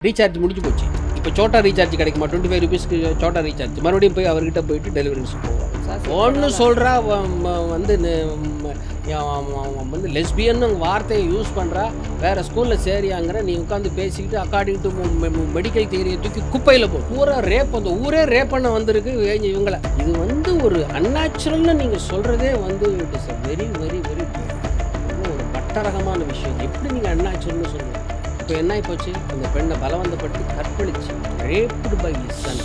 Recharge முடிஞ்சு போச்சு. இப்போ சோட்டா ரீசார்ஜ் கிடைக்குமா? 25 ரூபீஸ்க்கு சோட்டா ரீசார்ஜ். மறுபடியும் போய் அவர்கிட்ட போயிட்டு டெலிவரிஸ் போவோம். ஒன்று சொல்கிறா வந்து அவன் வந்து லெஸ்பியன்னு வார்த்தையை யூஸ் பண்ணுறா. வேறு ஸ்கூலில் சேரியாங்கிற நீ உட்காந்து பேசிக்கிட்டு அக்கார்டிங் டு மெடிக்கல் தியரியை தூக்கி குப்பையில் போ. பூரா ரேப், அந்த ஊரே ரேப் பண்ண வந்திருக்கு இவங்களை. இது வந்து ஒரு அன்நேச்சுரல்னு நீங்கள் சொல்கிறதே வந்து it is a very very very ஒரு பட்டரகமான விஷயம். எப்படி நீங்கள் அன்நேச்சுரல்னு சொல்லுங்கள்? இப்போ என்ன ஆகிப்போச்சு? அந்த பெண்ணை பலவந்தப்பட்டு கற்பழிச்சு ரேப்டு பை இஸ் சன்.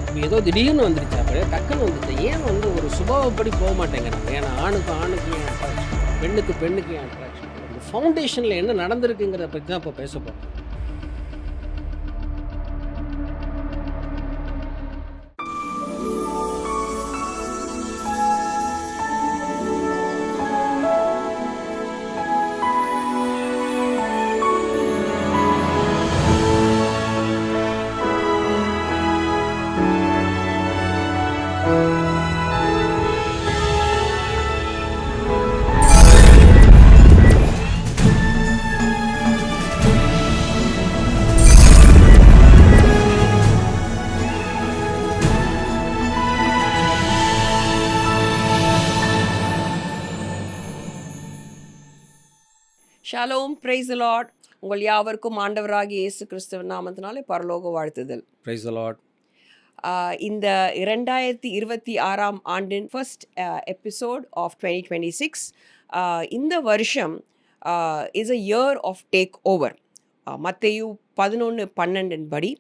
இப்போ ஏதோ திடீர்னு வந்துருச்சு, அப்படியே டக்குன்னு வந்துச்சு. ஏன் வந்து ஒரு சுபாவப்படி போக மாட்டேங்கிறாங்க? ஏன்னா ஆணுக்கு ஆணுக்கு ஏன் அட்ராக்ஷன், பெண்ணுக்கு பெண்ணுக்கு ஏன் அட்ராக்ஷன்? இந்த ஃபவுண்டேஷனில் என்ன நடந்திருக்குங்கிறத பற்றி தான் இப்போ பேச போகிறோம். Shalom, praise the Lord. உங்கள் யாவருக்கும் ஆண்டவராகிய இயேசு கிறிஸ்துவின் நாமத்தினாலே பரலோக வாழ்த்துதல். Praise the Lord. இந்த 2026 ஆண்டின் ஃபர்ஸ்ட் எபிசோட் ஆஃப் 2026. இந்த வருஷம் is a year of take over. மத்தேயு 11:12 படி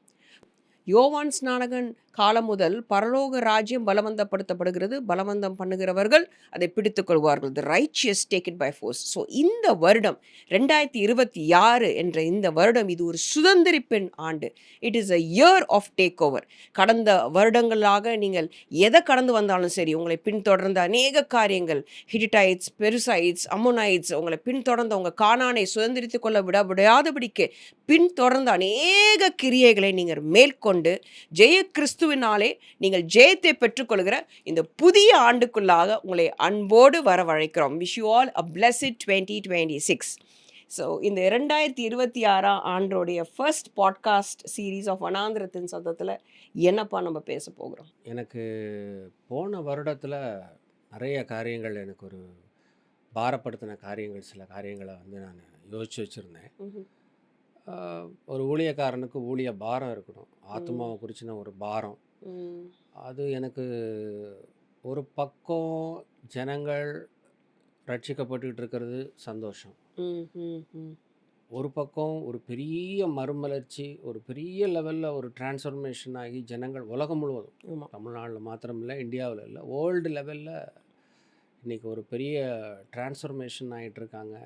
யோவான் ஸ்நானகன் காலம் முதல் பரலோக ராஜ்யம் பலவந்தப்படுத்தப்படுகிறது. பலவந்தம் பண்ணுகிறவர்கள் அதை பிடித்துக் கொள்வார்கள். The righteous take it by force. So இந்த வருடம் 2026 என்ற இந்த வருடம் இது ஒரு சுதந்திரிப்பின் ஆண்டு. It is a year of take over. கடந்த வருடங்களாக நீங்கள் எதை கடந்து வந்தாலும் சரி, உங்களை பின்தொடர்ந்த அநேக காரியங்கள், ஹிட்டிடைட்ஸ், பெருசைட்ஸ், அம்மோனைட்ஸ், உங்களை பின்தொடர்ந்த உங்கள் கானானை சுதந்திரித்துக் கொள்ள விடாதபடிக்கு பின்தொடர்ந்த அநேக கிரியைகளை நீங்கள் மேற்கொண்டு ஜெய கிறிஸ்துவினாலே நீங்கள் ஜெயத்தை பெற்றுக்கொள்கிற இந்த புதிய ஆண்டுக்குள்ளாக உங்களை அன்போடு வரவழைக்கிறோம். Wish you all a blessed 2026. So இந்த 2026 ஆண்டோடைய ஃபர்ஸ்ட் பாட்காஸ்ட் சீரீஸ் ஆஃப் வனாந்திரத்தின் சத்தத்தில் என்னப்பா நம்ம பேச போகிறோம்? எனக்கு போன வருடத்தில் நிறைய காரியங்கள், எனக்கு ஒரு பாரப்படுத்தின காரியங்கள், சில காரியங்களை வந்து நான் யோசித்து வச்சுருந்தேன். ஒரு ஊழியக்காரனுக்கு ஊழிய பாரம் இருக்கணும், ஆத்மாவை குறிச்சின ஒரு பாரம். அது எனக்கு ஒரு பக்கம் ஜனங்கள் ரட்சிக்கப்பட்டுக்கிட்டு இருக்கிறது சந்தோஷம். ஒரு பக்கம் ஒரு பெரிய மறுமலர்ச்சி, ஒரு பெரிய லெவலில் ஒரு டிரான்ஸ்ஃபர்மேஷன் ஆகி ஜனங்கள் உலகம் முழுவதும், தமிழ்நாட்டில் மாத்திரம் இல்லை, இந்தியாவில் இல்லை, வேர்ல்டு லெவலில் இன்றைக்கி ஒரு பெரிய டிரான்ஸ்ஃபர்மேஷன் ஆகிட்டுருக்காங்க.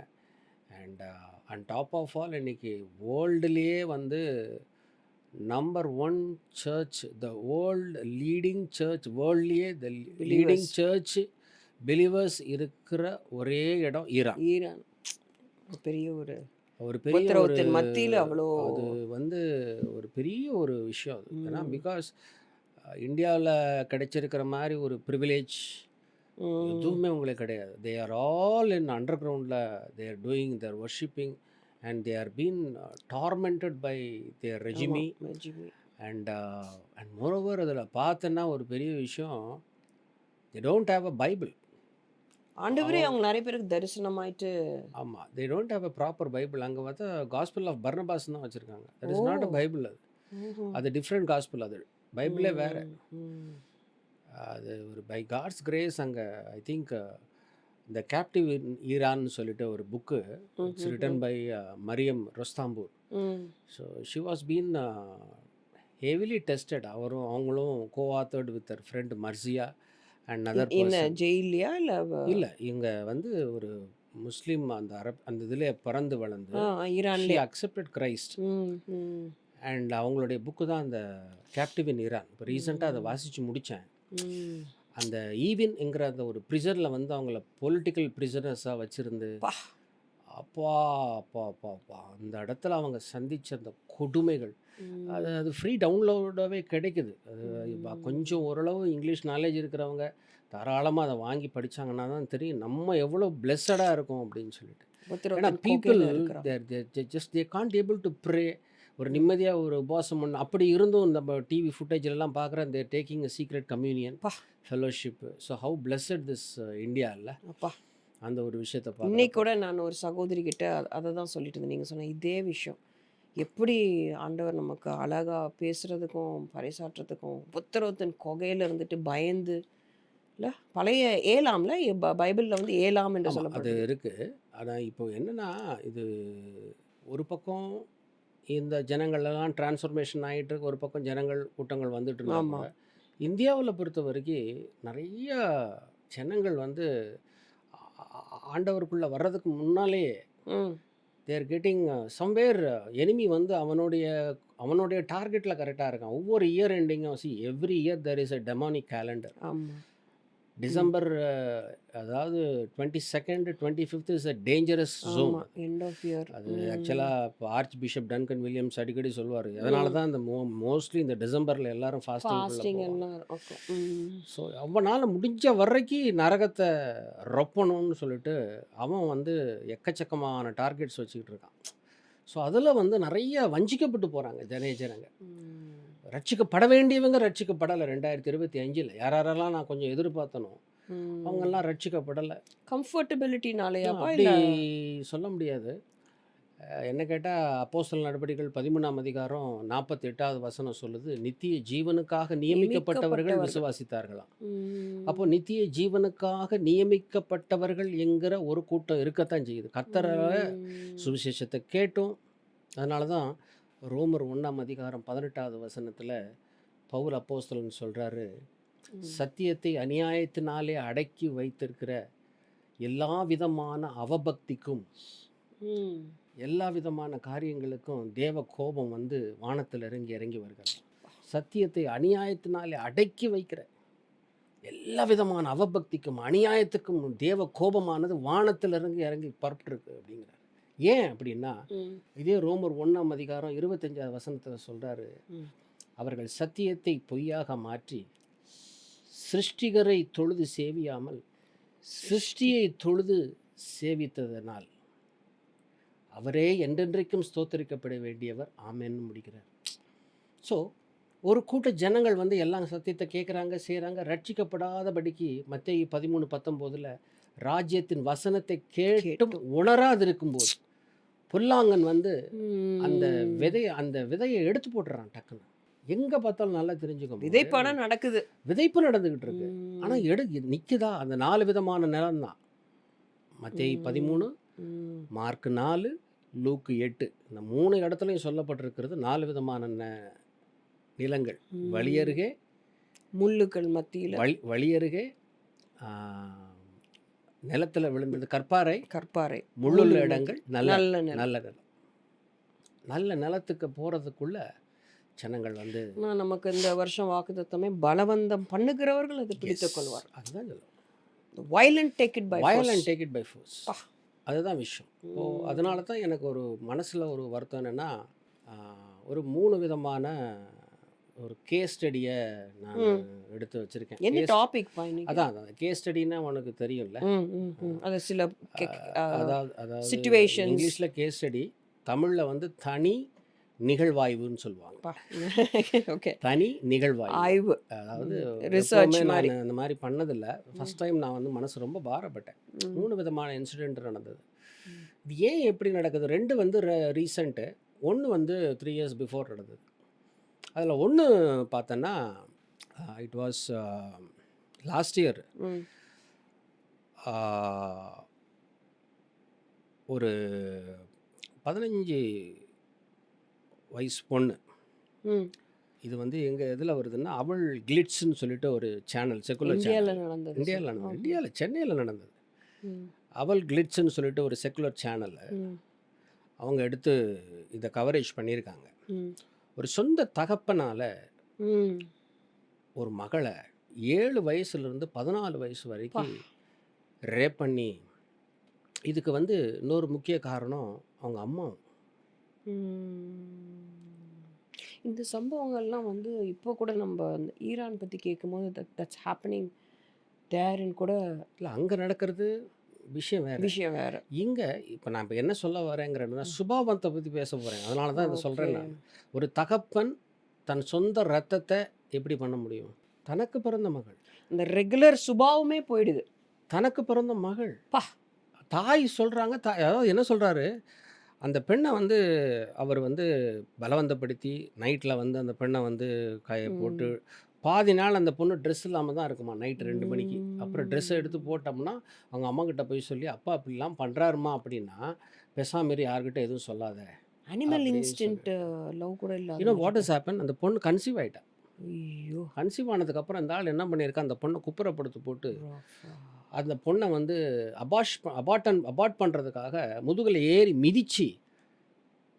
அண்ட் டாப் ஆஃப் ஆல் இன்றைக்கி வேர்ல்டுலேயே வந்து number 1 church, the world leading church, வேர்ல்ட்லேயே த லீடிங் சர்ச் பிலீவர்ஸ் இருக்கிற ஒரே இடம் ஈரான். பெரிய ஒரு பெரிய மத்தியில் அவ்வளோ அது வந்து ஒரு பெரிய ஒரு விஷயம் அது. ஏன்னா பிகாஸ் இந்தியாவில் கிடைச்சிருக்கிற மாதிரி ஒரு ப்ரிவிலேஜ் எதுவுமே உங்களுக்கு கிடையாது. They are all in under கிரவுண்டில், they are doing their worshipping and they are been tormented by their regime. And moreover அதில் பார்த்தோன்னா ஒரு பெரிய விஷயம், they don't have a Bible. ஆண்டவரே அவங்க நிறைய பேருக்கு தரிசனமாயிட்டு. ஆமாம், they don't have a proper Bible. அங்கே பார்த்தா காஸ்பிள் ஆஃப் பர்னபாஸ் தான் வச்சுருக்காங்க. That is not a Bible. அது டிஃப்ரெண்ட் காஸ்பிள். அது பைபிளே வேறு. அது ஒரு பை காட்ஸ் கிரேஸ். அங்கே ஐ திங்க் இந்த கேப்டிவ் இன் ஈரான்னு சொல்லிட்டு ஒரு book, it's written by Maryam Rostampour. So she was been heavily tested. அவங்களும் coauthored with their friend Marziyeh and other person. ஜெயிலியா இல்லை, இங்கே வந்து ஒரு முஸ்லீம், அந்த அந்த இதில் பிறந்து வளர்ந்து ஈரான்ல அக்செப்டட் கிரைஸ்ட். அண்ட் அவங்களுடைய புக்கு தான் அந்த கேப்டிவ் இன் ஈரான். இப்போ ரீசெண்டாக அதை வாசித்து முடித்தேன். அந்த ஈவின்ங்கிற அந்த ஒரு ப்ரிசனில் வந்து அவங்கள பொலிட்டிக்கல் ப்ரிசனர்ஸாக வச்சுருந்து, அப்பா அப்பா அப்பா அப்பா அந்த இடத்துல அவங்க சந்தித்த அந்த கொடுமைகள், அது ஃப்ரீ டவுன்லோடாகவே கிடைக்குது. அது கொஞ்சம் ஓரளவு இங்கிலீஷ் நாலேஜ் இருக்கிறவங்க தாராளமாக அதை வாங்கி படித்தாங்கன்னா தான் தெரியும் நம்ம எவ்வளோ பிளெஸ்ஸடாக இருக்கும் அப்படின்னு சொல்லிட்டு. ஏன்னா people just they can't able to pray. ஒரு நிம்மதியாக ஒரு உபவாசம் பண்ண அப்படி இருந்தும் நம்ம டிவி ஃபுட்டேஜ்லாம் பார்க்குற இந்த டேக்கிங் அ சீக்ரெட் கம்யூனியன் அப்பா fellowship. So how blessed this India இல்லை அப்பா அந்த ஒரு விஷயத்தை இன்னைக்கு பார்க்குறப்போ. கூட நான் ஒரு சகோதரி கிட்ட அதை தான் சொல்லிட்டு இருந்தேன். நீங்கள் சொன்ன இதே விஷயம் எப்படி ஆண்டவர் நமக்கு அழகா பேசுறதுக்கும் பறைசாற்றுறதுக்கும் புத்திரத்தின் கொகையில இருந்துட்டு பயந்து இல்ல பழைய ஏலாம்ல பைபிள்ல வந்து ஏலாம் என்று ஆமாம், அது சொல்லப்படுது. இருக்குது. ஆனால் இப்போ என்னென்னா, இது ஒரு பக்கம் இந்த ஜனங்கள் எல்லாம் டிரான்ஸ்ஃபர்மேஷன் ஆகிட்டு இருக்கு, ஒரு பக்கம் ஜனங்கள் கூட்டங்கள் வந்துட்டு இருந்தால் ஆமா. கூட இந்தியாவில் பொறுத்த வரைக்கும் நிறைய ஜனங்கள் வந்து ஆண்டவருக்குள்ளே வர்றதுக்கு முன்னாலேயே ம். தேர் கெட்டிங் சம்வேர் எனிமி வந்து அவனுடைய அவனுடைய டார்கெட்டில் கரெக்டாக இருக்கான். ஒவ்வொரு இயர் எண்டிங்கும் every year there is a demonic calendar. ஆமா. டிசம்பர் அதாவது 22nd 25th is a dangerous zone. ஆமா. End of year. அது ஆக்சுவலாக இப்போ ஆர்ச் பிஷப் டன்கன் வில்லியம்ஸ் அடிக்கடி சொல்லுவார், அதனால தான் இந்த மோஸ்ட்லி இந்த டிசம்பரில் எல்லாரும் ஃபாஸ்டிங் ஃபாஸ்டிங் போவாங்க. எல்லாம் இருக்கும். ம். ஸோ அவனால் முடிஞ்ச வரைக்கும் நரகத்தை ரொப்பணும்னு சொல்லிட்டு அவன் வந்து எக்கச்சக்கமான டார்கெட்ஸ் வச்சுக்கிட்டு இருக்கான். ஸோ அதில் வந்து நிறைய வஞ்சிக்கப்பட்டு போகிறாங்க ஜனங்க. ம். ரட்சிக்கப்பட வேண்டியவங்க ரட்சிக்கப்படலை. 2025 யாரெல்லாம் நான் கொஞ்சம் எதிர்பார்த்தனோ ம். அவங்கெல்லாம் ரட்சிக்கப்படலை. கம்ஃபர்டபிலிட்டினாலயாப்பா அப்படி இல்ல? சொல்ல முடியாது. என்ன கேட்டால் அப்போஸ்தலர் நடபடிகள் 13ஆம் அதிகாரம் 48வது வசனம் சொல்லுது, நித்திய ஜீவனுக்காக நியமிக்கப்பட்டவர்கள் நியமிக்கப்பட்டவர்கள். விசுவாசித்தார்களாம். ம். அப்போ நித்திய ஜீவனுக்காக நியமிக்கப்பட்டவர்கள் என்கிற ஒரு கூட்டம் இருக்கத்தான் செய்யுது. கர்த்தரால ம். சுவிசேஷத்தை கேட்டும். அதனால தான் ரோமர் 1ஆம் அதிகாரம் 18வது வசனத்தில் பவுல் அப்போஸ்தலன் சொல்கிறாரு, ம். சத்தியத்தை அநியாயத்தினாலே அடக்கி வைத்திருக்கிற எல்லா விதமான அவபக்திக்கும் ம். எல்லா விதமான காரியங்களுக்கும் தேவ கோபம் வந்து வானத்தில் இறங்கி வருகிறது. சத்தியத்தை அநியாயத்தினாலே அடக்கி வைக்கிற எல்லா விதமான அவபக்திக்கும் அநியாயத்துக்கும் தேவ கோபமானது வானத்தில் இறங்கி புறப்பட்டுருக்கு அப்படிங்கிறார். ஏன் அப்படின்னா, ம். இதே ரோமர் 1ஆம் அதிகாரம் 25வது வசனத்தில் சொல்கிறாரு, ம். அவர்கள் சத்தியத்தை பொய்யாக மாற்றி சிருஷ்டிகரை தொழுது சேவியாமல் சிருஷ்டியை தொழுது சேவித்ததனால் அவரே என்றென்றைக்கும் ஸ்தோத்தரிக்கப்பட வேண்டியவர் ஆமென்னு முடிக்கிறார். ஸோ ஒரு கூட்ட ஜனங்கள் வந்து எல்லாம் சத்தியத்தை கேட்குறாங்க, செய்கிறாங்க, ரட்சிக்கப்படாதபடிக்கு மத்தேயு 13:19 ராஜ்யத்தின் வசனத்தை கேட்டும் கேட்டும். உணராதிருக்கும்போது புல்லாங்கன் வந்து அந்த ம். அந்த விதையை எடுத்து போட்டுறான் டக்குன்னு. எங்கே பார்த்தாலும் நல்லா தெரிஞ்சுக்கோங்க, விதைப்பான நடக்குது. விதைப்பு நடந்துக்கிட்டு இருக்கு. ம். ஆனால் நிற்குதா அந்த 4 விதமான நிலம் தான். மத்தேயு 13, ம். மார்க் 4, லூக்கு 8 இந்த 3 இடத்துலையும் சொல்லப்பட்டிருக்கிறது 4 விதமான நிலங்கள். வழியருகே, முள்ளுக்கள் மத்தியில வழியருகே, நிலத்தில் விழுந்தது கற்பாறை, கற்பாறை, முள்ளுள்ள இடங்கள், நல்ல நல்ல நிலம். நல்ல நிலம். நல்ல நிலத்துக்கு போகிறதுக்குள்ள ஜனங்கள் வந்து நமக்கு இந்த வருஷம் வாக்குத்தத்தமே பலவந்தம் பண்ணுகிறவர்கள் அதை பிடித்துக் கொள்வார். அதுதான் சொல்லுவோம், Violent take it by force. Violent take it by force. பா. அதுதான் விஷயம். இப்போ அதனால தான் எனக்கு ஒரு மனசில் ஒரு வருத்தம் என்னென்னா, ஒரு 3 விதமான ஒரு கேஸ் ஸ்டடியை நான் எடுத்து வச்சுருக்கேன். என்ன டாபிக் பாயிண்ட்? அதான் கேஸ் ஸ்டடின்னா உனக்கு தெரியும்ல, அது சில அதாவது situations. இங்கிலீஷில் கேஸ் ஸ்டடி, தமிழில் வந்து தனி நிகழ்வாய்வுன்னு சொல்லுவாங்க. ஓகே, தனி நிகழ்வாய்வு. ஆய்வு, அதாவது ரிசர்ச் எப்பவுமே மாதிரி. நான் இந்த மாதிரி பண்ணதில்லை. ஃபஸ்ட் டைம் நான் வந்து மனசு ரொம்ப பாரப்பட்டேன். 3 விதமான இன்சிடெண்ட் நடந்தது. இது ஏன் எப்படி நடக்குது? 2 வந்து ரீசண்ட்டு, 1 வந்து 3 years பிஃபோர் நடந்தது. அதில் 1 பார்த்தோன்னா இட் வாஸ் லாஸ்ட் இயர். ஒரு 15 வயசு பொண்ணு. இது வந்து எங்கள் இதில் வருதுன்னா அவள் கிளிட்ஸ்ன்னு சொல்லிட்டு ஒரு சேனல், செக்குலர் இந்தியாவில் சேனல். நடந்தது. இந்தியாவில் சென்னையில் நடந்தது. அவள் கிளிட்ஸ்ன்னு சொல்லிட்டு ஒரு செக்குலர் சேனல் அவங்க எடுத்து இதை கவரேஜ் பண்ணியிருக்காங்க. ஒரு சொந்த தகப்பனால் ஒரு மகளை 7 வயசுலேருந்து 14 வயசு வரைக்கும் ரேப் பண்ணி, இதுக்கு வந்து இன்னொரு முக்கிய காரணம் அவங்க அம்மா. இந்த சம்பவங்கள்லாம் வந்து இப்போ கூட நம்ம அந்த ஈரான் பற்றி கேட்கும்போது தட்ஸ் ஹேப்பனிங் தேர்ன்னு கூட இல்லை, அங்கே நடக்கிறது விஷயம் வேறு. விஷயம் வேற. இங்கே இப்போ நான் இப்போ என்ன சொல்ல வரேங்கிறேன்னா சுபாவத்தை பற்றி பேச போகிறேன். அதனால தான் இதை சொல்கிறேன் ஓகே. நான். ஒரு தகப்பன் தன் சொந்த ரத்தத்தை எப்படி பண்ண முடியும்? தனக்கு பிறந்த மகள், இந்த ரெகுலர் சுபாவமே போயிடுது. தனக்கு பிறந்த மகள், பா! தாய் சொல்கிறாங்க. அதாவது என்ன சொல்கிறாரு, அந்த பெண்ணை வந்து அவர் வந்து பலவந்தப்படுத்தி நைட்டில் வந்து அந்த பெண்ணை வந்து போட்டு ம். பாதி நாள் அந்த பொண்ணு ட்ரெஸ் இல்லாமல் தான் இருக்குமா நைட்டு 2 மணிக்கு. அப்புறம் ட்ரெஸ்ஸை எடுத்து ம். போட்டோம்னா அவங்க அம்மா கிட்ட போய் சொல்லி, அப்பா அப்படிலாம் பண்ணுறாருமா அப்படின்னா பேசாம யார்கிட்ட எதுவும் சொல்லாத அனிமல் அப்படின்னு சொல்லி. இன்ஸ்டின்க்ட் லவ் கூட இல்லாத யூனோ மாதிரி வாட் இருக்கா? இஸ் ஹேப்பன், அந்த பொண்ணு கன்சீவ் ஆயிட்டா. ஐயோ! கன்சீவ் ஆனதுக்கப்புறம் இந்த ஆள் என்ன பண்ணியிருக்கா, அந்த பொண்ணை குப்புறப்படுத்து போட்டு ரஃபா. அந்த பொண்ணை வந்து அபார்ட் பண்ணுறதுக்காக முதுகில் ஏறி மிதிச்சு.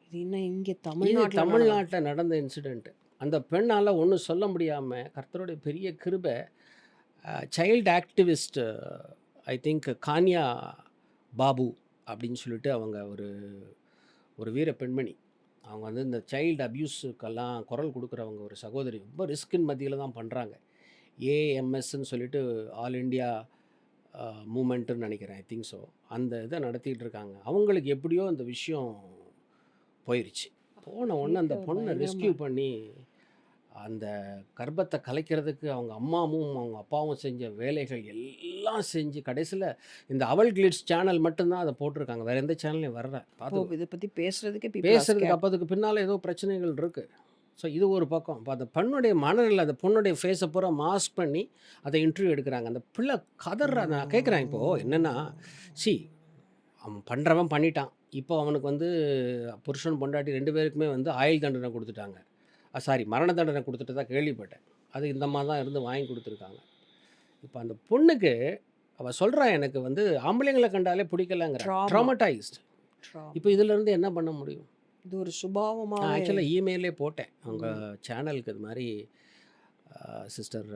இது என்ன இங்க இது தமிழ்நாட்டுல நடக்குது? தமிழ்நாட்டில் நடந்த இன்சிடெண்ட். அந்த பெண்ணால் ஒன்றும் சொல்ல முடியாமல் கர்த்தருடைய பெரிய கிருபை, child activist, I think Kanya Babu அப்படின்னு சொல்லிட்டு அவங்க ஒரு ஒரு வீர பெண்மணி. அவங்க வந்து இந்த சைல்டு அப்யூஸுக்கெல்லாம் குரல் கொடுக்குறவங்க ஒரு சகோதரி. ரொம்ப ரிஸ்கின் மத்தியில் தான் பண்ணுறாங்க. ஏஎம்எஸ்ன்னு சொல்லிட்டு ஆல் இண்டியா மூமெண்ட்டுன்னு நினைக்கிறேன், ஐ திங்க் ஸோ. அந்த இதை நடத்திட்டு இருக்காங்க. அவங்களுக்கு எப்படியோ இந்த விஷயம் போயிருச்சு. போன உடனே அந்த கேட்க பொண்ணை பயங்கரமா ரெஸ்கியூ பண்ணி அந்த கர்ப்பத்தை கலைக்கிறதுக்கு அவங்க அம்மாவும் அவங்க அப்பாவும் செஞ்ச வேலைகள் எல்லாம் செஞ்சு கடைசியில் இந்த அவல் கிளிட்ஸ் சேனல் மட்டும்தான் அதை போட்டிருக்காங்க. வேற எந்த சேனல்லையும் வரல. இப்போ பார்த்துக்கோ. இதை பத்தி பேசுறதுக்கே people are பேசுறதுக்கு scared. அப்போதுக்கு பின்னால் ஏதோ பிரச்சனைகள் இருக்குது. ஸோ இது ஒரு பக்கம். இப்போ அந்த பெண்ணுடைய மனநிலை, அந்த பொண்ணுடைய ஃபேஸை பூரா மாஸ்க் பண்ணி அதை இன்டர்வியூ எடுக்கிறாங்க. அந்த பிள்ளை கதற. நான் கேட்குறேன் இப்போது என்னென்னா, சி அவன் பண்ணுறவன் பண்ணிட்டான். இப்போ அவனுக்கு வந்து புருஷன் பொண்டாட்டி 2 பேருக்குமே வந்து ஆயுள் தண்டனை கொடுத்துட்டாங்க. சாரி, மரண தண்டனை கொடுத்துட்டு தான் கேள்விப்பட்டேன். அது இந்த மாதிரி தான் இருந்து வாங்கி கொடுத்துருக்காங்க. இப்போ அந்த பொண்ணுக்கு அவள் சொல்கிறா, எனக்கு வந்து ஆம்பளைங்களை கண்டாலே பிடிக்கலங்கிற Trauma. ட்ராமடைஸ்டு. Trauma. இப்போ இதிலேருந்து என்ன பண்ண முடியும்? இது ஒரு நான் சுபாவமாவே ஆக்சுவலாக இமெயிலே போட்டேன் அவங்க ம். சேனலுக்கு. இது மாதிரி சிஸ்டர்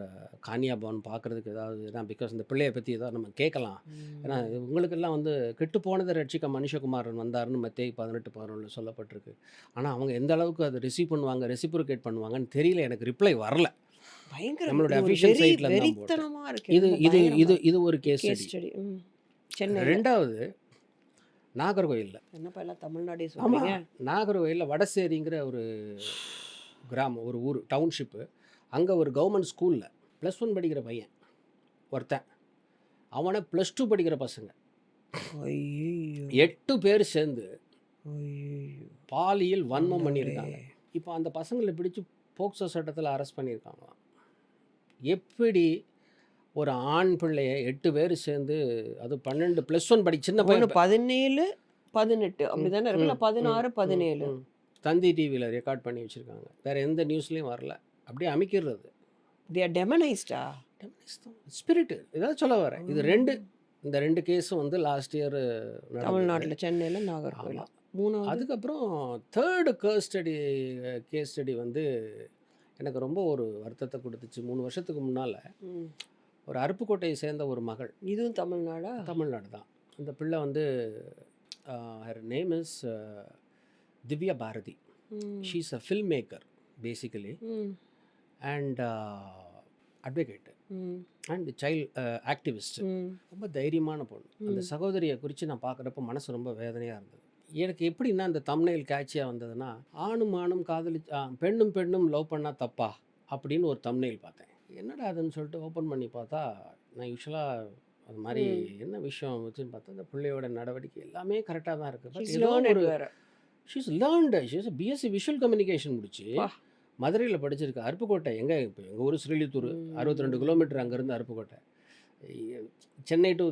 கானியா பவன் பார்க்குறதுக்கு ஏதாவது, ஏன்னா பிகாஸ் இந்த பிள்ளையை பற்றி ஏதாவது நம்ம கேட்கலாம். ஏன்னா ம். உங்களுக்கெல்லாம் வந்து கெட்டு போனதை ரட்சிக்க மனுஷகுமாரன் வந்தாருன்னு மத்தேயு 18:11 சொல்லப்பட்டிருக்கு. ஆனால் அவங்க எந்த அளவுக்கு அதை ரிசீவ் பண்ணுவாங்க, ரெசிப்ரோகேட் பண்ணுவாங்கன்னு தெரியல. எனக்கு ரிப்ளை வரல. பயங்கர நம்மளுடைய இது ஒரு அஃபிஷியல் வெறி சைட்டில் தான் போட்டேன். வெறித்தனமா இருக்கு. இது ரொம்ப இது பயங்கரமா இது இருக்கு. இது ஒரு கேஸ் கேஸ் ஸ்டடி. ஸ்டடி. சென்னையில் ரெண்டாவது நாகர்கோயிலில். என்னப்பா எல்லாம் தமிழ்நாடே ஆமாம், சொல்றீங்க? நாகர்கோயிலில் வடசேரிங்கிற ஒரு கிராமம், ஒரு ஊர், டவுன்ஷிப்பு. அங்கே ஒரு கவர்மெண்ட் ஸ்கூலில் +1 படிக்கிற பையன் ஒருத்தன், அவனை +2 படிக்கிற பசங்க ஐயோ 8 பேர் சேர்ந்து ஐயோ பாலியல் வன்மம் ஆண்டவரே. பண்ணியிருக்காங்க. இப்போ அந்த பசங்களை பிடிச்சு போக்சோ சட்டத்தில் அரெஸ்ட் பண்ணியிருக்காங்களாம். எப்படி ஒரு ஆண் பிள்ளைய 8 பேர் சேர்ந்து, அது 12 +1 படி சின்ன ஒன்று பையன். 17 18 அப்படிதானே இருக்குல்ல? 16 17 தந்தி டிவியில் ரெக்கார்ட் பண்ணி வச்சுருக்காங்க. வேறு எந்த நியூஸ்லேயும் வரல. அப்படியே அமைக்கிறது. they are demonized-ஆ? ஸ்பிரிட்டு ஏதாவது சொல்ல வரேன். இது இந்த 2 கேஸும் வந்து லாஸ்ட் இயர் நடந்தது. தமிழ்நாட்டில் சென்னையில் நாகர்கோவில். ஆமாம். மூணாவது அதுக்கப்புறம் 3rd கேஸ் ஸ்டடி வந்து எனக்கு ரொம்ப ஒரு வருத்தத்தை கொடுத்துச்சு. 3 வருஷத்துக்கு முன்னால் ம். ஒரு அருப்புக்கோட்டையை சேர்ந்த ஒரு மகள், இதுவும் தமிழ்நாடா? தமிழ்நாடு தான். அந்த பிள்ளை வந்து her name is Divya Bharathi. ம். She is a filmmaker basically ம். அண்ட் அட்வொகேட் ம். And child activist. ம். ரொம்ப தைரியமான பொண்ணு. அந்த சகோதரியை குறித்து நான் பார்க்குறப்ப மனசு ரொம்ப வேதனையாக இருந்தது. எனக்கு எப்படின்னா இந்த தம்ப்நெயில் கேட்சியாக வந்ததுன்னா, ஆணும் பெண்ணும் பெண்ணும் லவ் பண்ணால் தப்பா அப்படின்னு ஒரு தம்ப்நெயில் பார்த்தேன். என்னடா அதுன்னு சொல்லிட்டு ஓப்பன் பண்ணி பார்த்தா, நான் யூஸ்வலாக அது மாதிரி என்ன விஷயம் வச்சுன்னு பார்த்தா, இந்த பிள்ளையோட நடவடிக்கை எல்லாமே கரெக்டாக தான் இருக்குது. பட் She's ஏதோ learned it ஒரு வேற. She's learned. She's BSc visual communication முடிச்சு வா. மதுரையில் படிச்சிருக்கு. அருப்புக்கோட்டை இப்போ எங்கள் ஊர் ஸ்ரீலித்தூர், 62 கிலோமீட்டர் அங்கேருந்து அருப்புக்கோட்டை. சென்னை டு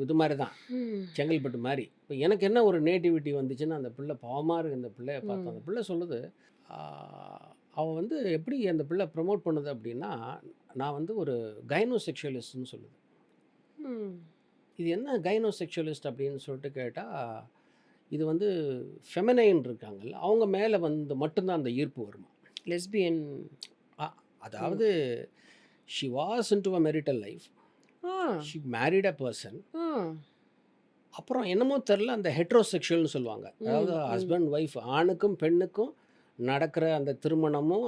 இது மாதிரி தான், ம். செங்கல்பட்டு மாதிரி. இப்போ எனக்கு என்ன ஒரு நேட்டிவிட்டி வந்துச்சுன்னா, அந்த பிள்ளை பாவமாக இருக்குது. இந்த பிள்ளையை பார்த்தோம். அந்த பிள்ளை சொல்லுது, அவள் வந்து எப்படி அந்த பிள்ளை ப்ரமோட் பண்ணுது அப்படின்னா, நான் வந்து ஒரு கைனோசெக்ஷுவலிஸ்ட்னு சொல்லுது. ம். இது என்ன கைனோசெக்ஷுவலிஸ்ட் அப்படின்னு சொல்லிட்டு கேட்டால், இது வந்து ஃபெமினைன் இருக்காங்கல்ல, அவங்க மேலே வந்து மட்டும்தான் அந்த ஈர்ப்பு வருமா. லெஸ்பியன். அதாவது she was into a marital life, ah she married a person. ஆ அப்புறம் என்னமோ தெரில, அந்த ஹெட்ரோசெக்ஷுவல்னு சொல்லுவாங்க. அதாவது ஹஸ்பண்ட் ஒய்ஃப், ஆணுக்கும் பெண்ணுக்கும் நடக்கிற அந்த திருமணமும்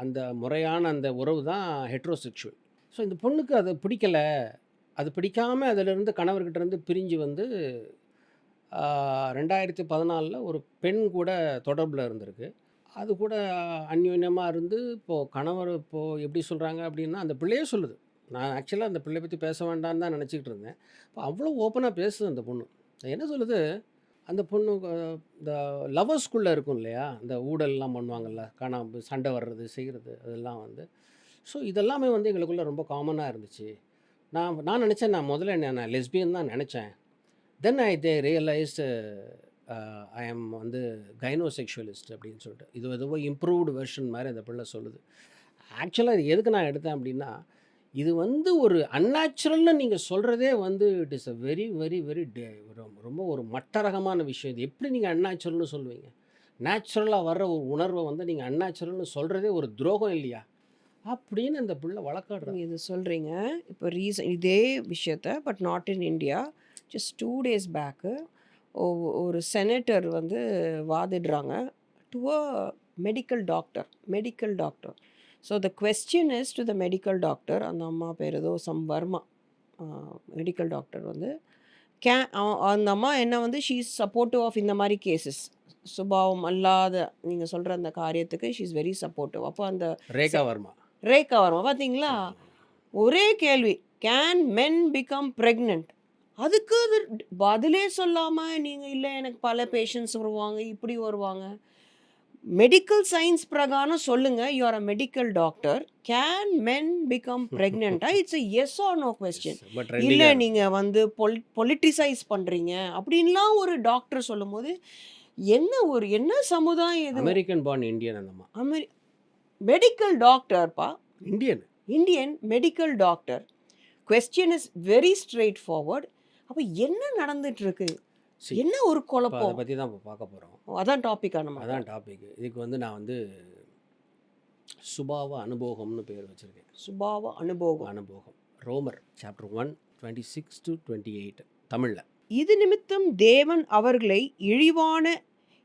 அந்த முறையான அந்த உறவு தான் ஹெட்ரோசெக்ஷுவல். ஸோ இந்த பொண்ணுக்கு அது பிடிக்கல அது பிடிக்காமல் அதிலிருந்து கணவர்கிட்ட இருந்து பிரிஞ்சு வந்து 2014 ஒரு பெண் கூட தொடர்பில் இருந்திருக்கு. அது கூட அந்யோன்யமாக இருந்து இப்போது கணவர் இப்போது எப்படி சொல்கிறாங்க அப்படின்னா அந்த பிள்ளையே சொல்லுது. நான் ஆக்சுவலாக அந்த பிள்ளைய பற்றி பேச வேண்டாம்னு தான் நினச்சிக்கிட்டு இருந்தேன். இப்போ அவ்வளோ ஓப்பனாக பேசுது அந்த பொண்ணு. என்ன சொல்லுது, அந்த பொண்ணு இந்த லவ்வர்ஸ்குள்ளே இருக்கும் இல்லையா, இந்த ஊடல்லாம் பண்ணுவாங்கல்ல, காணாம சண்டை வர்றது செய்கிறது அதெல்லாம் வந்து. ஸோ இதெல்லாமே வந்து எங்களுக்குள்ளே ரொம்ப காமனாக இருந்துச்சு. நான் நினச்சேன், நான் முதல்ல நான் லெஸ்பியன் தான் நினச்சேன். தென் தே ரியலைஸ்டு ஐ எம் வந்து கைனோசெக்ஷுவலிஸ்ட் அப்படின்னு சொல்லிட்டு. இது எதுவோ இம்ப்ரூவ்டு வெர்ஷன் மாதிரி அந்த பிள்ளை சொல்லுது. ஆக்சுவலாக இது எதுக்கு நான் எடுத்தேன் அப்படின்னா, இது வந்து ஒரு அன்நேச்சுரல்னு நீங்கள் சொல்கிறதே வந்து it is a very very very ரொம்ப ஒரு மட்ட ரகமான விஷயம். இது எப்படி நீங்கள் அன்நேச்சுரல்னு சொல்லுவீங்க? நேச்சுரலாக வர்ற ஒரு உணர்வை வந்து நீங்கள் அன்நேச்சுரல்னு சொல்கிறதே ஒரு துரோகம் இல்லையா அப்படின்னு அந்த பிள்ளை வழக்காடுறாங்க. நீங்க இது சொல்றீங்க. இப்போ இதே விஷயத்த but not in India. Just 2 days back ஒரு செனட்டர் வந்து வாதிடுறாங்க to a medical doctor. So the question is to the medical doctor. அந்த அம்மா பேர் ஏதோ சம் வர்மா. மெடிக்கல் டாக்டர் வந்து அந்த அம்மா என்ன வந்து ஷீ இஸ் சப்போர்ட்டிவ் ஆஃப் இந்த மாதிரி கேசஸ். சுபாவம் அல்லாத நீங்கள் சொல்கிற அந்த காரியத்துக்கு ஷீ இஸ் வெரி சப்போர்ட்டிவ். அப்போ அந்த ரேகா வர்மா. பார்த்தீங்களா, ஒரே கேள்வி, கேன் மென் பிகம் பிரெக்னென்ட்? அதுக்கு அது பதிலே சொல்லாமல் நீங்கள் இல்லை எனக்கு பல பேஷண்ட்ஸ் வருவாங்க இப்படி வருவாங்க. மெடிக்கல் சயின்ஸ் பிரகாரம் சொல்லுங்க, you are a medical doctor, can men become பிரெக்னென்ட்டா? It's a yes or no question. But இல்லை நீங்கள் வந்து பொலிட்டிசைஸ் பண்ணுறீங்க அப்படின்லாம் ஒரு டாக்டர் சொல்லும்போது என்ன சமுதாயம் இது? அமெரிக்கன் பார்ன் இந்தியன் அந்த அம்மா. மெடிக்கல் டாக்டர்ப்பா, Indian medical doctor. Question is very straightforward. அப்போ என்ன நடந்துட்டு இருக்கு? என்ன ஒரு அதை குழப்பம்? பற்றி தான் இப்போ பார்க்க போகிறோம். அதான் டாபிக்கா நம்ம? அதான் டாபிக். இதுக்கு வந்து நான் வந்து சுபாவ அனுபோகம்னு பேர் வச்சுருக்கேன். சுபாவ அனுபோகம். ரோமர் சாப்டர் 1 26 to 28 தமிழில். இது நிமித்தம் தேவன் அவர்களை இழிவான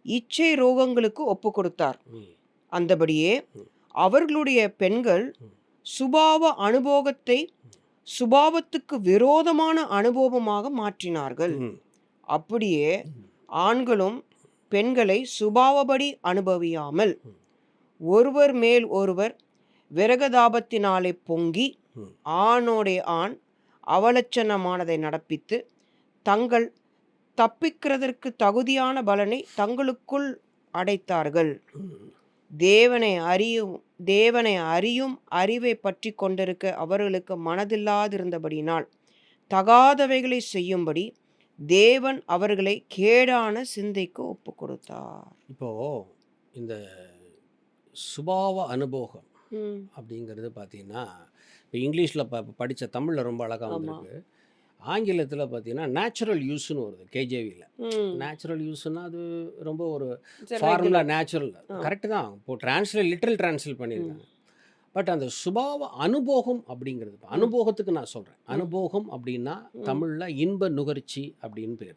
இச்சை ரோகங்களுக்கு ஒப்பு கொடுத்தார். அந்தபடியே அவர்களுடைய பெண்கள் சுபாவ அனுபோகத்தை சுபாவத்துக்கு விரோதமான அனுபவமாக மாற்றினார்கள். அப்படியே ஆண்களும் பெண்களை சுபாவபடி அனுபவியாமல் ஒருவர் மேல் ஒருவர் விரகதாபத்தினாலே பொங்கி ஆணோடைய ஆண் அவலட்சணமானதை நடப்பித்து தங்கள் தப்பிக்கிறதற்கு தகுதியான பலனை தங்களுக்குள் அடைத்தார்கள். தேவனை அறியும் அறிவை பற்றி கொண்டிருக்க அவர்களுக்கு மனதில்லாதிருந்தபடியினால் தகாதவைகளை செய்யும்படி தேவன் அவர்களை கேடான சிந்தைக்கு ஒப்பு கொடுத்தார். இப்போது இந்த சுபாவ அனுபோகம் அப்படிங்கிறது பார்த்தீங்கன்னா, இப்போ இங்கிலீஷில் படித்த தமிழில் ரொம்ப அழகாக வந்திருக்கு. ஆங்கிலத்தில் பார்த்தீங்கன்னா நேச்சுரல் யூஸ்னு வருது கேஜேவியில். நேச்சுரல் யூஸ்னால் அது ரொம்ப ஒரு ஃபார்முலா நேச்சுரல் கரெக்டு தான். இப்போது லிட்ரல் டிரான்ஸ்லேட் பண்ணியிருக்காங்க. பட் அந்த சுபாவ அனுபோகம் அப்படிங்கிறது, அனுபோகத்துக்கு நான் சொல்கிறேன். அனுபோகம் அப்படின்னா தமிழில் இன்ப நுகர்ச்சி அப்படின்னு பேர்.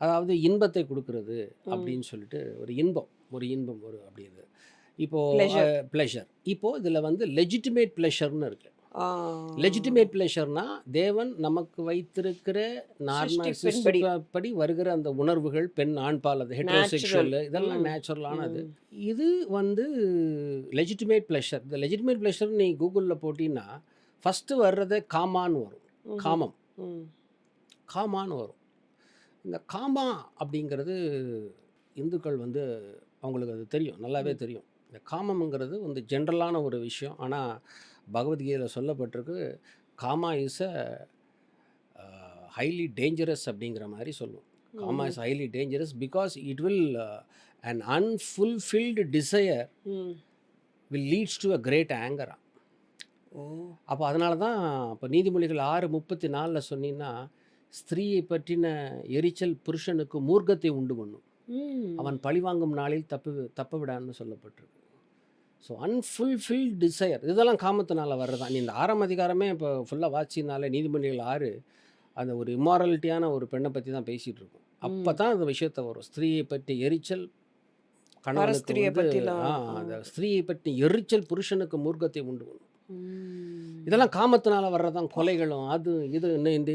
அதாவது இன்பத்தை கொடுக்கறது அப்படின்னு சொல்லிட்டு ஒரு இன்பம் ஒரு அப்படிங்கிறது. இப்போது ப்ளஷர். இப்போது இதில் வந்து லெஜிட்டிமேட் ப்ளஷர்னு இருக்குது. லெஜிட்டிமேட் ப்ளஷர்னா தேவன் நமக்கு வைத்திருக்கிற நார்மல் படி வருகிற அந்த உணர்வுகள், பெண் ஆண்பால், அது ஹெட்ரோசெக்ஷுவல், இதெல்லாம் நேச்சுரலானது. இது வந்து லெஜிட்டிமேட் ப்ளஷர். இந்த லெஜிட்டிமேட் ப்ளஷர் நீ கூகுளில் போட்டின்னா ஃபஸ்ட்டு வர்றதே காமான்னு வரும். காமான்னு வரும். இந்த காமா அப்படிங்கிறது இந்துக்கள் வந்து அவங்களுக்கு அது தெரியும், நல்லாவே தெரியும். இந்த காமம்ங்கிறது வந்து ஜென்ரலான ஒரு விஷயம். ஆனால் பகவத்கீதையில் சொல்லப்பட்டிருக்கு, காமா இஸ் ஹைலி டேஞ்சரஸ் அப்படிங்கிற மாதிரி சொல்லுவோம். காமா is highly dangerous because it will an unfulfilled desire will leads to a great anger. அப்போ அதனால தான் இப்போ நீதிமொழிகள் 6:34 சொன்னீங்கன்னா, ஸ்திரீயை பற்றின எரிச்சல் புருஷனுக்கு மூர்க்கத்தை உண்டு பண்ணும், அவன் பழிவாங்கும் நாளில் தப்ப விடான்னு சொல்லப்பட்டிருக்கு. ஸோ அன்ஃபுல்ஃபில்ட் டிசையர் இதெல்லாம் காமத்தினால வர்றதான். நீ இந்த 6ஆம் அதிகாரமே இப்போ ஃபுல்லாக வாட்சினால நீதிமொழிகள் 6 அந்த ஒரு இம்மாரலிட்டியான ஒரு பெண்ணை பற்றி தான் பேசிகிட்டு இருக்கும். அப்போ தான் அந்த விஷயத்தை வரும். ஸ்திரீயை பற்றி எரிச்சல் கணவனுக்கு, அந்த ஸ்திரீயை பற்றி எரிச்சல் புருஷனுக்கு மூர்க்கத்தை உண்டு பண்ணும். இதெல்லாம் காமத்தினால வர்றதான் கொலைகளும் அது இது.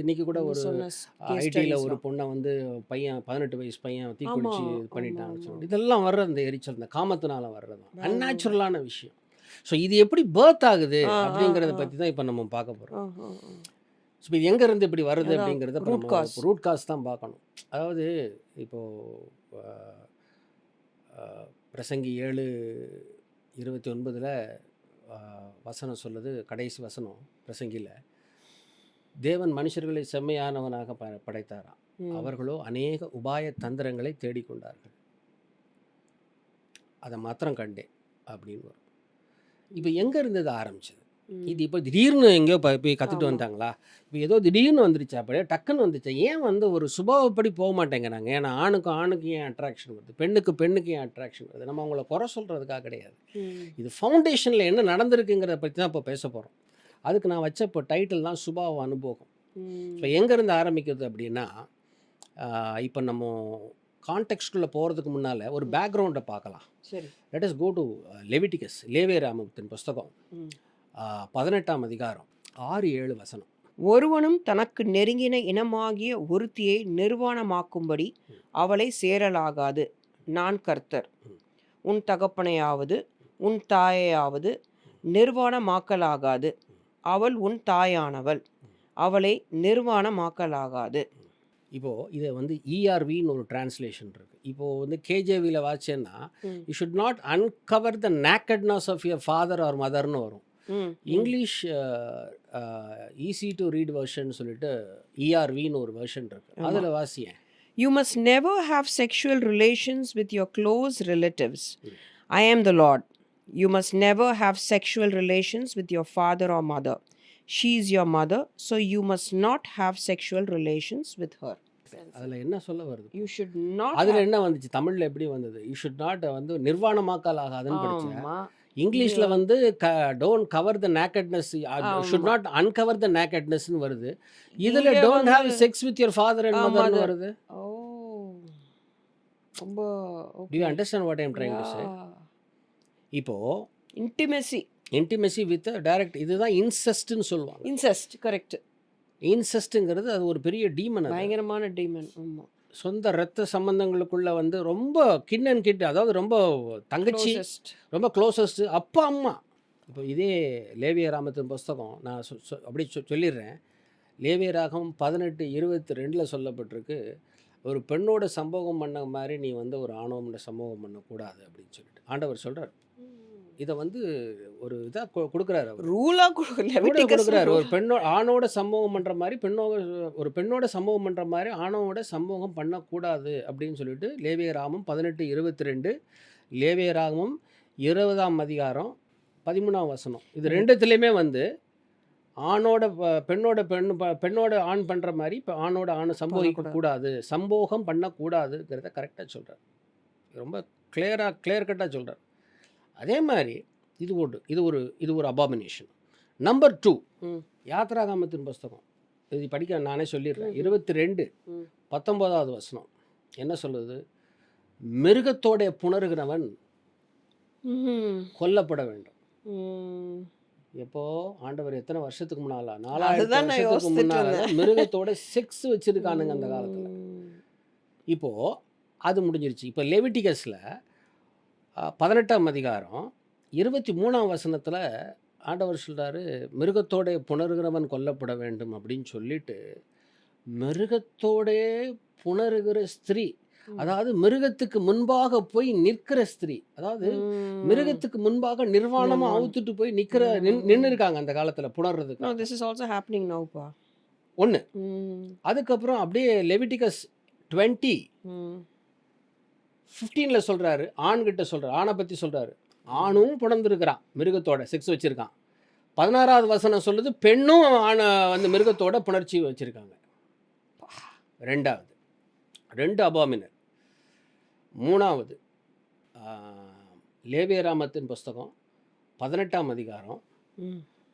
இன்னைக்கு கூட நீங்க ஒரு சொன்ன கேஸ் ஐடியில் ஒரு ஸ்டடீஸ்லாம். பொண்ணை வந்து பையன் 18 வயசு பையன் ஆமா, தீக்குளிச்சு இது ஆமா, பண்ணிட்டான்னு ஆமா. சொல்லிட்டு இதெல்லாம் வர்ற இந்த எரிச்சல் இந்த காமத்தினால வர்றது தான் ஆமா. அன்நேச்சுரலான விஷயம். ஸோ இது எப்படி பேர்த் ஆகுது ஆ, ஆ, அப்படிங்கிறத ஆ. பற்றி தான் இப்போ நம்ம பார்க்க போகிறோம். ஆ, ஆ, ஆ. ஸோ இது எங்கேருந்து இப்படி வருது அதான் அப்படிங்கிறத இப்போ ரூட் நம்ம காஸ். ரூட் காஸ் தான் பார்க்கணும். அதாவது இப்போது பிரசங்கி 7:29 வசனம் சொல்லுது, கடைசி வசனம் பிரசங்கியில், தேவன் மனுஷர்களை செம்மையானவனாக படைத்தாராம், ம். அவர்களோ அநேக உபாய தந்திரங்களை தேடிக்கொண்டார்கள், அதை மாத்திரம் கண்டேன் அப்படின்னு வரும். இப்போ எங்கே இருந்து இது ஆரம்பிச்சது? ம். இது இப்போ திடீர்னு எங்கேயோ போய் கற்றுட்டு ஆமா. வந்துட்டாங்களா? இப்போ ஏதோ திடீர்னு வந்துருச்சா? அப்படியே டக்குன்னு வந்துச்சா? ஏன் வந்து ஒரு சுபாவப்படி போக மாட்டேங்கிறாங்க? ஏன்னா ஆணுக்கு ஏன் அட்ராக்ஷன் வருது, பெண்ணுக்கு ஏன் அட்ராக்ஷன் வருது? நம்ம அவங்கள குறை சொல்கிறதுக்காக கிடையாது. ம். இது ஃபவுண்டேஷனில் என்ன நடந்திருக்குங்கிறத பற்றி தான் இப்போ பேச போகிறோம். அதுக்கு நான் வச்ச இப்போ டைட்டில் தான் சுபாவ அனுபவம். இப்போ ம். எங்கேருந்து ஆரம்பிக்குது அப்படின்னா, இப்போ நம்ம கான்டெக்ஸ்டுக்குள்ளே போகிறதுக்கு முன்னால் ஒரு ம். பேக்ரவுண்டை பார்க்கலாம். சரி. Let us go to Leviticus, லேவியராமத்தின் புஸ்தகம், ம். 18ஆம் அதிகாரம் 6-7 வசனம். ஒருவனும் தனக்கு நெருங்கின இனமாகிய ஒருத்தியை நிர்வாணமாக்கும்படி ம். அவளை சேரலாகாது. நான் கர்த்தர். ம். உன் தகப்பனையாவது உன் தாயையாவது நிர்வாணமாக்கலாகாது. அவள் உன் தாயானவள். அவளை நிர்வாணமாக்கலாகாது. இப்போது இதை வந்து இஆர்வின்னு ஒரு டிரான்ஸ்லேஷன் இருக்குது. இப்போது வந்து கேஜேவியில் வாச்சேன்னா, ம். You should not uncover the nakedness of your father or மதர்னு வரும். ம். ம். English easy to read version சொல்லிட்டு இஆர்வின்னு ஒரு வெர்ஷன் இருக்குது. ஆமா. அதில் வாசியேன். You must never have sexual relations with your close relatives. ம். I am the Lord. You must never have sexual relations with your father or mother. She is your mother, so you must not have sexual relations with her. அதில் என்ன சொல்ல வருது? You should not அதில் have. என்ன வந்துச்சு? தமிழில் எப்படி வந்தது? யூ ஷுட் நாட் வந்து நிர்வாணமாக்கல் ஆகாதுன்னு படித்தேன். ஆமா. இங்கிலீஷில் இது வந்து don't cover the nakedness, should ஆமா. நாட் அன்கவர் த நேக்கட்னஸ்ன்னு வருது. இதில் இங்க டோன்ட் வந்து have sex with your father and மதர்னு mother. வருது. ஓ, ரொம்ப Do you okay. understand what I am trying to say? Yeah. இப்போது Intimacy. இன்டிமெசி வித் டைரக்ட், இதுதான் இன்செஸ்ட்னு சொல்லுவாங்க. Incest. Correct. இன்செஸ்ட்டுங்கிறது அது ஒரு பெரிய டீமன். அது பயங்கரமான டீமன். ஆமா. சொந்த ரத்த சம்பந்தங்களுக்குள்ள வந்து ரொம்ப கிண்ணன் கிட்ட, அதாவது ரொம்ப தங்கச்சி, Closest. ரொம்ப க்ளோசஸ்ட்டு, அப்பா அம்மா. இப்போ இதே லேவியராமத்தின் புஸ்தகம் நான் அப்படி சொல்லிடுறேன். லேவியராகம் 18:22 சொல்லப்பட்டிருக்கு, ஒரு பெண்ணோட சம்பவம் பண்ண மாதிரி நீ வந்து ஒரு ஆணவம்ன்ற சம்பவம் பண்ணக்கூடாது அப்படின்னு சொல்லிட்டு ஆண்டவர் சொல்கிறார். இதை வந்து ஒரு இதாக கொடுக்குறாரு. அவர் ரூலா லெவிட்டிகஸ் கொடுக்குறாரு. ஒரு ஆணோட சம்பவம் பண்ணுற மாதிரி ஒரு பெண்ணோட சம்பவம் பண்ணுற மாதிரி ஆணோட சம்பவம் பண்ணக்கூடாது அப்படின்னு சொல்லிட்டு லேவியராமம் 18:22, லேவியராகமம் 20ஆம் அதிகாரம் 13ஆம் வசனம், இது ரெண்டுத்துலேயுமே வந்து ஆணோட பெண்ணோட ஆண் பண்ணுற மாதிரி இப்போ ஆணோட சம்பவிக்கக்கூடாது, சம்போகம் பண்ணக்கூடாதுங்கிறத கரெக்டாக சொல்கிறார். ரொம்ப கிளியர் கட்டாக சொல்கிறார். அதே மாதிரி இது ஒரு அபாமினேஷன். நம்பர் 2, யாத்ராகமத்தின் புஸ்தகம், இது படிக்க நானே சொல்லிடுறேன். 22:19 வசனம் என்ன சொல்லுது? மிருகத்தோட புணருகிறவன் கொல்லப்பட வேண்டும். எப்போ? ஆண்டவர் எத்தனை வருஷத்துக்கு முன்னால? 4000 வருஷத்துக்கு முன்னால மிருகத்தோட செக்ஸ் வச்சிருக்கானுங்க அந்த காலத்தில். இப்போ அது முடிஞ்சிருச்சு. இப்போ லெவிட்டிகஸில் 18ஆம் அதிகாரம் 23ஆம் வசனத்தில் ஆண்டவர் சொல்கிறாரு, மிருகத்தோட புணருகிறவன் கொல்லப்பட வேண்டும் அப்படின்னு சொல்லிட்டு, மிருகத்தோட புணருகிற ஸ்திரீ, அதாவது மிருகத்துக்கு முன்பாக போய் நிற்கிற ஸ்திரீ, அதாவது மிருகத்துக்கு முன்பாக நிர்வாணமாக அவுத்துட்டு போய் நின்று இருக்காங்க அந்த காலத்தில் புணர்றதுக்கு. No, this is also happening now, pa. ஒன்று. அதுக்கப்புறம் அப்படியே லெவிட்டிகஸ் 20:15 சொல்கிறாரு, ஆண்கிட்ட சொல்கிறார், ஆணை பற்றி சொல்கிறாரு. ஆணும் புணர்ந்துருக்கிறான், மிருகத்தோட செக்ஸ் வச்சுருக்கான். 16வது வசனம் சொல்லுது, பெண்ணும் ஆணை வந்து மிருகத்தோட புணர்ச்சி வச்சுருக்காங்க. 2 அபாமினர். 3வது லேவியராமத்தின் புஸ்தகம் 18ஆம் அதிகாரம்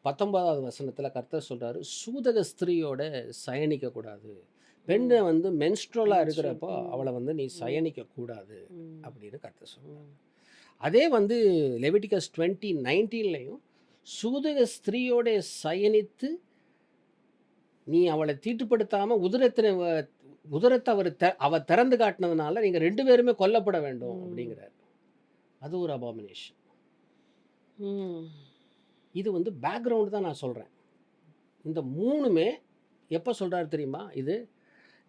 19வது வசனத்தில் கர்த்தர் சொல்கிறாரு, சூதக ஸ்திரீயோட சயனிக்கக்கூடாது. பெண்ணை வந்து மென்ஸ்ட்ரலாக இருக்கிறப்போ அவளை வந்து நீ சயனிக்கக்கூடாது அப்படின்னு கர்த்தர் சொல்கிறார். அதே வந்து லெவிட்டிகஸ் 20:19 சூதக ஸ்திரீயோட சயனித்து நீ அவளை தீட்டுப்படுத்தாமல் உதரத்தை அவ திறந்து காட்டினதுனால நீங்கள் 2 பேருமே கொல்லப்பட வேண்டும் அப்படிங்கிறார். அது ஒரு அபாமினேஷன். இது வந்து பேக்ரவுண்டு தான் நான் சொல்கிறேன். இந்த 3மே எப்போ சொல்கிறாரு தெரியுமா? இது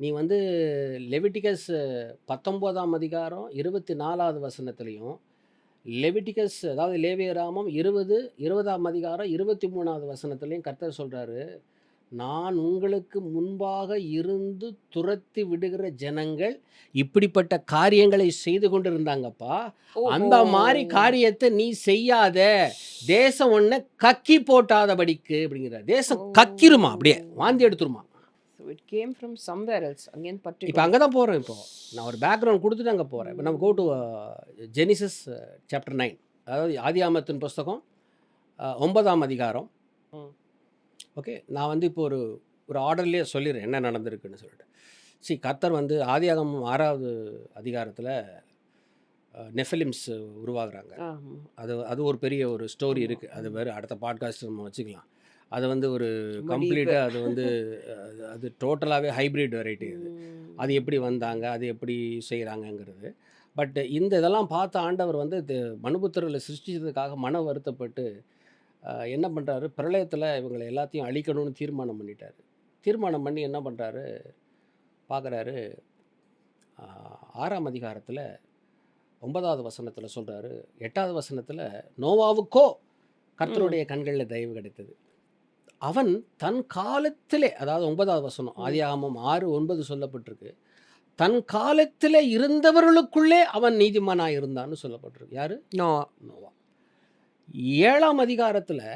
நீ வந்து லெவிட்டிகஸ் 19ஆம் அதிகாரம் 24வது வசனத்துலையும், லெவிட்டிகஸ் அதாவது லேவியராமம் 20ஆம் அதிகாரம் 23வது வசனத்துலையும் கர்த்தர் சொல்கிறாரு, நான் உங்களுக்கு முன்பாக இருந்து துரத்தி விடுகிற ஜனங்கள் இப்படிப்பட்ட காரியங்களை செய்து கொண்டு இருந்தாங்கப்பா. அந்த மாதிரி காரியத்தை நீ செய்யாத, தேசம் ஒன்றை கக்கி போட்டாதபடிக்கு அப்படிங்கிற. தேசம் கக்கிருமா, அப்படியே வாந்தி எடுத்துருமா. இப்போ அங்கே தான் போகிறோம். இப்போ நான் ஒரு பேக்ரவுண்ட் கொடுத்துட்டு அங்கே போகிறேன். இப்போ நம்ம கோ டு ஜெனிசிஸ் சாப்டர் 9, அதாவது ஆதியாகமத்தின் புஸ்தகம் 9ஆம் அதிகாரம். ஓகே, நான் வந்து இப்போ ஒரு ஆர்டர்லேயே சொல்லிடுறேன் என்ன நடந்திருக்குன்னு சொல்லிட்டு. கர்த்தர் வந்து ஆதியாகமம் 6வது அதிகாரத்தில் நெஃபலிம்ஸ் உருவாகுறாங்க. அது ஒரு பெரிய ஒரு ஸ்டோரி இருக்குது. அது வேறு அடுத்த பாட்காஸ்ட் நம்ம வச்சுக்கலாம். அது வந்து ஒரு கம்ப்ளீட்டாக அது வந்து அது டோட்டலாகவே ஹைப்ரிட் வெரைட்டி. அது எப்படி வந்தாங்க, அது எப்படி செய்கிறாங்கங்கிறது. பட் இந்த இதெல்லாம் பார்த்த ஆண்டவர் வந்து மனுபுத்திரர்களை சிருஷ்டிச்சதுக்காக மன வருத்தப்பட்டு என்ன பண்ணுறாரு, பிரளயத்தில் இவங்களை எல்லாத்தையும் அழிக்கணும்னு தீர்மானம் பண்ணிட்டார். தீர்மானம் பண்ணி என்ன பண்ணுறாரு பார்க்குறாரு, 6ஆம் அதிகாரத்தில் 9வது வசனத்தில் சொல்கிறாரு, 8வது வசனத்தில் நோவாவுக்கோ கர்த்தருடைய கண்களில் தயவு கிடைத்தது. அவன் தன் காலத்திலே, அதாவது 9வது வசனம் ஆதியாகமம் 6:9 சொல்லப்பட்டிருக்கு, தன் காலத்தில் இருந்தவர்களுக்குள்ளே அவன் நீதிமானாக இருந்தான்னு சொல்லப்பட்டிருக்கு. யார்? நோவா. 7ஆம் அதிகாரத்தில்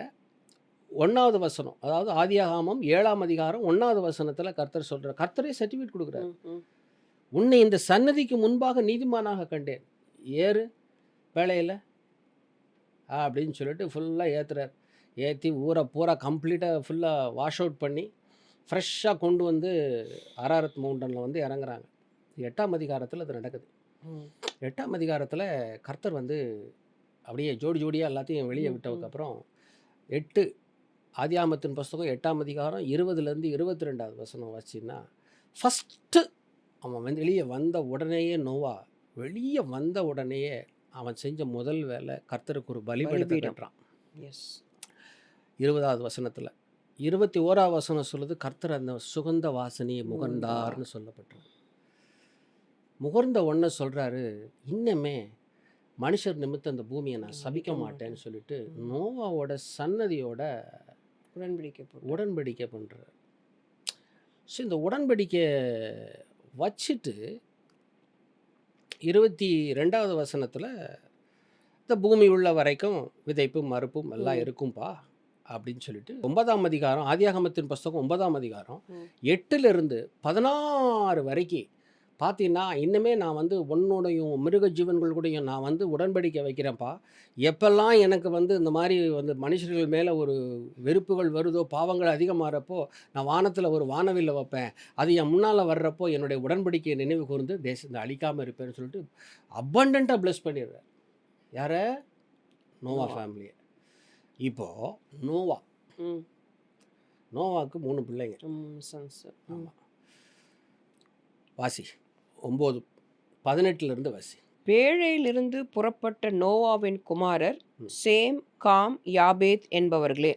1வது வசனம், அதாவது ஆதியாகமம் 7ஆம் அதிகாரம் 1வது வசனத்தில் கர்த்தர் சொல்கிறார், கர்த்தரே சர்டிஃபிகேட் கொடுக்குறாரு, உன்னை இந்த சன்னதிக்கு முன்பாக நீதிமானாக கண்டேன், ஏறு வேலையில் அப்படின்னு சொல்லிட்டு ஃபுல்லாக ஏற்றுறார். ஏற்றி ஊரை பூரா கம்ப்ளீட்டாக ஃபுல்லாக வாஷ் அவுட் பண்ணி ஃப்ரெஷ்ஷாக கொண்டு வந்து அராரத் மவுண்டனில் வந்து இறங்குறாங்க. 8ஆம் அதிகாரத்தில் அது நடக்குது. 8ஆம் அதிகாரத்தில் கர்த்தர் வந்து அப்படியே ஜோடியாக எல்லாத்தையும் வெளியே விட்டதுக்கப்புறம் 8 ஆதியாகமத்தின் புஸ்தகம் 8ஆம் அதிகாரம் 20லேருந்து 22வது வசனம் வச்சுன்னா, ஃபஸ்ட்டு அவன் வந்து வெளியே வந்த உடனேயே நோவா வெளியே வந்த உடனேயே அவன் செஞ்ச முதல் வேலை கர்த்தருக்கு ஒரு பலிபீடத்தை கட்டுறான். 20வது வசனத்தில். 21வது வசனம் சொல்லுது, கர்த்தர் அந்த சுகந்த வாசனையை முகர்ந்தார்னு சொல்லப்பட்டிருக்கு. முகர்ந்த ஒன்றை சொல்கிறாரு, இன்னமே மனுஷர் நிமித்தம் அந்த பூமியை நான் சபிக்க மாட்டேன்னு சொல்லிட்டு நோவாவோட சன்னதியோட உடன்படிக்கை பண்ணுறார். ஸோ இந்த உடன்படிக்கை வச்சுட்டு 22வது வசனத்தில், இந்த பூமி உள்ள வரைக்கும் விதைப்பும் மறுப்பும் எல்லாம் இருக்கும்பா அப்படின்னு சொல்லிட்டு 9ஆம் அதிகாரம் ஆதியாகமத்தின் புஸ்தகம் 9ஆம் அதிகாரம் 8லிருந்து 16 வரைக்கும் பார்த்தீங்கன்னா, இன்னுமே நான் வந்து உன்னோடையும் மிருக ஜீவன்கள் கூடயும் நான் வந்து உடன்படிக்கை வைக்கிறேன்ப்பா. எப்பெல்லாம் எனக்கு வந்து இந்த மாதிரி வந்து மனுஷர்கள் மேலே ஒரு வெறுப்புகள் வருதோ, பாவங்கள் அதிகமாகிறப்போ நான் வானத்தில் ஒரு வானவில்லை வைப்பேன், அது என் முன்னால் வர்றப்போ என்னுடைய உடன்படிக்கையை நினைவு கூர்ந்து தேசத்தை அழிக்காமல் இருப்பேன்னு சொல்லிட்டு அபண்டண்ட்டாக ப்ளஸ் பண்ணிடுறார். யாரை? நோவா ஃபேமிலியை. இப்போது நோவாவுக்கு 3 பிள்ளைங்க. ஆமாம், வாசி 9:18 வாசி. பேழையிலிருந்து புறப்பட்ட நோவாவின் குமாரர் சேம், காம், யாபேத் என்பவர்களே.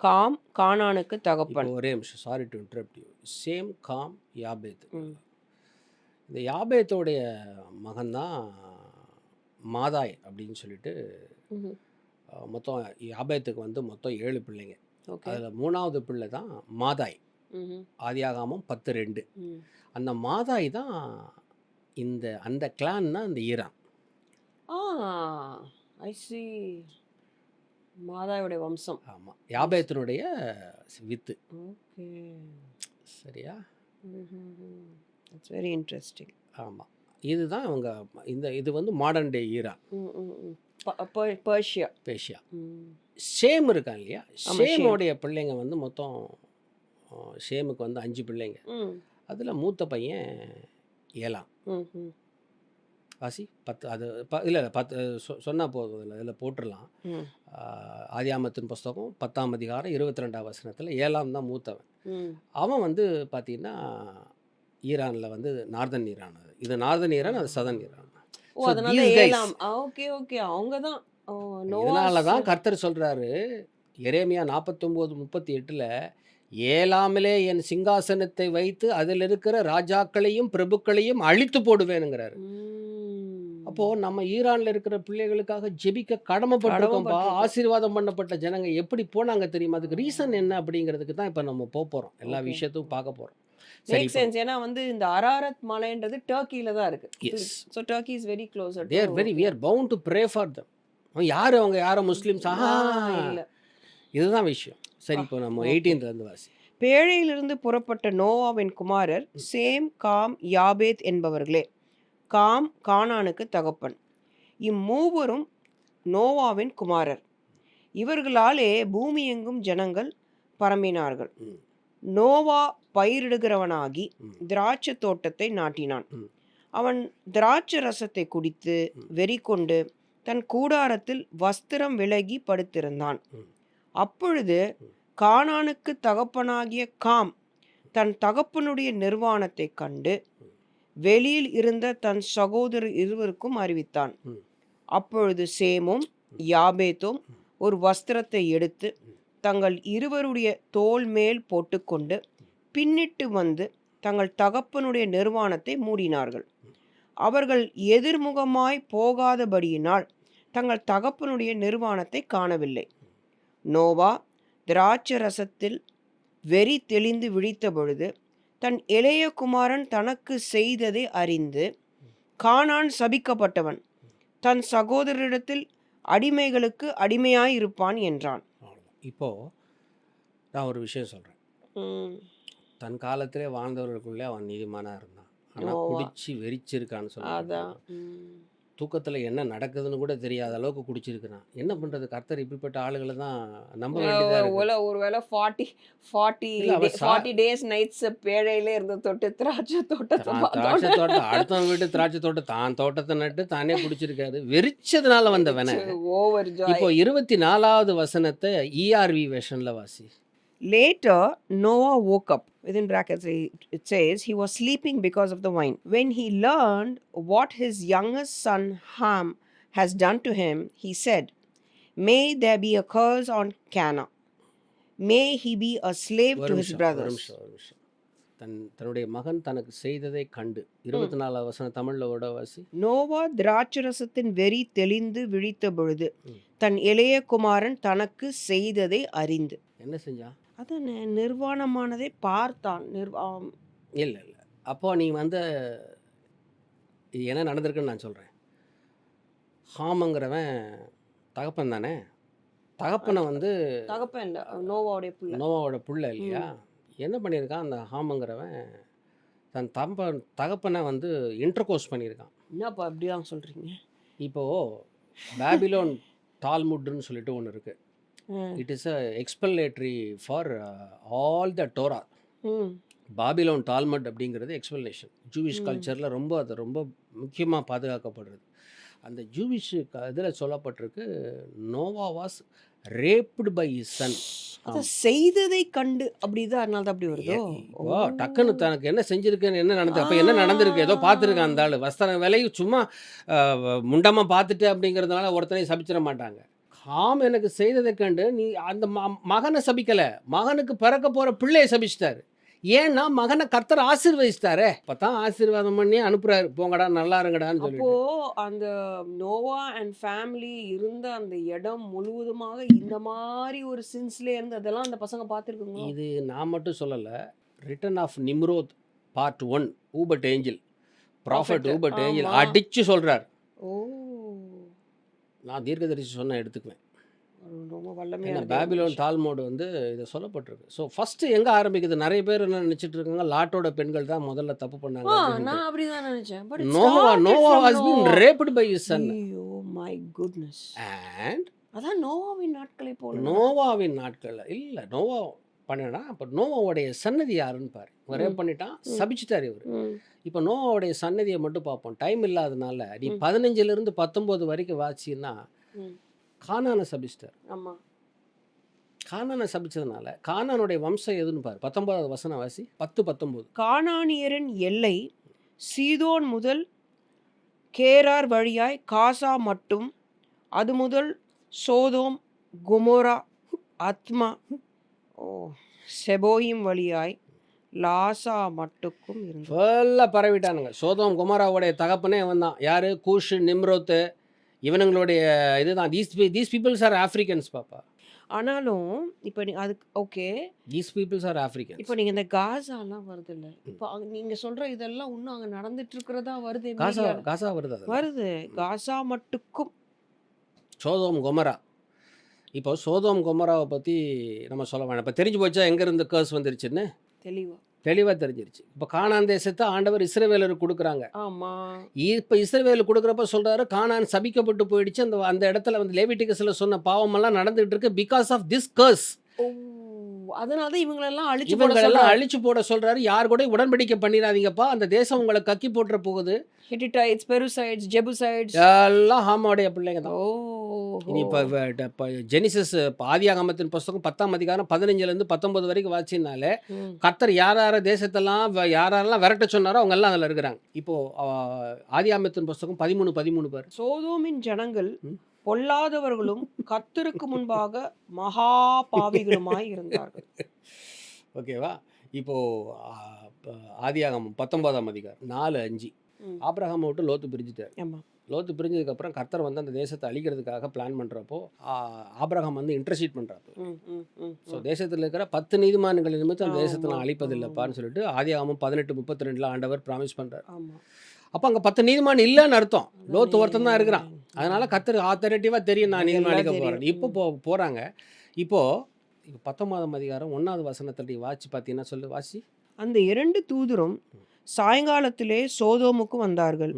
காம் கானானுக்கு தகப்பன். ஒரே நிமிஷம், சாரி டு இன்டரப்ட் யூ. சேம், காம், யாபேத். இந்த யாபேத்தோடைய மகன்தான் மாதாய் அப்படின்னு சொல்லிட்டு மொத்தம் யாபேத்துக்கு வந்து மொத்தம் 7 பிள்ளைங்க. அதில் 3வது பிள்ளை தான் மாதாய். ஆதியாகமம் 10:2. அந்த மாதாய் தான் அந்த கிளான் தான் இந்த ஈரான். ஐ சி, மாதாயோட வம்சம். ஆமாம், யாபேத்தினுடைய வித்து. ஓகே, சரியா? It's very interesting. ஆமாம், இதுதான் அவங்க இது வந்து modern day Iran. Persia. Shame இருக்கான் இல்லையா, ஷேமோடைய பிள்ளைங்க வந்து மொத்தம், ஷேமுக்கு வந்து 5 பிள்ளைங்க. அதில் மூத்த பையன் ஏலாம். வாசி 10 அது இல்லை 10 சொன்னால் போதும், இதில் போட்டுடலாம். ம். ஆதியாமத்தின் புஸ்தகம் 10ஆம் அதிகாரம் 22ஆம் வசனத்தில் ஏலாம் தான் மூத்தவன். ம். அவன் வந்து பார்த்தீங்கன்னா ஈரானில் வந்து நார்தன் ஈரான், இது நார்தன் ஈரான், அது சதன் ஈரான். ஓ, ஸோ அதனால these guys, Elam. Okay okay, அவங்க தான். இதனால நோவாஸ். தான் கர்த்தர் சொல்கிறாரு எரேமியா 49:38, ஏலாமிலே என் சிங்காசனத்தை வைத்து அதில் இருக்கிற ராஜாக்களையும் பிரபுக்களையும் அழித்து போடுவேனுங்கிறாரு. அப்போது நம்ம ஈரானில் இருக்கிற பிள்ளைகளுக்காக ஜெபிக்க கடமைப்பட்டிருக்கோம்ப்பா. ஆசீர்வாதம் பண்ணப்பட்ட ஜனங்க எப்படி போனாங்க தெரியுமா? அதுக்கு ரீசன் என்ன அப்படிங்கிறதுக்கு தான் இப்போ நம்ம போகிறோம், எல்லா Okay. விஷயத்தையும் பார்க்க போகிறோம். Make sense. ஏன்னா வந்து இந்த அரராத் மலைன்றது டர்க்கில தான் இருக்கு. Yes. So Turkey is very closer. they are very we are bound to pray for them. யார் அவங்க, யாரோ முஸ்லிம்ஸ்? இல்ல. இதுதான் விஷயம். சரி, இப்போ நம்ம 18th இருந்து வாசி. பேழையிலிருந்து புறப்பட்ட நோவாவின் குமாரர் சேம், காம், யாபேத் என்பவர்களே. காம் கானானுக்கு தகப்பன். இம்மூவரும் நோவாவின் குமாரர். இவர்களாலே பூமி எங்கும் ஜனங்கள் பரம்பினார்கள். ம். நோவா பயிரிடுகிறவனாகி ம். திராட்சை தோட்டத்தை நாட்டினான். ம். அவன் திராட்சை ரசத்தை குடித்து ம். வெறி கொண்டு தன் கூடாரத்தில் வஸ்திரம் விலகி படுத்திருந்தான். ம். அப்பொழுது கானானுக்கு தகப்பனாகிய காம் தன் தகப்பனுடைய நிர்வாணத்தை கண்டு வெளியில் இருந்த தன் சகோதரர் இருவருக்கும் அறிவித்தான். ம். அப்பொழுது சேமும் யாபேத்தும் ஒரு வஸ்திரத்தை எடுத்து தங்கள் இருவருடைய தோள் மேல் போட்டுக்கொண்டு பின்னிட்டு வந்து தங்கள் தகப்பனுடைய நிர்வாணத்தை மூடினார்கள். அவர்கள் எதிர்முகமாய் போகாதபடியினால் தங்கள் தகப்பனுடைய நிர்வாணத்தை காணவில்லை. நோவா திராட்சை ரசத்தில் வெறி தெளிந்து விழித்த பொழுது தன் இளைய குமாரன் தனக்கு செய்ததை அறிந்து, கானான் சபிக்கப்பட்டவன், தன் சகோதரரிடத்தில் அடிமைகளுக்கு அடிமையாயிருப்பான் என்றான். இப்போது நான் ஒரு விஷயம் சொல்கிறேன். தன் காலத்திலே வாழ்ந்தவர்களுக்குள்ளே அவன் நீதிமானாக இருந்தான். ஆனால் நோவா. குடிச்சு வெறிச்சிருக்கான்னு சொல்லி அதான். தூக்கத்தில் என்ன நடக்குதுன்னு கூட தெரியாத அளவுக்கு குடிச்சிருக்கிறான். என்ன பண்ணுறது? கர்த்தர் இப்படிப்பட்ட ஆளுகளை தான் நம்ப வேண்டியதாக இருக்கு. ஒருவேளை 40 இல்ல, அவன் 40 டேஸ் நைட்ஸ் பேழையில இருந்த தொட்டு திராட்சை தோட்டத்தை திராட்சை தோட்டம், அடுத்தவன் வீட்டு திராட்சை தோட்டம், தான் தோட்டத்தை நட்டு தானே குடிச்சிருக்காரு. வெறிச்சதுனால வந்தவன. ஓவர் இப்போ 24வது வசனத்தை ERV வெர்ஷன்ல வாசி. Later, Noah woke up. Within brackets, it says he was sleeping because of the wine. When he learned what his youngest son Ham has done to him, he said, "May there be a curse on Canaan. May he be a slave ஒரு to his நிமிஷம், ஒரு brothers." நிமிஷம், ஒரு நிமிஷம். தன்னுடைய மகன் தனக்கு செய்ததை கண்டு 24வது வசனம் தமிழ்ல ஓட வாசி. நோவா திராட்சரசத்தின் வெறி தெளிந்து விழித்த பொழுது ம். தன் இளைய குமாரன் தனக்கு செய்ததை அறிந்து. என்ன செஞ்சான்? அதானே, நிர்வாணமானதை பார்த்தான். இல்லை இல்லை, அப்போ நீ வந்து இது என்ன நடந்திருக்குன்னு நான் சொல்கிறேன். ஹாமங்கிறவன் தகப்பன் தானே. தகப்பனை வந்து தகப்பன் இல்ல, நோவாவுடைய பிள்ளை. நோவாவோட புள்ள இல்லையா? என்ன பண்ணியிருக்கான் அந்த ஹாமங்கிறவன்? தன் தகப்பனை வந்து இன்டர்கோர்ஸ் பண்ணியிருக்கான். என்னப்பா இப்படிதான் சொல்றீங்க? இப்போது பாபிலோன் டால்முட்னு சொல்லிட்டு ஒன்று இருக்குது. It is a explanatory for all the Torah. Babylon Talmud அப்படிங்கிறது எக்ஸ்பிளனேஷன். ஜூவிஷ் கல்ச்சரில் அது ரொம்ப முக்கியமாக பாதுகாக்கப்படுறது. அந்த ஜூவிஷ் இதில் சொல்லப்பட்டிருக்கு, Noah was raped by his son. அத செய்ததை கண்டு அப்படிதான், அதனால தான் அப்படி வருதோ? டக்குன்னு தனக்கு என்ன செஞ்சிருக்கேன்னு என்ன நடந்து, அப்போ என்ன நடந்திருக்கு? ஏதோ பார்த்துருக்கான் அந்த ஆள். வஸ்திரம் விலையை சும்மா முண்டமாக பார்த்துட்டு அப்படிங்கிறதுனால ஒருத்தனையும் சபிச்சிட மாட்டாங்க. ஹாம் எனக்கு செய்ததை கண்டு நீ அந்த மகனை சபிக்கலை, மகனுக்கு பிறக்க போகிற பிள்ளையை சபிச்சிட்டாரு. ஏன்னா மகனை கர்த்தர் ஆசீர்வதிச்சிட்டாரே. அப்பதான் ஆசீர்வாதம் பண்ணி அனுப்புறாரு, போங்கடா நல்லா இருங்கடான்னு சொல்லி. அப்போ அந்த நோவா அண்ட் ஃபேமிலி இருந்த அந்த இடம் முழுவதுமாக இந்த மாதிரி ஒரு சின்ஸ்ல இருந்து அதெல்லாம் அந்த பசங்க பார்த்துருக்குங்க. இது நான் மட்டும் சொல்லலை. Written of Nimrod part 1, Uebert Angel, prophet Uebert Angel அடிச்சு சொல்றார். ஓ, நான் தீர்க்கதரிசி சொன்ன எடுத்துக்குவேன். ரொம்ப ஏன்னா வல்லமையான பாபிலோன் டால்மோடு வந்து இதை சொல்லப்பட்டிருக்கு. ஸோ ஃபஸ்ட்டு எங்கே ஆரம்பிக்குது? நிறைய பேர் என்ன நினச்சிட்டு இருக்காங்க, லாட்டோட பெண்கள் தான் முதல்ல தப்பு பண்ணாங்க. நான் அப்படிதான் நினைச்சேன். But Noah has been raped by his son. ஐயோ மை குட்னஸ். And அதான் நோவாவின் நாட்களை போல. நோவாவின் நாட்கள் இல்லை, நோவா பண்ணினா அப்போ நோவாவுடைய சன்னதி யாருன்னு பாரு. ரேப் பண்ணிட்டான், சபிச்சிட்டார் இவர். இப்போ நோவாவுடைய சன்னதியை மட்டும் பார்ப்போம். டைம் இல்லாதனால நீ 15லிருந்து 19 வரைக்கும் வாட்சின்னா கானானை சபிச்சிட்டார். ஆமாம். கானானை சபிச்சதுனால கானானுடைய வம்சம் எதுன்னு பாரு. 19வது வசனம் வாசி. 10-19. கானானியரின் எல்லை சீதோன் முதல் கேரார் வழியாய் காசா மட்டும், அது முதல் சோதோம் குமோரா அத்மா செபோயிம் வழியாய் லாசா மட்டுக்கும் இருந்தது. ஃபுல்லாக பரவிட்டானுங்க. சோதோம் குமராவுடைய தகப்பனே இவன் தான். யார்? கூஷ், நிம்ரோத்து, இவனுங்களுடைய இதுதான். தீஸ் பீப்புள்ஸ் ஆர் ஆஃப்ரிக்கன்ஸ் பாப்பா. ஆனாலும் இப்போ அதுக்கு okay, these peoples are Africans. இப்போ நீங்கள் இந்த காசாலாம் வருது இல்லை, இப்போ நீங்கள் சொல்கிற இதெல்லாம் இன்னும் அங்கே நடந்துட்டு இருக்கிறதா வருது. காசா வருது. வருது காசா மட்டுக்கும். சோதோம் குமரா. இப்போ சோதோம் குமராவை பற்றி நம்ம சொல்ல வேணாம். இப்போ தெரிஞ்சு போச்சா எங்கேருந்து கேர்ஸ் வந்துருச்சுன்னு? தெளிவாக தெரிஞ்சிருச்சு. இப்போ கானான் தேசத்தை ஆண்டவர் இஸ்ரவேலருக்கு கொடுக்குறாங்க. ஆமாம். இப்போ இஸ்ரவேலுக்கு கொடுக்குறப்ப சொல்கிறாரு, கானான் சபிக்கப்பட்டு போயிடுச்சு. அந்த இடத்துல வந்து லேவிட்டிகஸில் சொன்ன பாவமெல்லாம் நடந்துகிட்டு இருக்கு பிகாஸ் ஆஃப் திஸ் கர்ஸ். அதனால தான் இவங்களெல்லாம் அழிச்சு போட சொல்றாரு. யார் கூட உடன்படிக்கை பண்ணிடாதீங்கப்பா, அந்த தேசம் உங்களை கக்கி போட்டுற போகுது. ஹிட்டிடைட்ஸ், பெருசைட்ஸ், ஜெபுசைட்ஸ் எல்லாம் ஹாமாவுடைய பிள்ளைங்க தான். இனி இப்போ ஜெனிசிஸ் ஆதியாகமத்தின் புஸ்தகம் 10ஆம் அதிகாரம் 15லேருந்து 19 வரைக்கும் வாட்சினாலே கர்த்தர் யார தேசத்தெல்லாம் யாரெல்லாம் விரட்ட சொன்னாரோ அவங்க எல்லாம் அதில் இருக்கிறாங்க. இப்போ ஆதியாகமத்தின் புஸ்தகம் 13 பேர். சோதோமின் ஜனங்கள் பொல்லாதவர்களும் கர்த்தருக்கு முன்பாக மகா பாவிகளுமாய் இருந்தார்கள். ஓகேவா? இப்போ ஆதியாகமம் 19ஆம் அதிகாரம் 4-5. ஆபிரகாமை விட்டு லோத்து பிரிஞ்சுட்டார். லோத்து பிரிஞ்சதுக்கப்புறம் கர்த்தர் வந்து அந்த தேசத்தை அழிக்கிறதுக்காக பிளான் பண்ணுறப்போ ஆபிரகாம் வந்து இன்டர்சீட் பண்ணுறாரு. ஸோ தேசத்தில் இருக்கிற 10 நீதிமான்கள் நிமித்தம் அந்த தேசத்தை நான் அழிப்பதில்லைப்பான்னு சொல்லிட்டு ஆதியாகமம் 18:32 ஆண்டவர் ப்ராமிஸ் பண்ணுறாரு. அப்போ அங்கே 10 நீதிமான் இல்லைன்னு அர்த்தம். லோத்து ஒருத்தன் தான் இருக்கிறான். அதனால கர்த்தர் ஆத்தரேட்டிவாக தெரியும் நான் நீதிமான் அழிக்க போகிறேன். இப்போ போகிறாங்க. இப்போ 19ஆம் அதிகாரம் 1வது வசனத்தடி வாட்சி பார்த்தீங்கன்னா சொல்லு வாசி. அந்த 2 தூதரும் சாயங்காலத்திலே சோதோமுக்கு வந்தார்கள்.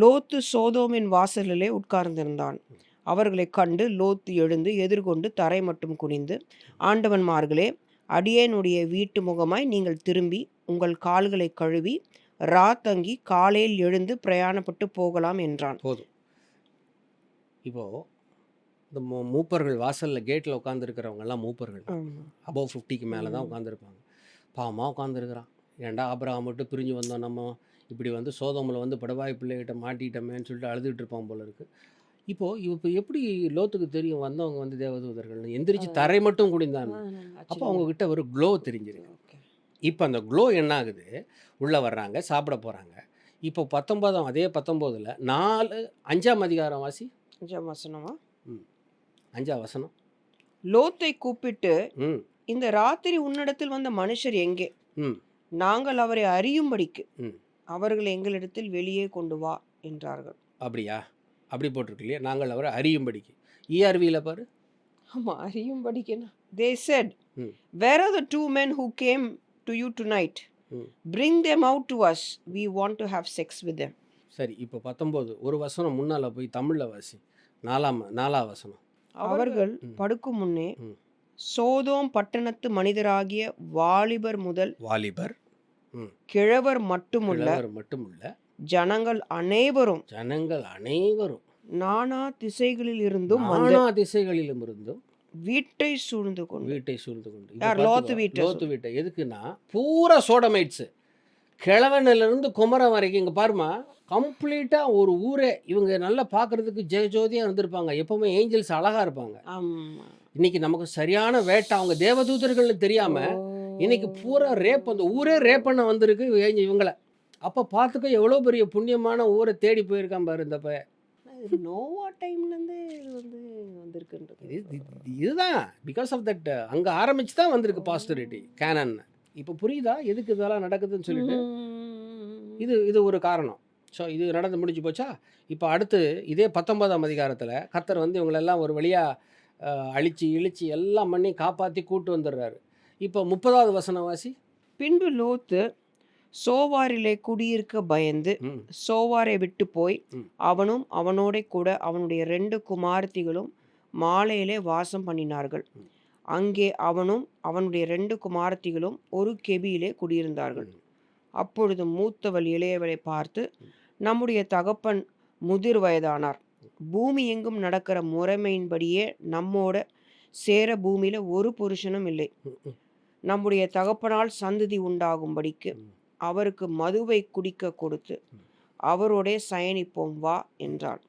லோத்து சோதோமின் வாசலிலே உட்கார்ந்திருந்தான். அவர்களை கண்டு லோத்து எழுந்து எதிர்கொண்டு தரை மட்டும் குனிந்து, ஆண்டவன்மார்களே, அடியேனுடைய வீட்டு முகமாய் நீங்கள் திரும்பி உங்கள் கால்களை கழுவி ராத்தங்கி காலையில் எழுந்து பிரயாணப்பட்டு போகலாம் என்றான். போதும். இப்போது இந்த மூப்பர்கள் வாசலில் கேட்டில் உட்காந்துருக்கிறவங்க எல்லாம் மூப்பர்கள் அபவ் 50க்கு மேலே தான் உட்காந்துருப்பாங்க. பாவமாக உட்காந்துருக்குறான். ஏன்டா ஆபிரகாம் மட்டும் பிரிஞ்சு வந்தோம், நம்ம இப்படி வந்து சோதோமில் வந்து படவாய் பிள்ளைகிட்ட மாட்டிட்டோமேன்னு சொல்லிட்டு அழுதுகிட்டு இருப்பான் போல இருக்குது. இப்போ எப்படி லோத்துக்கு தெரியும் வந்தவங்க வந்து தேவதூதர்கள்? எந்திரிச்சு தரை மட்டும் குடிந்தாங்க. அப்போ அவங்கக்கிட்ட ஒரு க்ளோ தெரிஞ்சிருக்கு. இப்போ அந்த க்ளோ என்ன ஆகுது? உள்ளே வர்றாங்க, சாப்பிட போகிறாங்க. இப்போ 19 அதே 19ல் 5ஆம் அதிகாரம் வாசி. 5ஆம் வசனமா? 5ஆம் வசனம். லோத்தை கூப்பிட்டு, இந்த ராத்திரி உன்னிடத்தில் வந்த மனுஷர் எங்கே? நாங்கள் அவரை அறியும்படிக்கு அவர்கள் எங்களிடத்தில் வெளியே கொண்டு வா என்றார்கள். அப்படியா? அப்படி போட்டிருக்கு இல்லையா? நாங்கள் அவரை அறியும்படிக்கு. ERVல பாரு. ஆமாம், அறியும்படிக்குன்னா they said, where are the 2 men who came to you tonight? Bring them out to us. We want to have sex with them. சரி, இப்போ 19 ஒரு வசனம் முன்னால் போய் தமிழில் வாசி. 4ஆம் வசனம். அவர்கள் படுக்கும் முன்னே சோதோம் பட்டணத்து மனிதராகிய வாலிபர் முதல் கிழவர் மட்டுமுள்ள ஜனங்கள் அனைவரும் நானா திசைகளில் இருந்தும் வீட்டை சூழ்ந்து கொண்டு லோத்து வீட்டை எதுக்குன்னா பூரா சோடமைட்ஸ் கிழவனிலிருந்து குமரம் வரைக்கும். இங்கே பாருமா, கம்ப்ளீட்டாக ஒரு ஊரே இவங்க நல்லா பார்க்குறதுக்கு ஜெயஜோதியாக இருந்திருப்பாங்க. எப்போவுமே ஏஞ்சல்ஸ் அழகாக இருப்பாங்க. இன்னைக்கு நமக்கு சரியான வேட்டை. அவங்க தேவதூதர்கள்னு தெரியாமல் இன்னைக்கு பூரா ரேப், அந்த ஊரே ரேப் பண்ண வந்திருக்கு இவங்களை. அப்போ பார்த்துக்க எவ்வளோ பெரிய புண்ணியமான ஊரை தேடி போயிருக்கான் பாரு இந்த பையன். நோவா டைம்லேருந்து வந்து வந்திருக்குன்றது இதுதான் பிகாஸ் ஆஃப் தட். அங்கே ஆரம்பிச்சு தான் வந்திருக்கு பாஸ்டரிட்டி கேனன். இப்போ புரியுதா எதுக்கு இதெல்லாம் நடக்குதுன்னு சொல்லிட்டு? இது ஒரு காரணம். ஸோ இது நடந்து முடிஞ்சு போச்சா? இப்போ அடுத்து இதே 19ஆம் அதிகாரத்தில் கர்த்தர் வந்து இவங்களெல்லாம் ஒரு வழியாக அழிச்சு இழிச்சு எல்லாம் பண்ணி காப்பாற்றி கூட்டு வந்துடுறாரு. இப்போ 30வது வசனம் வாசி. பின்பு லோத்து சோவாரிலே குடியிருக்க பயந்து சோவாரை விட்டு போய் அவனும் அவனோட கூட அவனுடைய 2 குமாரத்திகளும் மாலையிலே வாசம் பண்ணினார்கள். அங்கே அவனும் அவனுடைய 2 குமாரத்திகளும் ஒரு கெபியிலே குடியிருந்தார்கள். அப்பொழுது மூத்தவள் இளையவளை பார்த்து, நம்முடைய தகப்பன் முதிர் வயதானார். பூமி எங்கும் நடக்கிற முறைமையின்படியே நம்மோட சேர பூமியில ஒரு புருஷனும் இல்லை. நம்முடைய தகப்பனால் சந்ததி உண்டாகும்படிக்கு அவருக்கு மதுவை குடிக்க கொடுத்து அவரோடே சயனிப்போம் வா என்றாள்.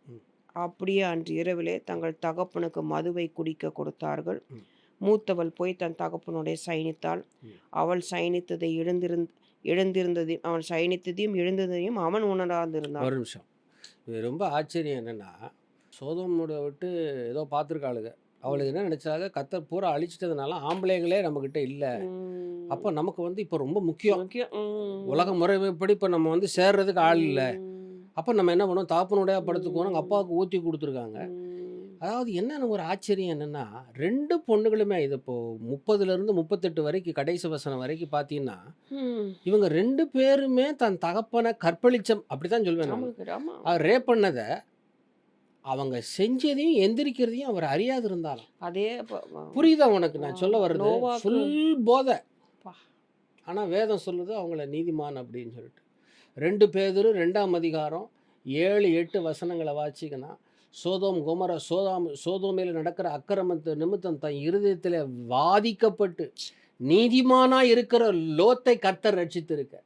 அப்படியே அன்று இரவிலே தங்கள் தகப்பனுக்கு மதுவை குடிக்க கொடுத்தார்கள். மூத்தவள் போய் தன் தகப்பனுடைய சயனித்தாள். அவள் சயனித்ததை எழுந்திருந்ததையும் அவன் சயனித்ததையும் எழுந்ததையும் அவன் உணராதிருந்தான். ஒரு நிமிஷம், இது ரொம்ப ஆச்சரியம் என்னன்னா, சோதோமோட விட்டு ஏதோ பார்த்துருக்காளுங்க. அவளுக்கு என்ன நினைச்சாங்க, கத்தர் பூரா அழிச்சிட்டதுனால ஆம்பளைங்களே நம்மக்கிட்ட இல்லை. அப்போ நமக்கு வந்து இப்போ ரொம்ப முக்கியம். உலக முறைப்படி இப்போ நம்ம வந்து சேர்றதுக்கு ஆள் இல்லை. அப்போ நம்ம என்ன பண்ணுவோம், தாப்பனுடைய படுத்துக்குவோம். எங்கள் அப்பாவுக்கு ஊற்றி கொடுத்துருக்காங்க. அதாவது என்னென்ன ஒரு ஆச்சரியம் என்னென்னா, 2 பொண்ணுகளுமே இது இப்போது 30லேருந்து 38 வரைக்கும் கடைசி வசனம் வரைக்கும் பார்த்தீங்கன்னா, இவங்க 2 பேருமே தன் தகப்பனை கற்பழிச்சம் அப்படி தான் சொல்வேன் நான். அவர் ரேப் பண்ணதை அவங்க செஞ்சதையும் எந்திரிக்கிறதையும் அவர் அறியாது இருந்தாலும். அதே புரியுதா உனக்கு நான் சொல்ல வர்றது? ஃபுல் போதை. ஆனால் வேதம் சொல்லுது அவங்கள நீதிமான் அப்படின்னு சொல்லிட்டு. 2 பேதுரு 2ஆம் அதிகாரம் 7, 8 வசனங்களை வாசிங்கன்னா, சோதோம் கொமோரா சோதோமில் நடக்கிற அக்கிரமத்து நிமித்தம் தன் இருதயத்தில் வாதிக்கப்பட்டு நீதிமானா இருக்கிற லோத்தை கர்த்தர் ரட்சித்திருக்க.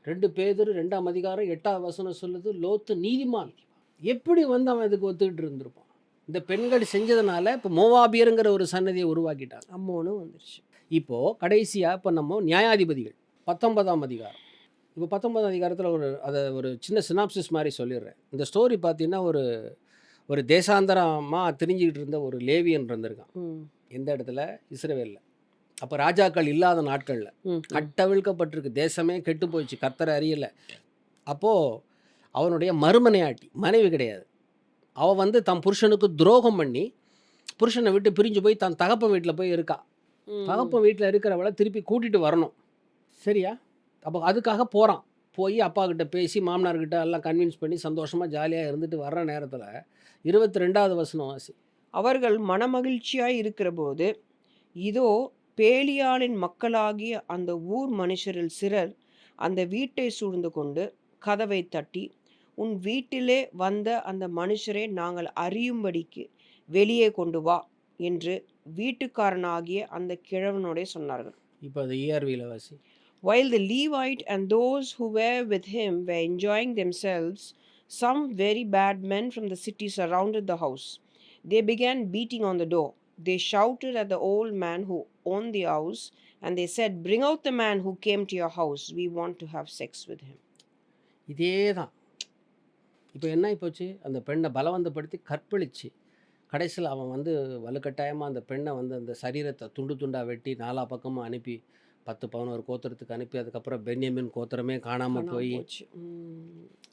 2 பேதுரு 2ஆம் அதிகாரம் 8ஆம் வசனம் சொல்லுது, லோத்து நீதிமான். எப்படி வந்து அவன் இதுக்கு ஒத்துக்கிட்டு இருந்திருப்பான்? இந்த பெண்கள் செஞ்சதுனால இப்போ மோவாபியருங்கிற ஒரு சன்னதியை உருவாக்கிட்டாங்க. அம்மோனு வந்துருச்சு. இப்போது கடைசியாக இப்போ நம்ம நியாயாதிபதிகள் 19ஆம் அதிகாரம். இப்போ 19ஆம் அதிகாரத்தில் ஒரு சின்ன சினாப்சிஸ் மாதிரி சொல்லிடுறேன். இந்த ஸ்டோரி பார்த்தீங்கன்னா, ஒரு தேசாந்தரமாக தெரிஞ்சுக்கிட்டு இருந்த ஒரு லேவியன் இருந்திருக்கான். எந்த இடத்துல? இஸ்ரவேலில். அப்போ ராஜாக்கள் இல்லாத நாட்களில் கட்டவிழ்க்கப்பட்டிருக்கு. தேசமே கெட்டு போயிடுச்சு, கர்த்தரை அறியலை. அப்போது அவனுடைய மறுமனையாட்டி, மனைவி கிடையாது, அவள் வந்து தன் புருஷனுக்கு துரோகம் பண்ணி புருஷனை விட்டு பிரிஞ்சு போய் தன் தகப்பன் வீட்டில் போய் இருக்கா. தகப்பன் வீட்டில் இருக்கிறவளை திருப்பி கூட்டிகிட்டு வரணும், சரியா? அப்போ அதுக்காக போகிறான். போய் அப்பா கிட்ட பேசி மாமனார்கிட்ட எல்லாம் கன்வின்ஸ் பண்ணி சந்தோஷமாக ஜாலியாக இருந்துட்டு வர்ற நேரத்தில் 22வது வசனம் வாசி. அவர்கள் மனமகிழ்ச்சியாய் இருக்கிற போது, இதோ பேலியாளின் மக்களாகிய அந்த ஊர் மனுஷரில் சிலர் அந்த வீட்டை சூழ்ந்து கொண்டு கதவை தட்டி, உன் வீட்டிலே வந்த அந்த மனுஷரை நாங்கள் அறியும்படிக்கு வெளியே கொண்டு வா என்று வீட்டுக்காரனாகிய அந்த கிழவனோடே சொன்னார்கள். இப்போ அது ERV-ல வாசி. While the Levite and those who were with him were enjoying themselves, some very bad men from the city surrounded the house. They began beating on the door. They shouted at the old man who owned the house, and they said, "Bring out the man who came to your house. We want to have sex with him." இதே தான். இப்போ என்ன ஆகிப்போச்சு, அந்த பெண்ணை பலவந்தப்படுத்தி கற்பழித்து கடைசியில் அவன் வந்து வலுக்கட்டாயமாக அந்த பெண்ணை வந்து அந்த சரீரத்தை துண்டு துண்டாக வெட்டி 4 பக்கமும் அனுப்பி 10-11 கோத்திரத்துக்கு அனுப்பி, அதுக்கப்புறம் பென்யமின் கோத்திரமே காணாமல் போய்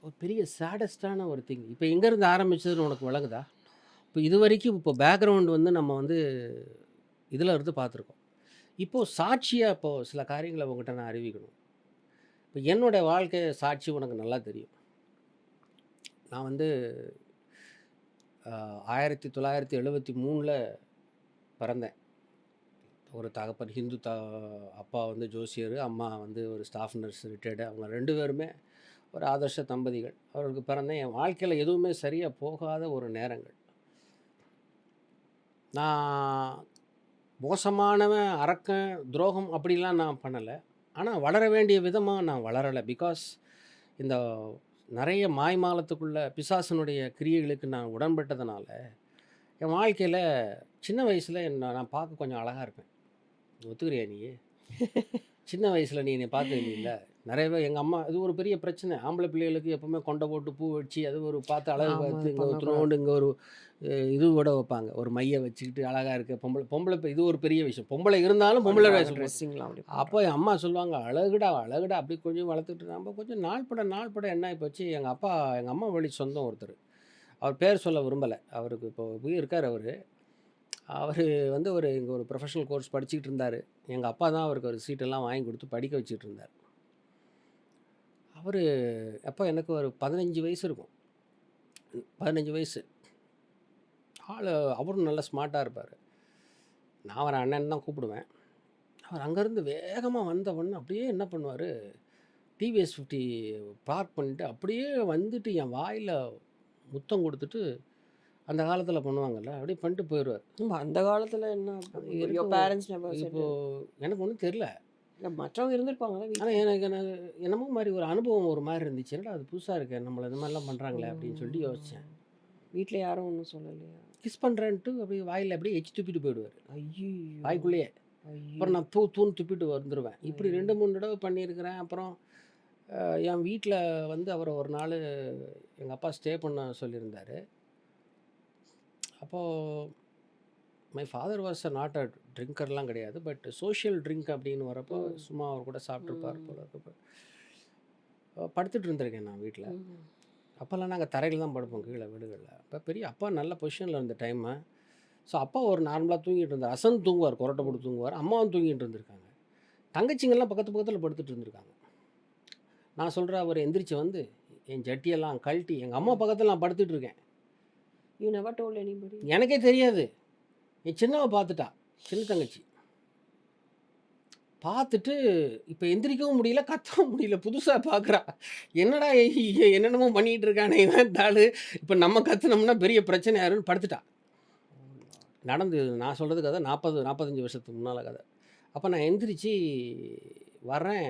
ஒரு பெரிய சேடஸ்டான ஒரு திங். இப்போ எங்கேருந்து ஆரம்பிச்சதுன்னு உனக்கு விளங்குதா? இப்போ இது வரைக்கும் இப்போ பேக்ரவுண்ட் வந்து நம்ம வந்து இதில் இருந்து பார்த்துருக்கோம். இப்போது சாட்சியாக இப்போது சில காரியங்களை உங்கள்கிட்ட நான் அறிவிக்கணும். இப்போ என்னுடைய வாழ்க்கை சாட்சி உனக்கு நல்லா தெரியும். நான் வந்து 1973 பிறந்தேன். ஒரு தகப்பன் ஹிந்து அப்பா வந்து ஜோசியர், அம்மா வந்து ஒரு ஸ்டாஃப் நர்ஸ் ரிட்டையர்டு. அவங்க 2 பேருமே ஒரு ஆதர்ஷ தம்பதிகள். அவர்களுக்கு பிறந்தேன். என் வாழ்க்கையில் எதுவுமே சரியாக போகாத ஒரு நேரங்கள். நான் மோசமானவன், அரக்கன், துரோகம் அப்படிலாம் நான் பண்ணலை. ஆனால் வளர வேண்டிய விதமாக நான் வளரலை. பிகாஸ் இந்த நிறைய மாய்மாலத்துக்குள்ள பிசாசனுடைய கிரியைகளுக்கு நான் உடன்பட்டதுனால என் வாழ்க்கையில் சின்ன வயசில் நான் பார்க்க கொஞ்சம் அழகாக இருப்பேன். ஒத்துக்கிறியா நீ? சின்ன வயசில் நீ என்னை பார்த்துருந்தீங்கள நிறையவே. எங்கள் அம்மா இது ஒரு பெரிய பிரச்சனை. ஆம்பளை பிள்ளைகளுக்கு எப்போவுமே கொண்டை போட்டு பூ வச்சு அது ஒரு பார்த்து அழகு பார்த்து இங்கே ஒரு துணோண்டு இங்கே ஒரு இது கூட வைப்பாங்க, ஒரு மையை வச்சுக்கிட்டு அழகாக இருக்க பொம்பளை இது ஒரு பெரிய விஷயம். பொம்பளை இருந்தாலும் பொம்பளை ட்ரெஸ்ஸிங்லாம். அப்போ என் அம்மா சொல்லுவாங்க, அழகுடா அப்படி கொஞ்சம் வளர்த்துக்கிட்டு நம்ம கொஞ்சம் நாள் பட என்ன ஆகிப்போச்சு. எங்கள் அம்மா வழி சொந்தம் ஒருத்தர், அவர் பேர் சொல்ல விரும்பலை, அவருக்கு இப்போ போய் இருக்கார். அவர் வந்து இங்கே ஒரு ப்ரொஃபஷனல் கோர்ஸ் படிச்சுக்கிட்டு இருந்தார். எங்கள் அப்பா தான் அவருக்கு ஒரு சீட்டெல்லாம் வாங்கி கொடுத்து படிக்க வச்சுட்டு இருந்தார். அவர் அப்போ எனக்கு ஒரு 15 வயசு இருக்கும். 15 வயசு ஆள். அவரும் நல்லா ஸ்மார்ட்டாக இருப்பார். நான் அவரை அண்ணன் தான் கூப்பிடுவேன். அவர் அங்கேருந்து வேகமாக வந்த உடனே அப்படியே என்ன பண்ணுவார், டிவிஎஸ் 50 பார்க் பண்ணிட்டு அப்படியே வந்துட்டு என் வாயில் முத்தம் கொடுத்துட்டு, அந்த காலத்தில் பண்ணுவாங்கல்ல, அப்படியே பண்ணிட்டு போயிடுவார். அந்த காலத்துல என்ன யுவர் இருக்கும். பேரண்ட்ஸ் நெவர் செட் இப்போது எனக்கு ஒன்றும் தெரில. மற்றவங்க இருந்திருப்பாங்களா ஆனால் வீட்டில்? எனக்கு என்னமோ மாதிரி ஒரு அனுபவம் ஒரு மாதிரி இருந்துச்சு. என்னடா அது புதுசாக இருக்கே, நம்மளை இந்த மாதிரிலாம் பண்ணுறாங்களே அப்படின்னு சொல்லி யோசித்தேன். வீட்டில் யாரும் ஒன்றும் சொல்லலையா? கிஸ் பண்ணுறேன்ட்டு அப்படியே வாயில் அப்படியே எச்சி துப்பிட்டு போயிடுவார் ஐயோ வாய்க்குள்ளேயே. ஐயோ அப்புறம் நான் தூன்னு துப்பிட்டு வந்துடுவேன். இப்படி 2-3 தடவை பண்ணியிருக்கிறேன். அப்புறம் என் வீட்டில் வந்து அவரை ஒரு நாள் எங்கள் அப்பா ஸ்டே பண்ண சொல்லியிருந்தார். அப்போது my father was not a ட்ரிங்கர்லாம் கிடையாது, பட் சோஷியல் ட்ரிங்க் அப்படின்னு வரப்போ சும்மா அவர் கூட சாப்பிட்ருப்பார் போல இருக்கப்போ படுத்துட்டு இருந்திருக்கேன் நான் வீட்டில். அப்போல்லாம் நாங்கள் தரையில் தான் படுப்போம் கீழே வீடுகளில். அப்போ பெரிய அப்பா நல்ல பொசிஷனில் இருந்த டைமு. ஸோ அப்பா ஒரு நார்மலாக தூங்கிட்டு இருந்தார். அசன் தூங்குவார், கொரட்டை போட்டு தூங்குவார். அம்மாவும் தூங்கிட்டு இருந்திருக்காங்க. தங்கச்சிங்கெல்லாம் பக்கத்து பக்கத்தில் படுத்துட்டு இருந்திருக்காங்க. நான் சொல்கிறேன், அவர் எந்திரிச்சு வந்து என் ஜட்டியெல்லாம் கழட்டி எங்கள் அம்மா பக்கத்தில் நான் படுத்துட்டு இருக்கேன். You never told anybody? எனக்கே தெரியாது. என் சின்னவ பார்த்துட்டா, சின்ன தங்கச்சி பார்த்துட்டு இப்போ எந்திரிக்கவும் முடியல, கத்தவும் முடியல. புதுசாக பார்க்குறா. என்னடா என்னென்னமோ பண்ணிகிட்டு இருக்கானே இவன் தாள், இப்போ நம்ம கத்துனோம்னா பெரிய பிரச்சனை யாருன்னு படுத்துட்டா. நடந்து நான் சொல்கிறது கதை 40-45 வருஷத்துக்கு முன்னால் கதை. அப்போ நான் எந்திரிச்சு வர்றேன்.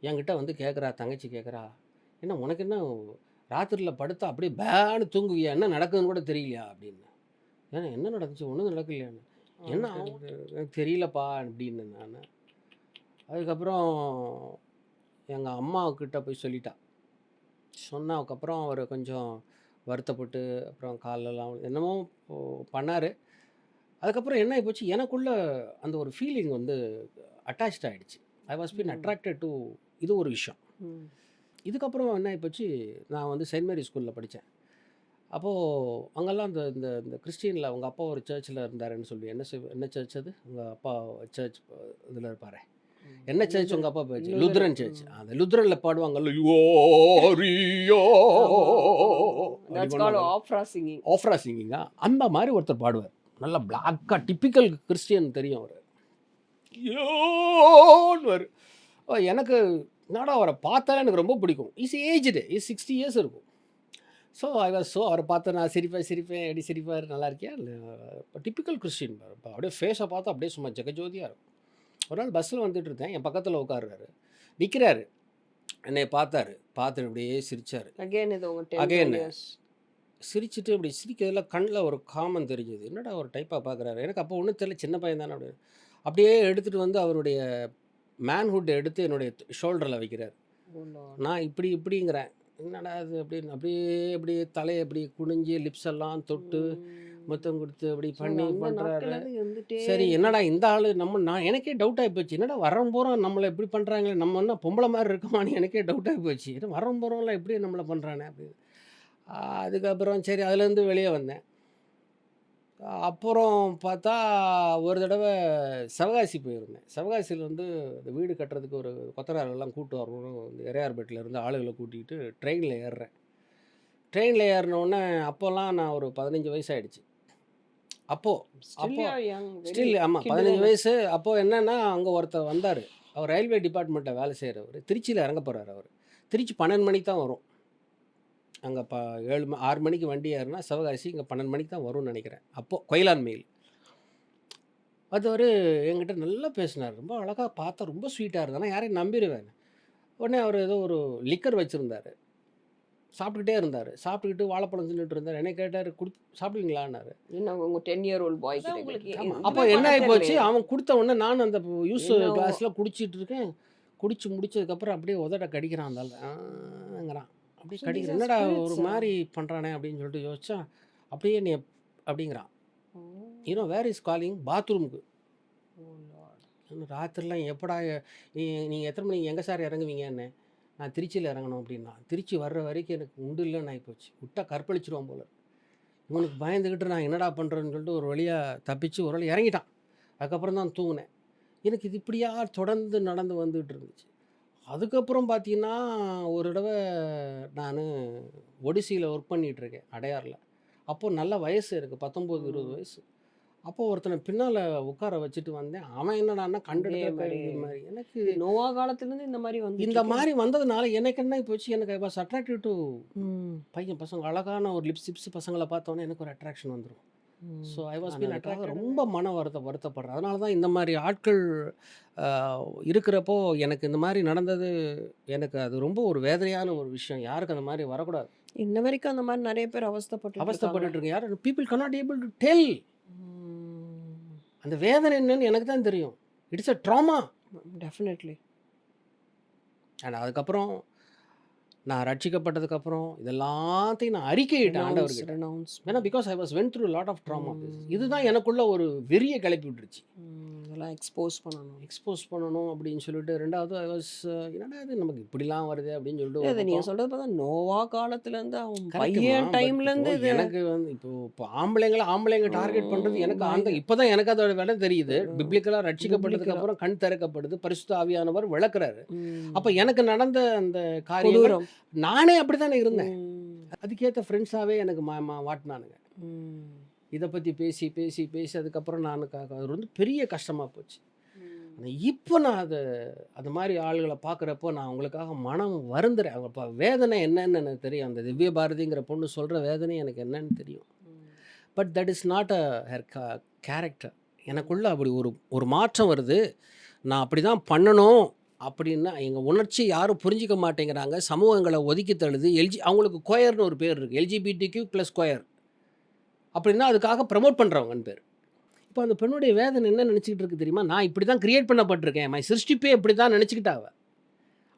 என்கிட்ட வந்து கேட்குறா, தங்கச்சி கேட்குறா, என்ன உனக்கு என்ன ராத்திரியில் படுத்தா அப்படியே பேன்னு தூங்குவியா, என்ன நடக்குதுன்னு கூட தெரியலையா அப்படின்னு. ஏன்னா என்ன நடந்துச்சு, ஒன்றும் நடக்கலையான்னு. என்ன எனக்கு தெரியலப்பா அப்படின்னு நான். அதுக்கப்புறம் எங்கள் அம்மாக்கிட்ட போய் சொல்லிட்டா. சொன்னதுக்கப்புறம் அவர் கொஞ்சம் வருத்தப்பட்டு அப்புறம் காலெல்லாம் என்னமோ பண்ணார். அதுக்கப்புறம் என்ன ஆகிப்போச்சு, எனக்குள்ள அந்த ஒரு ஃபீலிங் வந்து அட்டாச்ட் ஆகிடுச்சு. I was been attracted to இது ஒரு விஷயம். இதுக்கப்புறம் என்ன ஆகிப்போச்சு, நான் வந்து செயின்ட் மேரி ஸ்கூலில் படித்தேன். அப்போது அங்கெல்லாம் இந்த இந்த இந்த கிறிஸ்டியனில் அவங்க அப்பா ஒரு சர்ச்சில் இருந்தாருன்னு சொல்லி, என்ன சர்ச் அது, உங்கள் அப்பா சர்ச் இதில் இருப்பார், என்ன சர்ச் உங்கள் அப்பா போச்சு, லுத்ரன் சர்ச். அந்த லுத்ரனில் பாடுவாங்கல்ல, ஆஃப்ரா சிங்கிங்கா, அந்த மாதிரி ஒருத்தர் பாடுவார். நல்லா பிளாக்காக டிப்பிக்கல் கிறிஸ்டியன் தெரியும் அவர். யோன்வார். எனக்கு என்னடா அவரை பார்த்தா எனக்கு ரொம்ப பிடிக்கும். இஸ் ஏஜ்டு, இஸ் 60 இயர்ஸ் இருக்கும். ஸோ அவரை பார்த்து நான் சிரிப்பேன் எப்படி சிரிப்பார், நல்லா இருக்கியா இல்லை, டிப்பிக்கல் கிறிஸ்டின். இப்போ அப்படியே ஃபேஸை பார்த்தா அப்படியே சும்மா ஜெகஜோதியாக இருக்கும். ஒரு நாள் பஸ்ஸில் வந்துட்டு இருந்தேன், என் பக்கத்தில் உட்கார்றாரு, நிற்கிறாரு, என்னை பார்த்தாரு, பார்த்துட்டு அப்படியே சிரித்தார். அகைன் சிரிச்சுட்டு அப்படி சிரிக்கிறதுல கண்ணில் ஒரு காமன் தெரிஞ்சது. என்னடா ஒரு டைப்பாக பார்க்குறாரு, எனக்கு அப்போ ஒன்றும் தெரியல, சின்ன பையன் தானே. அப்படியே எடுத்துகிட்டு வந்து அவருடைய மேன்ஹுட்டை எடுத்து என்னுடைய ஷோல்டரில் வைக்கிறார். நான் இப்படிங்கிறேன், என்னடா அது அப்படின்னு. அப்படியே தலையை அப்படி குனிஞ்சு லிப்ஸ் எல்லாம் தொட்டு முத்தம் கொடுத்து அப்படி பண்ணி பண்ணுறாரு. சரி என்னடா இந்த ஆள் நான் எனக்கே டவுட் ஆகி போச்சு, என்னடா வரோம் போகிறோம் நம்மளை எப்படி பண்ணுறாங்களே, நம்ம என்ன பொம்பளை மாதிரி இருக்கோமான்னு எனக்கே டவுட் ஆகி போச்சு. ஏன்னா வரோம் போகிறோம்லாம் எப்படி நம்மளை பண்ணுறானே அப்படின்னு. அதுக்கப்புறம் சரி அதுலேருந்து வெளியே வந்தேன். அப்புறம் பார்த்தா ஒரு தடவை சிவகாசி போயிருந்தேன். சிவகாசியில் வந்து இந்த வீடு கட்டுறதுக்கு ஒரு கொத்தனாரெல்லாம் கூட்டு வரணும், இந்த இருந்து ஆளுகளை கூட்டிகிட்டு ட்ரெயினில் ஏறுறேன். ட்ரெயினில் ஏறினோடனே அப்போல்லாம் நான் ஒரு 15 வயசு ஆகிடுச்சு. அப்போது ஸ்டில் ஆமாம் 15 வயசு. அப்போது என்னென்னா அங்கே ஒருத்தர் வந்தார், அவர் ரயில்வே டிபார்ட்மெண்ட்டில் வேலை செய்கிறவர். திருச்சியில் இறங்க போகிறார் அவர். திருச்சி 12 மணிக்கு தான் வரும். அங்கே 6 மணிக்கு வண்டி ஏறுனா சிவகாசி இங்கே 12 மணிக்கு தான் வரும்னு நினைக்கிறேன். அப்போது கொயிலான் மெயில். அது அவர் என்கிட்ட நல்லா பேசினார், ரொம்ப அழகாக பார்த்தா ரொம்ப ஸ்வீட்டாக இருந்தால் நான் யாரையும் நம்பிடுவேன். உடனே அவர் ஏதோ ஒரு லிக்கர் வச்சுருந்தார், சாப்பிட்டுக்கிட்டே இருந்தார். சாப்பிட்டுக்கிட்டு வாழைப்பழம் தின்னுட்டு இருந்தார். என்ன கேட்டார், சாப்பிடுவீங்களான்னாரு. உங்கள் 10 year old பாய். அப்போ என்ன ஆகி போச்சு, அவன் கொடுத்த உடனே நான் அந்த யூஸ் கிளாஸில் குடிச்சிட்டு இருக்கேன். குடிச்சு முடிச்சதுக்கப்புறம் அப்படியே உதட கடிக்கிறான் அந்த ஆளுங்கிறான். அப்படியே கடிக்கிற, என்னடா ஒரு மாதிரி பண்ணுறானே அப்படின்னு சொல்லிட்டு யோசிச்சா, அப்படியே நீ அப்படிங்கிறான். யூனோ வேர் இஸ் காலிங், பாத்ரூமுக்கு. ராத்திரிலாம் எப்படா நீங்கள் எத்தனை மணிக்கு எங்கே சார் இறங்குவீங்கன்னு. நான் திருச்சியில் இறங்கணும் அப்படின்னா, திருச்சி வர்ற வரைக்கும் எனக்கு உண்டு இல்லைன்னு ஆகிப்போச்சு. விட்டா கற்பழிச்சிருவான் போல. இவனுக்கு பயந்துக்கிட்டு நான் என்னடா பண்ணுறேன்னு சொல்லிட்டு ஒரு வழியாக தப்பிச்சு ஒரு வழி இறங்கிட்டான். அதுக்கப்புறம் தான் தூங்கினேன். எனக்கு இது இப்படியா தொடர்ந்து நடந்து வந்துகிட்டு இருந்துச்சு. அதுக்கப்புறம் பார்த்தீங்கன்னா ஒரு தடவை நான் ஒடிசியில் ஒர்க் பண்ணிகிட்ருக்கேன், அடையாரில். அப்போது நல்ல வயசு, எனக்கு 19-20 வயசு. அப்போ ஒருத்தனை பின்னால் உட்கார வச்சுட்டு வந்தேன். அவன் என்னடான்னா அதே கண்டெடுத்த மாதிரி கேள்வி மாதிரி. எனக்கு இது நோவா காலத்துலேருந்து இந்த மாதிரி வந்துட்டு இந்த இருக்கு. மாதிரி வந்ததுனால எனக்கு என்ன போச்சு, எனக்கு ஐ வாஸ் அட்ராக்டிவ் டு ம், பசங்க. அழகான ஒரு லிப்ஸ் பசங்களை பார்த்தோன்னே எனக்கு ஒரு அட்ராக்ஷன் வந்துடும். ம். ஸோ ஐ வாஸ் ஆனால் பீன் அட்ராக்ட். attracted ரொம்ப வருத்தப்படுறேன். அதனால தான் இந்த மாதிரி ஆட்கள் இருக்கிறப்போ எனக்கு இந்த மாதிரி நடந்தது. எனக்கு அது ரொம்ப ஒரு வேதனையான ஒரு விஷயம். யாருக்கு அந்த மாதிரி வரக்கூடாது. இன்ன வரைக்கும் அந்த மாதிரி நிறைய பேர் அவஸ்தைப்பட்டு அவஸ்தைப்பட்டுட்டு இருக்கு. யார் people cannot able to tell. அந்த வேதனை என்னன்னு எனக்கு தான் தெரியும். It's a drama. Definitely. And அதுக்கப்புறம் நான் ரட்சிக்கப்பட்டதுக்கப்புறம் இதெல்லாத்தையும் நான் அறிக்கையிட்டேன் ஆண்டவர்கிட்ட. ரெனவுன்ஸ் ஏன்னா because I was went through lot of drama. இதுதான் எனக்குள்ள ஒரு வெறியை கிளப்பி விட்டுருச்சு. இதெல்லாம் எக்ஸ்போஸ் பண்ணணும். எக்ஸ்போஸ் பண்ணணும் அப்படின்னு சொல்லிட்டு. ரெண்டாவது ஐ வாஸ் என்னடா இது நமக்கு இப்படிலாம் வருது அப்படின்னு அது சொல்லிட்டு நீங்க சொல்றது பார்த்தா நோவா காலத்துல இருந்து அவன் கரெக்டுமா. பையன் பட் டைம்ல இருந்து இப்போ இது எனக்கு வந்து இப்போ ஆம்பளைங்க டார்கெட் பண்ணுறது எனக்கு அந்த இப்போதான் எனக்கு அதோட விலை தெரியுது. பிப்ளிக்கலாக ரட்சிக்கப்பட்டதுக்கு அப்புறம் கண் திறக்கப்படுது, பரிசுத்த ஆவியானவர் விளக்குறாரு. அப்போ எனக்கு நடந்த அந்த காரியங்கள் கொடூரம். நானே அப்படி தானே இருந்தேன். அதுக்கேற்ற ஃப்ரெண்ட்ஸாகவே எனக்கு வாட்டினானுங்க. இதை பற்றி பேசி பேசி பேசி அதுக்கப்புறம் அது வந்து பெரிய கஷ்டமாக போச்சு. ஆனால் இப்போ நான் அது மாதிரி ஆளுகளை பார்க்குறப்போ நான் அவங்களுக்காக மனம் வருந்துறேன். அவங்க வேதனை என்னன்னு எனக்கு தெரியும். அந்த திவ்ய பாரதிங்கிற பொண்ணு சொல்கிற வேதனை எனக்கு என்னன்னு தெரியும். But that is not a her character. எனக்குள்ளே அப்படி ஒரு மாற்றம் வருது. நான் அப்படி தான் பண்ணணும் அப்படின்னா எங்கள் உணர்ச்சி யாரும் புரிஞ்சிக்க மாட்டேங்கிறாங்க. சமூகங்களை ஒதுக்கி தள்ளுது. அவங்களுக்கு கொயர்னு ஒரு பேர் இருக்குது, LGBTQ + கொயர் அப்படின்னா அதுக்காக ப்ரமோட் பண்ணுறவங்கன்னு பேர். இப்போ அந்த பெண்ணுடைய வேதனை என்ன நினச்சிக்கிட்டு இருக்கு தெரியுமா? நான் இப்படி தான் கிரியேட் பண்ணப்பட்டிருக்கேன், மை சிருஷ்டிப்பே இப்படி தான் நினச்சிக்கிட்டாவ.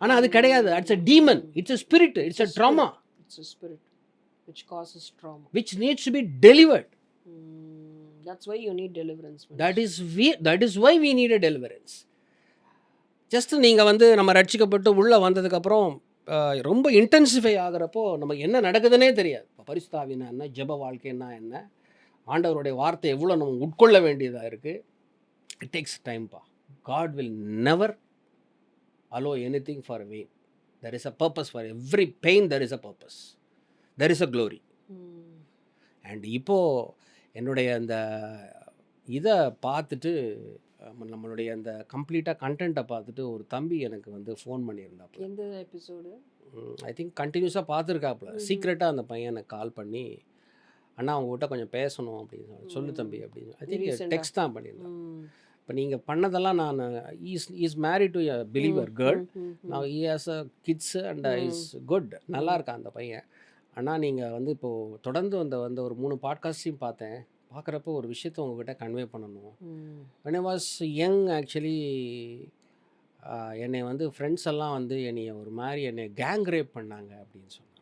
ஆனால் அது கிடையாது. It's a demon, it's a spirit, it's a drama It's a spirit which causes trauma. which needs to be delivered. That's why you need deliverance. That is why we need a deliverance. Just நீங்கள் வந்து நம்ம ரட்சிக்கப்பட்டு உள்ளே வந்ததுக்கப்புறம் ரொம்ப intensify ஆகிறப்போ நமக்கு என்ன நடக்குதுன்னே தெரியாது. இப்போ பரிசுத்த ஆவினா என்ன, ஜெப வாழ்க்கைன்னா என்ன, ஆண்டவருடைய வார்த்தை எவ்வளோ நம்ம உட்கொள்ள வேண்டியதாக இருக்குது. இட் டேக்ஸ் டைம்ப்பா. God will never allow anything for vain. There is a purpose for every pain. There is a purpose, there is a glory. And இப்போது என்னுடைய அந்த இதை பார்த்துட்டு நம்மளுடைய அந்த கம்ப்ளீட்டாக கண்டென்ட்டை பார்த்துட்டு ஒரு தம்பி எனக்கு வந்து ஃபோன் பண்ணியிருந்தாப்புல. எந்த எபிசோடு? ஐ திங்க் கண்டினியூஸாக பார்த்துருக்காப்புல. சீக்ரெட்டாக அந்த பையன் எனக்கு கால் பண்ணி, அண்ணா அவங்ககிட்ட கொஞ்சம் பேசணும் அப்படின்னு சொல்லு தம்பி அப்படின்னு. ஐ திங்க் டெக்ஸ்ட் தான் பண்ணியிருந்தேன். இப்போ நீங்கள் பண்ணதெல்லாம் நான் is married to a believer girl. நான் he has a kids and is good. நல்லா இருக்கான் அந்த பையன். ஆனால் நீங்கள் வந்து இப்போது தொடர்ந்து வந்த ஒரு 3 பாட்காஸ்டையும் பார்க்குறப்போ ஒரு விஷயத்தை உங்ககிட்ட கன்வே பண்ணணும். when I was young actually என்னை வந்து ஃப்ரெண்ட்ஸ் எல்லாம் வந்து ஒரு மாதிரி என்னை கேங் ரேப் பண்ணாங்க அப்படின்னு சொன்னாங்க.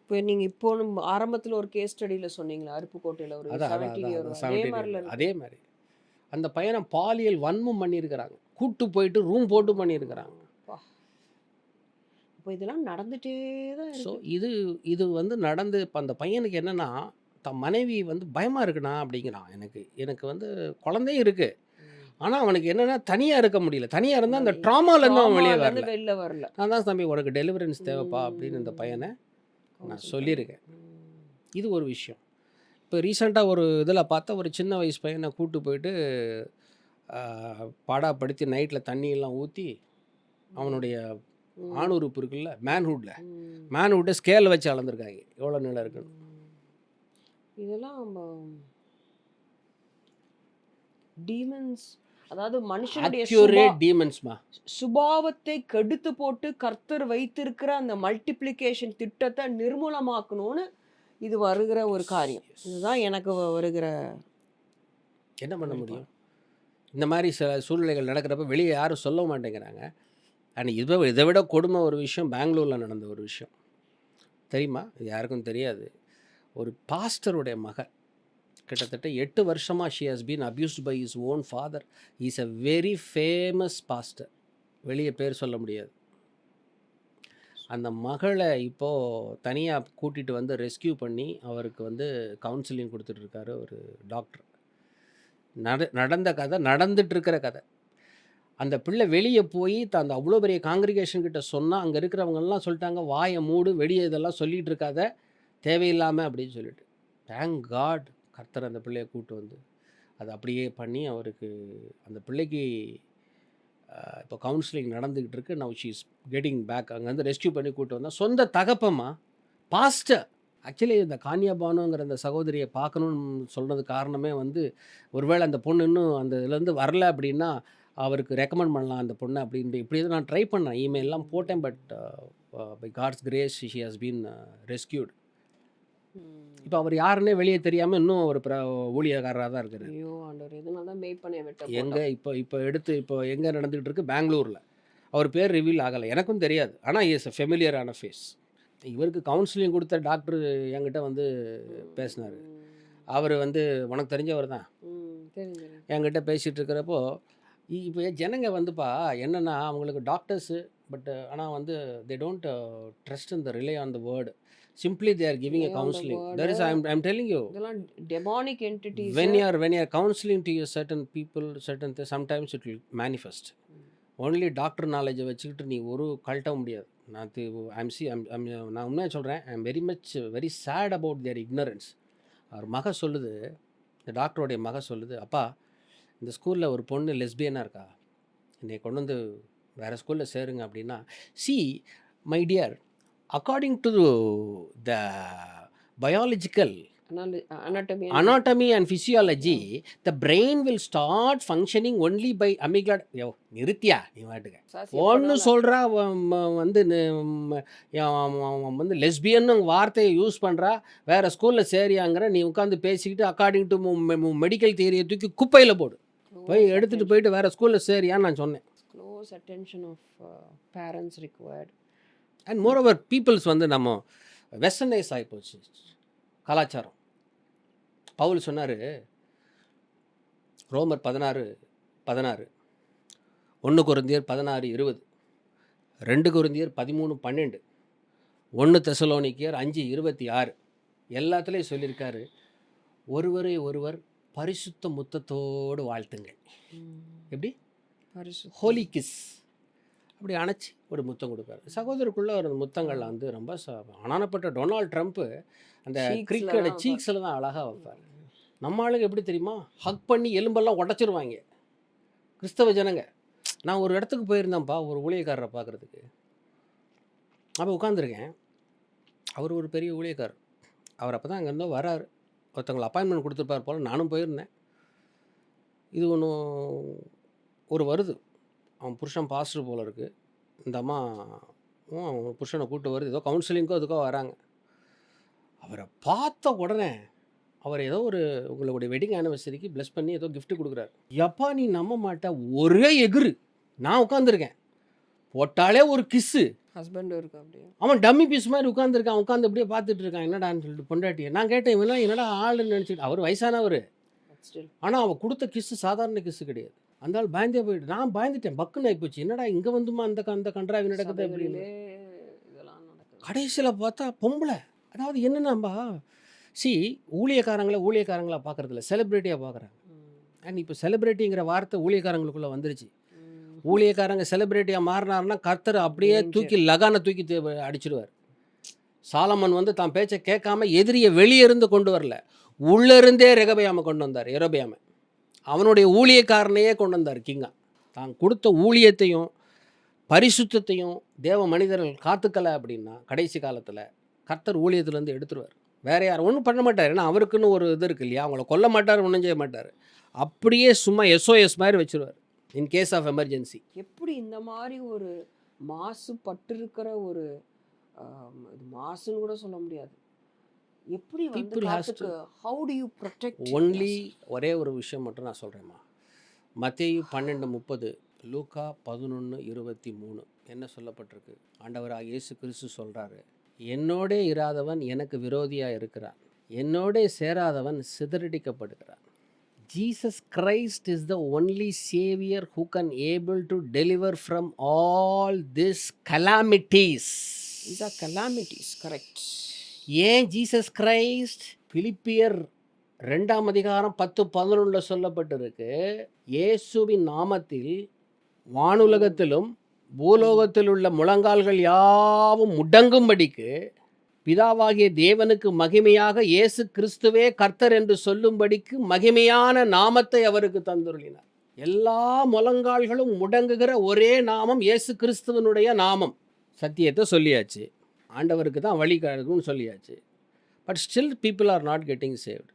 இப்போ நீங்கள் இப்போ ஆரம்பத்தில் ஒரு கேஸ் ஸ்டடியில் சொன்னீங்களா, அருப்புக்கோட்டையில் ஒரு 17 year அதே மாதிரி அந்த பையனை பாலியல் வன்மம் பண்ணியிருக்கிறாங்க. கூட்டு போயிட்டு ரூம் போட்டு பண்ணியிருக்கிறாங்க. இப்போ இதெல்லாம் நடந்துகிட்டே தான். ஸோ இது வந்து நடந்து இப்போ அந்த பையனுக்கு என்னென்னா, தன் மனைவி வந்து பயமாக இருக்குண்ணா அப்படிங்கிறான். எனக்கு வந்து குழந்தையும் இருக்குது. ஆனால் அவனுக்கு என்னென்னா தனியாக இருக்க முடியல. தனியாக இருந்தால் அந்த ட்ராமாலேருந்து அவன் வெளியே வரல. நான் தான் தம்பி உனக்கு டெலிவரன்ஸ் தேவைப்பா அப்படின்னு இந்த பையனை நான் சொல்லியிருக்கேன். இது ஒரு விஷயம். இப்போ ரீசெண்டாக ஒரு இதில் பார்த்தா ஒரு சின்ன வயசு பையனை கூப்பிட்டு போயிட்டு பாடாப்படுத்தி நைட்டில் தண்ணியெல்லாம் ஊற்றி அவனுடைய ஆணுறுப்பு இருக்குல்ல, மேன்ஹுட்டை ஸ்கேலில் வச்சு அளந்துருக்காங்க எவ்வளோ நிலை இருக்குன்னு. இதெல்லாம் டீமன்ஸ், அதாவது மனுஷனுடைய டீமன்ஸ்மா சுபாவத்தை கெடுத்து போட்டு கர்த்தர் வைத்திருக்கிற அந்த மல்டிப்ளிகேஷன் திட்டத்தை நிர்மூலமாக்கணும்னு இது வருகிற ஒரு காரியம். இதுதான் எனக்கு வருகிற. என்ன பண்ண முடியும்? இந்த மாதிரி சில சூழ்நிலைகள் நடக்கிறப்ப வெளியே யாரும் சொல்ல மாட்டேங்கிறாங்க. அண்ட் இதை விட கொடுமை ஒரு விஷயம் பெங்களூரில் நடந்த ஒரு விஷயம் தெரியுமா? இது யாருக்கும் தெரியாது. ஒரு பாஸ்டருடைய மகன் கிட்டத்தட்ட 8 வருஷமாக she has been abused by his own father. Is a very famous pastor. வெளியே பேர் சொல்ல முடியாது. அந்த மகளை இப்போது தனியாக கூட்டிகிட்டு வந்து ரெஸ்கியூ பண்ணி அவருக்கு வந்து கவுன்சிலிங் கொடுத்துட்ருக்காரு ஒரு டாக்டர். நடந்த கதை, நடந்துட்டுருக்கிற கதை. அந்த பிள்ளை வெளியே போய் அந்த அவ்வளோ பெரிய காங்கிரிகேஷன் கிட்ட சொன்னால் அங்கே இருக்கிறவங்கெல்லாம் சொல்லிட்டாங்க, வாயை மூடு, வெளியே இதெல்லாம் சொல்லிகிட்டு இருக்காத தேவையில்லாமல் அப்படின்னு சொல்லிட்டு. தேங்க் காட் கர்த்தர் அந்த பிள்ளையை கூப்பிட்டு வந்து அது அப்படியே பண்ணி அவருக்கு அந்த பிள்ளைக்கு இப்போ கவுன்சிலிங் நடந்துக்கிட்டு இருக்கு. Now she is getting back. அங்கேருந்து ரெஸ்க்யூ பண்ணி கூட்டு வந்தா. சொந்த தகப்பம்மா, பாஸ்டர். ஆக்சுவலி இந்த கான்யா பானுங்கிற அந்த சகோதரியை பார்க்கணும்னு சொன்னது காரணமே வந்து, ஒருவேளை அந்த பொண்ணு இன்னும் அந்த இதுலேருந்து வரல அப்படின்னா, அவருக்கு ரெக்கமெண்ட் பண்ணலாம் அந்த பொண்ணை அப்படின்ட்டு. இப்படி தான் நான் ட்ரை பண்ணேன். இமெயிலெலாம் போட்டேன். But by God's grace she has been rescued. இப்போ அவர் யாருன்னே வெளியே தெரியாமல் இன்னும் ஒரு ஊழியக்காரராக தான் இருக்காரு. ஐயோ ஆண்டவர், இதனால தான் மேய் பண்ண விட்ட எங்கே இப்போ எங்கே நடந்துகிட்டு இருக்கு? பெங்களூரில். அவர் பேர் ரிவீல் ஆகலை, எனக்கும் தெரியாது. ஆனால் இஸ் அ ஃபெமிலியரான ஃபேஸ். இவருக்கு கவுன்சிலிங் கொடுத்த டாக்டர் என்கிட்ட வந்து பேசினார். அவர் வந்து உனக்கு தெரிஞ்சவர் தான். என்கிட்ட பேசிகிட்டு இருக்கிறப்போ இப்போ ஜனங்க வந்துப்பா என்னென்னா அவங்களுக்கு டாக்டர்ஸு பட் ஆனால் வந்து they don't trust in the relay on the word. Simply they are giving a counseling. There is, I'm telling you, இதெல்லாம் demonic entities. when you are counseling to your certain people, certain things, sometimes it will manifest. Only doctor நாலேஜை வச்சுக்கிட்டு நீ ஒரு கழட்ட முடியாது. நான் உண்மையாக சொல்கிறேன். I am very sad about their ignorance. அவர் மக சொல்லுது, இந்த டாக்டருடைய மக சொல்லுது, அப்பா இந்த ஸ்கூலில் ஒரு பொண்ணு லெஸ்பியனாக இருக்கா, என்னை கொண்டு வந்து வேறு ஸ்கூலில் சேருங்க அப்படின்னா, see my dear, according to the biological anatomy and physiology, the brain will start functioning only by amygdala. யோ நிறுத்தியா நீ வாட்டுக்க ஒன்று சொல்கிறா வந்து வந்து லெஸ்பியன்னு வார்த்தையை யூஸ் பண்ணுறா, வேறு ஸ்கூலில் சேரியாங்கிற நீ உட்காந்து பேசிக்கிட்டு அக்கார்டிங் டு மெடிக்கல் தியரியை தூக்கி குப்பையில் போடு, போய் எடுத்துகிட்டு போயிட்டு வேறு ஸ்கூலில் சேரியான்னு நான் சொன்னேன். Close attention of parents required. And moreover peoples வந்து நம்ம வெஸ்டர்னைஸ் ஆகிப்போச்சு கலாச்சாரம். பவுல் சொன்னார், ரோமர் 16:16, 1 கொரிந்தியர் 16:20, 2 கொரிந்தியர் 13:12, 1 தெசலோனிக்கேயர் 5:26 எல்லாத்துலேயும் சொல்லியிருக்காரு, ஒருவரை ஒருவர் பரிசுத்த முத்தத்தோடு வாழ்த்துங்கள். எப்படி? ஹோலி கிஸ். அப்படி அணைச்சி ஒரு முத்தம் கொடுப்பாரு. சகோதரருக்குள்ளே ஒரு முத்தங்கள்லாம் வந்து ரொம்ப அனானப்பட்ட டொனால்ட் ட்ரம்ப்பு அந்த கிரிக்கெட் சீக்ஸில் தான் அழகாக வைப்பார். நம்ம ஆளுங்க எப்படி தெரியுமா, ஹக் பண்ணி எலும்பெல்லாம் உடச்சிருவாங்க கிறிஸ்தவ ஜனங்க. நான் ஒரு இடத்துக்கு போயிருந்தேன்ப்பா ஒரு ஊழியக்காரரை பார்க்குறதுக்கு. அப்போ உட்காந்துருக்கேன். அவர் ஒரு பெரிய ஊழியக்காரர். அவர் அப்போ தான் அங்கேருந்தோ வராரு. ஒருத்தவங்களை அப்பாயின்மெண்ட் கொடுத்துருப்பார் போல். நானும் போயிருந்தேன். இது ஒரு வருது, அவன் புருஷன் பாஸ்டர் போல் இருக்குது. இந்த அம்மா அவன் புருஷனை கூப்பிட்டு வருது, ஏதோ கவுன்சிலிங்கோ அதுக்கோ வராங்க. அவரை பார்த்த உடனே அவர் ஏதோ உங்களுடைய வெட்டிங் ஆனிவர்சரிக்கு ப்ளஸ் பண்ணி ஏதோ கிஃப்ட் கொடுக்குறாரு. எப்பா நீ நம்ப மாட்டா, ஒரே எகுரு. நான் உட்காந்துருக்கேன், போட்டாலே ஒரு கிஸ்ஸு. ஹஸ்பண்டும் இருக்கு அப்படியே. அவன் டம்மி பீஸ் மாதிரி உட்காந்துருக்கான். உட்காந்து அப்படியே பார்த்துட்டு இருக்கான். என்னடான்னு சொல்லிட்டு பொண்டாட்டியை நான் கேட்டேன், இவெல்லாம் என்னடா ஆளுன்னு நினச்சிட்டு. அவர் வயசானவர், ஆனால் அவன் கொடுத்த கிஸ்ஸு சாதாரண கிஸ்ஸு கிடையாது. அந்த ஆள் பயந்தே போயிட்டு, நான் பயந்துட்டேன். பக்குன்னு ஆகிப்போச்சு. என்னடா இங்கே வந்துமா அந்த கன்றாவி நடக்குது அப்படின்னு. கடைசியில் பார்த்தா பொம்பளை. அதாவது என்னென்னாம்பா, ஊழியக்காரங்களா பார்க்குறதில்ல, செலிப்ரிட்டியாக பார்க்குறாங்க. அண்ட் இப்போ செலிப்ரிட்டிங்கிற வார்த்தை ஊழியக்காரங்களுக்குள்ளே வந்துருச்சு. ஊழியக்காரங்க செலிப்ரிட்டியாக மாறினார்னா கர்த்தர் அப்படியே லகானை தூக்கி அடிச்சிடுவார். சாலமன் வந்து தான் பேச்சை கேட்காம எதிரியை வெளியே இருந்து கொண்டு வரல, உள்ளிருந்தே ரெகபயாமை கொண்டு வந்தார். எரோபயாமை அவனுடைய ஊழியக்காரனையே கொண்டு வந்தார் கிங்கா. தான் கொடுத்த ஊழியத்தையும் பரிசுத்தையும் தேவ மனிதர்கள் காத்துக்கலை அப்படின்னா கடைசி காலத்தில் கர்த்தர் ஊழியத்துலேருந்து எடுத்துருவார். வேறு யாரும் ஒன்றும் பண்ண மாட்டார். ஏன்னா அவருக்குன்னு ஒரு இது இருக்குது இல்லையா, அவங்கள கொல்ல மாட்டார், ஒன்றும் செய்ய மாட்டார். அப்படியே சும்மா SOS மாதிரி வச்சுருவார் இன் கேஸ் ஆஃப் எமர்ஜென்சி. எப்படி இந்த மாதிரி ஒரு மாசுபட்டிருக்கிற ஒரு மாசுன்னு கூட சொல்ல முடியாது, எப்படி people has to how do you protect only ஒரே ஒரு விஷயம் மட்டும் நான் சொல்கிறேம்மா. மத்தேயு 12:30, லூக்கா 11:23 என்ன சொல்லப்பட்டிருக்கு? ஆண்டவராக இயேசு கிறிஸ்து சொல்கிறாரு, என்னோடே இராதவன் எனக்கு விரோதியாக இருக்கிறான், என்னோடே சேராதவன் சிதறடிக்கப்படுகிறான். Jesus Christ is the only savior who can able to deliver from all these calamities. These are calamities, correct. ஏன் ஜீசஸ் கிரைஸ்ட்? பிலிப்பியர் 2:10-11 சொல்லப்பட்டிருக்கு, இயேசுவின் நாமத்தில் வானுலகத்திலும் பூலோகத்தில் உள்ள முழங்கால்கள் யாவும் முடங்கும்படிக்கு பிதாவாகிய தேவனுக்கு மகிமையாக இயேசு கிறிஸ்துவே கர்த்தர் என்று சொல்லும்படிக்கு மகிமையான நாமத்தை அவருக்கு தந்துருளினார். எல்லா முழங்கால்களும் முடங்குகிற ஒரே நாமம் இயேசு கிறிஸ்துவனுடைய நாமம். சத்தியத்தை சொல்லியாச்சு, ஆண்டவருக்கு தான் வழி காணும்னு சொல்லியாச்சு. But still people are not getting saved.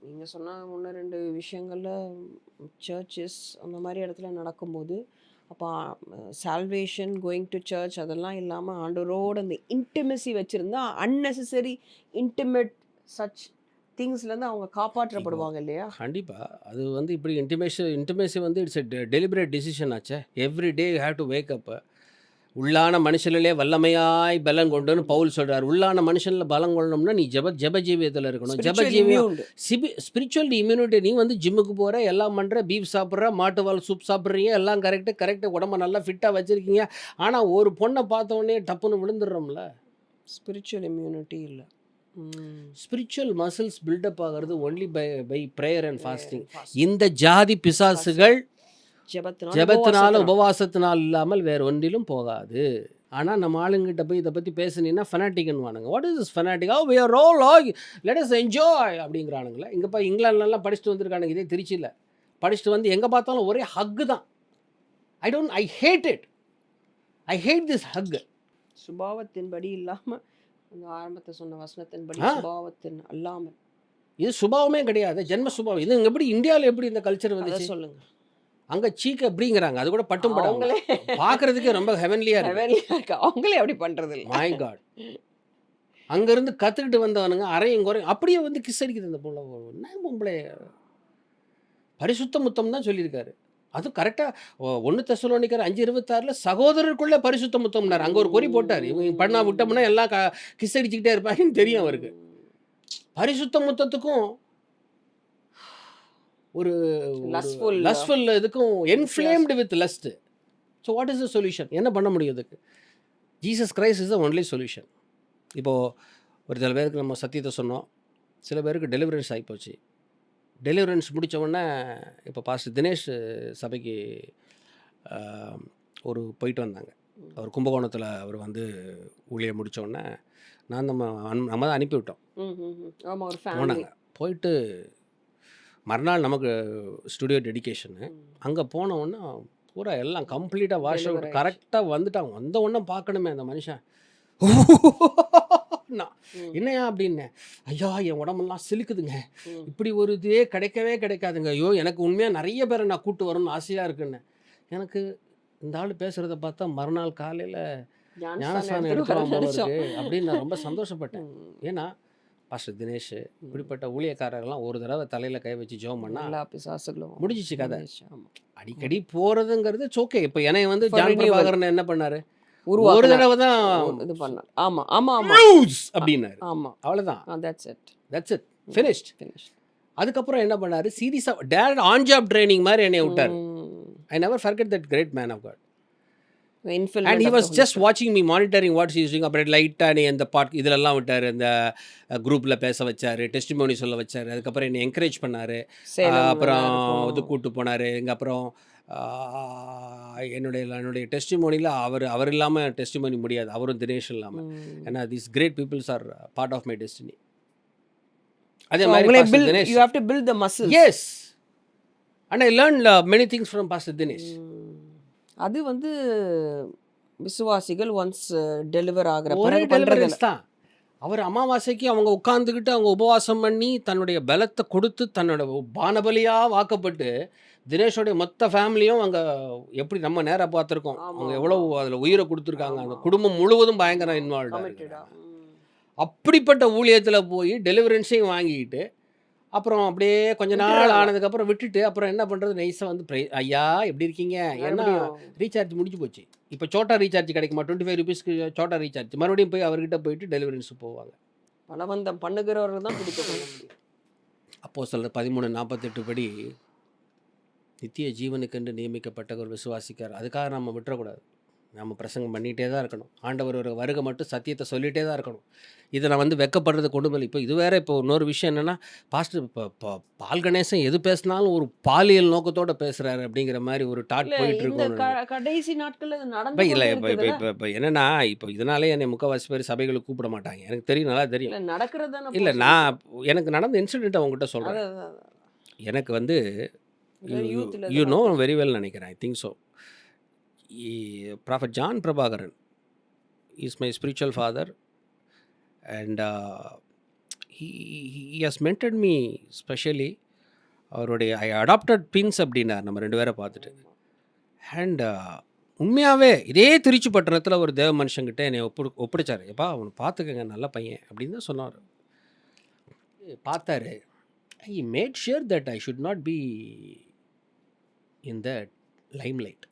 நீங்கள் சொன்ன ஒன்று ரெண்டு விஷயங்களில் சர்ச்சஸ் அந்த மாதிரி இடத்துல நடக்கும்போது, அப்போ சால்வேஷன், கோயிங் டு சர்ச் அதெல்லாம் இல்லாமல் ஆண்டவரோட அந்த இன்டிமெசி வச்சுருந்தா அன்னெசரி இன்டிமேட் சச் திங்ஸ்லேருந்து அவங்க காப்பாற்றப்படுவாங்க இல்லையா? கண்டிப்பாக. அது வந்து இப்படி இன்டிமேசி வந்து இட்ஸ் எ டெலிபரேட் டிசிஷன் ஆச்சே. Every day you have to wake up. உள்ளான மனுஷனிலே வல்லமையாய் பலம் கொண்டுன்னு பவுல் சொல்கிறார். உள்ளான மனுஷனில் பலம் கொள்ளணும்னா நீ ஜெப ஜீவியத்தில் இருக்கணும். ஜெப ஜீவியம் ஸ்பிரிச்சுவல் இம்யூனிட்டி. நீ வந்து ஜிம்முக்கு போகிற, எல்லாம் பண்ணுற, பீஃப் சாப்பிட்ற, மாட்டுவால் சூப் சாப்பிட்றீங்க, எல்லாம் கரெக்டாக உடம்ப நல்லா ஃபிட்டாக வச்சுருக்கீங்க. ஆனால் ஒரு பொண்ணை பார்த்த உடனே டப்புன்னு விழுந்துடுறோம்ல. ஸ்பிரிச்சுவல் இம்யூனிட்டி இல்லை. ஸ்பிரிச்சுவல் மசில்ஸ் பில்டப் ஆகிறது only by prayer and fasting. இந்த ஜாதி பிசாசுகள் ஜெபத்தினால உபவாசத்தினால் இல்லாமல் வேறு ஒன்றிலும் போகாது. ஆனால் நம்ம ஆளுங்கிட்ட போய் இதை பற்றி பேசுனீங்கன்னா ஃபெனாட்டிக்னு வானுங்க. What is this fanatic? Oh we are all let us enjoy அப்படிங்கிறானுங்களே. இங்கே போய் இங்கிலாந்துலலாம் படிச்சுட்டு வந்திருக்கானுங்க. இதே திருச்சியில் படிச்சுட்டு வந்து எங்கே பார்த்தாலும் ஒரே ஹக்கு தான். I hate it. I hate this hug. சுபாவத்தின்படி இல்லாமல், அந்த ஆரம்பத்தை சொன்ன வசனத்தின்படி சுபாவத்தின் அல்லாமல். இது சுபாவமே கிடையாது, ஜென்ம சுபாவம். இது எப்படி இந்தியாவில் எப்படி இந்த கல்ச்சர் வந்து சொல்லுங்க. அங்கே சீக்க அப்படிங்கிறாங்க. அது கூட பட்டும் படாமலே பார்க்கறதுக்கே ரொம்ப ஹெவன்லியா இருக்கு. அவங்களே அப்படி பண்றது இல்லை. My God. அங்கேருந்து கற்றுக்கிட்டு வந்தவனுங்க அரையும் குறையும் அப்படியே வந்து கிஸ் அடிக்குது. இந்த பொண்ணு என்ன பொம்பளை பரிசுத்த முத்தம் தான் சொல்லியிருக்காரு. அது கரெக்டாக 1 தெசலோனிக்கர் 5:26 சகோதரருக்குள்ளே பரிசுத்த முத்தம்னார். அங்கே ஒரு பொறி போட்டார். இவங்க பண்ணா விட்டோம்னா எல்லாம் கிஸ் அடிச்சுக்கிட்டே இருப்பாங்கன்னு தெரியும் அவருக்கு. பரிசுத்த முத்தத்துக்கும் ஒரு லஸ்ட்ஃபுல் இதுக்கும் inflamed with lust. So what is the solution? என்ன பண்ண முடியும் இதுக்கு? Jesus Christ is the only solution. இப்போது ஒரு சில பேருக்கு நம்ம சத்தியத்தை சொன்னோம், சில பேருக்கு டெலிவரன்ஸ் ஆகிப்போச்சு. டெலிவரன்ஸ் முடித்தவொடனே இப்போ பாஸ்டர் தினேஷ் சபைக்கு போயிட்டு வந்தாங்க. அவர் கும்பகோணத்தில் அவர் வந்து ஊழியை முடித்தோடனே நம்ம தான் அனுப்பிவிட்டோம். போனாங்க. போயிட்டு மறுநாள் நமக்கு ஸ்டுடியோ டெடிகேஷனு. அங்கே போனவுடனே பூரா எல்லாம் கம்ப்ளீட்டாக வாஷ் அவுட் கரெக்டாக வந்துட்டாங்க. வந்த உடனே பார்க்கணுமே அந்த மனுஷன். என்னையா அப்படின்னேன். ஐயா என் உடம்பெல்லாம் சிலுக்குதுங்க, இப்படி ஒரு இதே கிடைக்காதுங்க. ஐயோ எனக்கு உண்மையாக நிறைய பேரை நான் கூப்பிட்டு வரணும்னு ஆசையாக இருக்குன்னு. எனக்கு இந்த ஆள் பேசுகிறத பார்த்தா மறுநாள் காலையில் ஞானஸ்தானம் எடுக்கலாம் போல இருக்கு அப்படின்னு நான் ரொம்ப சந்தோஷப்பட்டேன். ஏன்னா பாஸ்டர் தினேஷ் இப்படிப்பட்ட ஊழியக்காரர்கள்லாம் ஒரு தடவை தலையில் கை வச்சு ஜெபம் பண்ணா முடிஞ்சிச்சு கதை. அடிக்கடி போகிறதுங்கிறது ஓகே. இப்போ என்னை வந்து ஜான் பிரபாகரன் என்ன பண்ணாரு? ஒரு தடவை தான் இது பண்ணார். ஆமாம் அப்படின்னாரு. அவ்வளோதான். That's it finished. அதுக்கப்புறம் என்ன பண்ணாரு? சீரியஸாக டேரக்ட் ஆன் ஜாப் ட்ரைனிங் மாதிரி என்னை விட்டார். I never forget that great man of God. And he was just watching me, monitoring what she is doing. அப்புறம் லைட்டாக அந்த இதிலெல்லாம் விட்டார். இந்த குரூப்பில் பேச வச்சார், டெஸ்டிமோனி சொல்ல வச்சார். அதுக்கப்புறம் என்னை என்கரேஜ் பண்ணார். அப்புறம் இது கூப்பிட்டு போனார். அப்புறம் என்னுடைய டெஸ்டிமோனியில் அவர் இல்லாமல் டெஸ்டிமோனி முடியாது, அவரும் தினேஷ் இல்லாமல். ஏன்னா these great peoples are part of my destiny. அதே மாதிரி Dinesh, you have to build the muscles. Yes. And I learned many things from Pastor Dinesh. அது வந்து விசுவாசிகள் ஒன்ஸ் டெலிவர் ஆகிற ஒரே டெலிவரன்ஸ் தான். அவர் அமாவாசைக்கு அவங்க உட்கார்ந்துக்கிட்டு அவங்க உபவாசம் பண்ணி தன்னுடைய பலத்தை கொடுத்து தன்னோட பானபலியாக வாக்கப்பட்டு தினேஷோடைய மொத்த ஃபேமிலியும் அங்கே எப்படி நம்ம நேராக பார்த்துருக்கோம், அவங்க எவ்வளோ அதில் உயிரை கொடுத்துருக்காங்க. அந்த குடும்பம் முழுவதும் பயங்கர இன்வால்வ். அப்படிப்பட்ட ஊழியத்தில் போய் டெலிவரன்ஸையும் வாங்கிக்கிட்டு அப்புறம் அப்படியே கொஞ்ச நாள் ஆனதுக்கப்புறம் விட்டுட்டு அப்புறம் என்ன பண்ணுறது, நைஸாக வந்து ஐயா எப்படி இருக்கீங்க, ஏன்னா ரீசார்ஜ் முடிஞ்சு போச்சு. இப்போ சோட்டா ரீசார்ஜ் கிடைக்குமா, 25 ரூபீஸ்க்கு சோட்டா ரீசார்ஜ். மறுபடியும் போய் அவர்கிட்ட போயிட்டு டெலிவரன்ஸ் போவாங்க. பலவந்தம் பண்ணுகிறவர்கள் தான் பிடிக்க முடியும். அப்போஸ்தலர் 13:48 படி நித்திய ஜீவனுக்கென்று நியமிக்கப்பட்ட ஒரு விசுவாசிக்கார். அதுக்காக நம்ம விட்டுறக்கூடாது. நம்ம பிரசங்கம் பண்ணிகிட்டே தான் இருக்கணும். ஆண்டவர் ஒரு வருகை மட்டும் சத்தியத்தை சொல்லிகிட்டே தான் இருக்கணும். இதை நான் வந்து வெட்கப்படுறது கொண்டு போய் இப்போ இது வேற. இப்போ இன்னொரு விஷயம் என்னென்னா, பாஸ்டர் இப்போ பால் கணேசன் எது பேசினாலும் ஒரு பாலியல் நோக்கத்தோட பேசுகிறாரு அப்படிங்கிற மாதிரி ஒரு டாட் இல்ல போயிட்டு இந்த இருக்கோம். கடைசி நாட்கள்ல இது இப்போ நடந்து இல்லை கொண்டே இப்போ இப்போ இருக்குதுல்ல. இப்போ இப்போ என்னென்னா, இப்போ இதனாலே என்னை முக்கால்வாசி பேர் சபைகளுக்கு கூப்பிட மாட்டாங்க. எனக்கு தெரியும், நல்லா தெரியும். இல்ல நடக்கிறது தானே இல்லை, சொல்லிட்டு நான் எனக்கு நடந்த இன்சிடென்ட் அவங்ககிட்ட சொல்கிறேன். அதான் எனக்கு வந்து யூத்ல யூ நோ இதெல்லாம் வெரி வெல் நினைக்கிறேன். I think so. Prophet John Prabhakaran is my spiritual father and he has mentored me specially. அவருடைய ஐ அடாப்டட் ட்வின்ஸ் அப்படின்னார் நம்ம 2 பேரை பார்த்துட்டு. அண்ட் உண்மையாகவே இதே திருச்சி பட்டணத்தில் ஒரு தேவ மனுஷங்கிட்ட என்னை ஒப்படைச்சார். எப்பா அவனை பார்த்துக்கங்க, நல்ல பையன் அப்படின்னு தான் சொன்னார். பார்த்தாரு. I made shear that I should not be in the Lime light.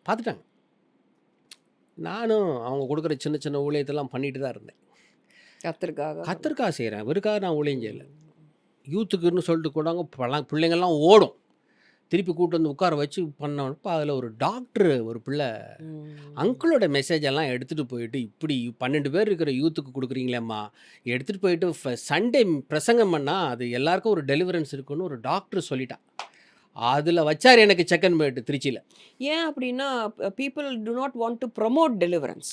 பார்த்துட்டாங்க. நானும் அவங்க கொடுக்குற சின்ன சின்ன ஊழியத்தெல்லாம் பண்ணிட்டு தான் இருந்தேன். கத்திற்காக செய்கிறேன், இவருக்காக நான் ஊழியம் செய்யலை. யூத்துக்குன்னு சொல்லிட்டு கூடாங்க பிள்ளைங்கள்லாம் ஓடும். திருப்பி கூட்டு வந்து உட்கார வச்சு பண்ணப்போ அதில் ஒரு டாக்டர் ஒரு பிள்ளை அங்கிளோட மெசேஜ் எல்லாம் எடுத்துகிட்டு போயிட்டு, இப்படி 12 பேர் இருக்கிற யூத்துக்கு கொடுக்குறீங்களேம்மா, எடுத்துகிட்டு போயிட்டு சண்டே பிரசங்கம் பண்ணால் அது எல்லாருக்கும் ஒரு டெலிவரன்ஸ் இருக்குன்னு ஒரு டாக்டர் சொல்லிட்டா. அதில் வச்சார் எனக்கு செகண்ட் போயிட்டு திருச்சியில். ஏன் அப்படின்னா people do not want to promote deliverance.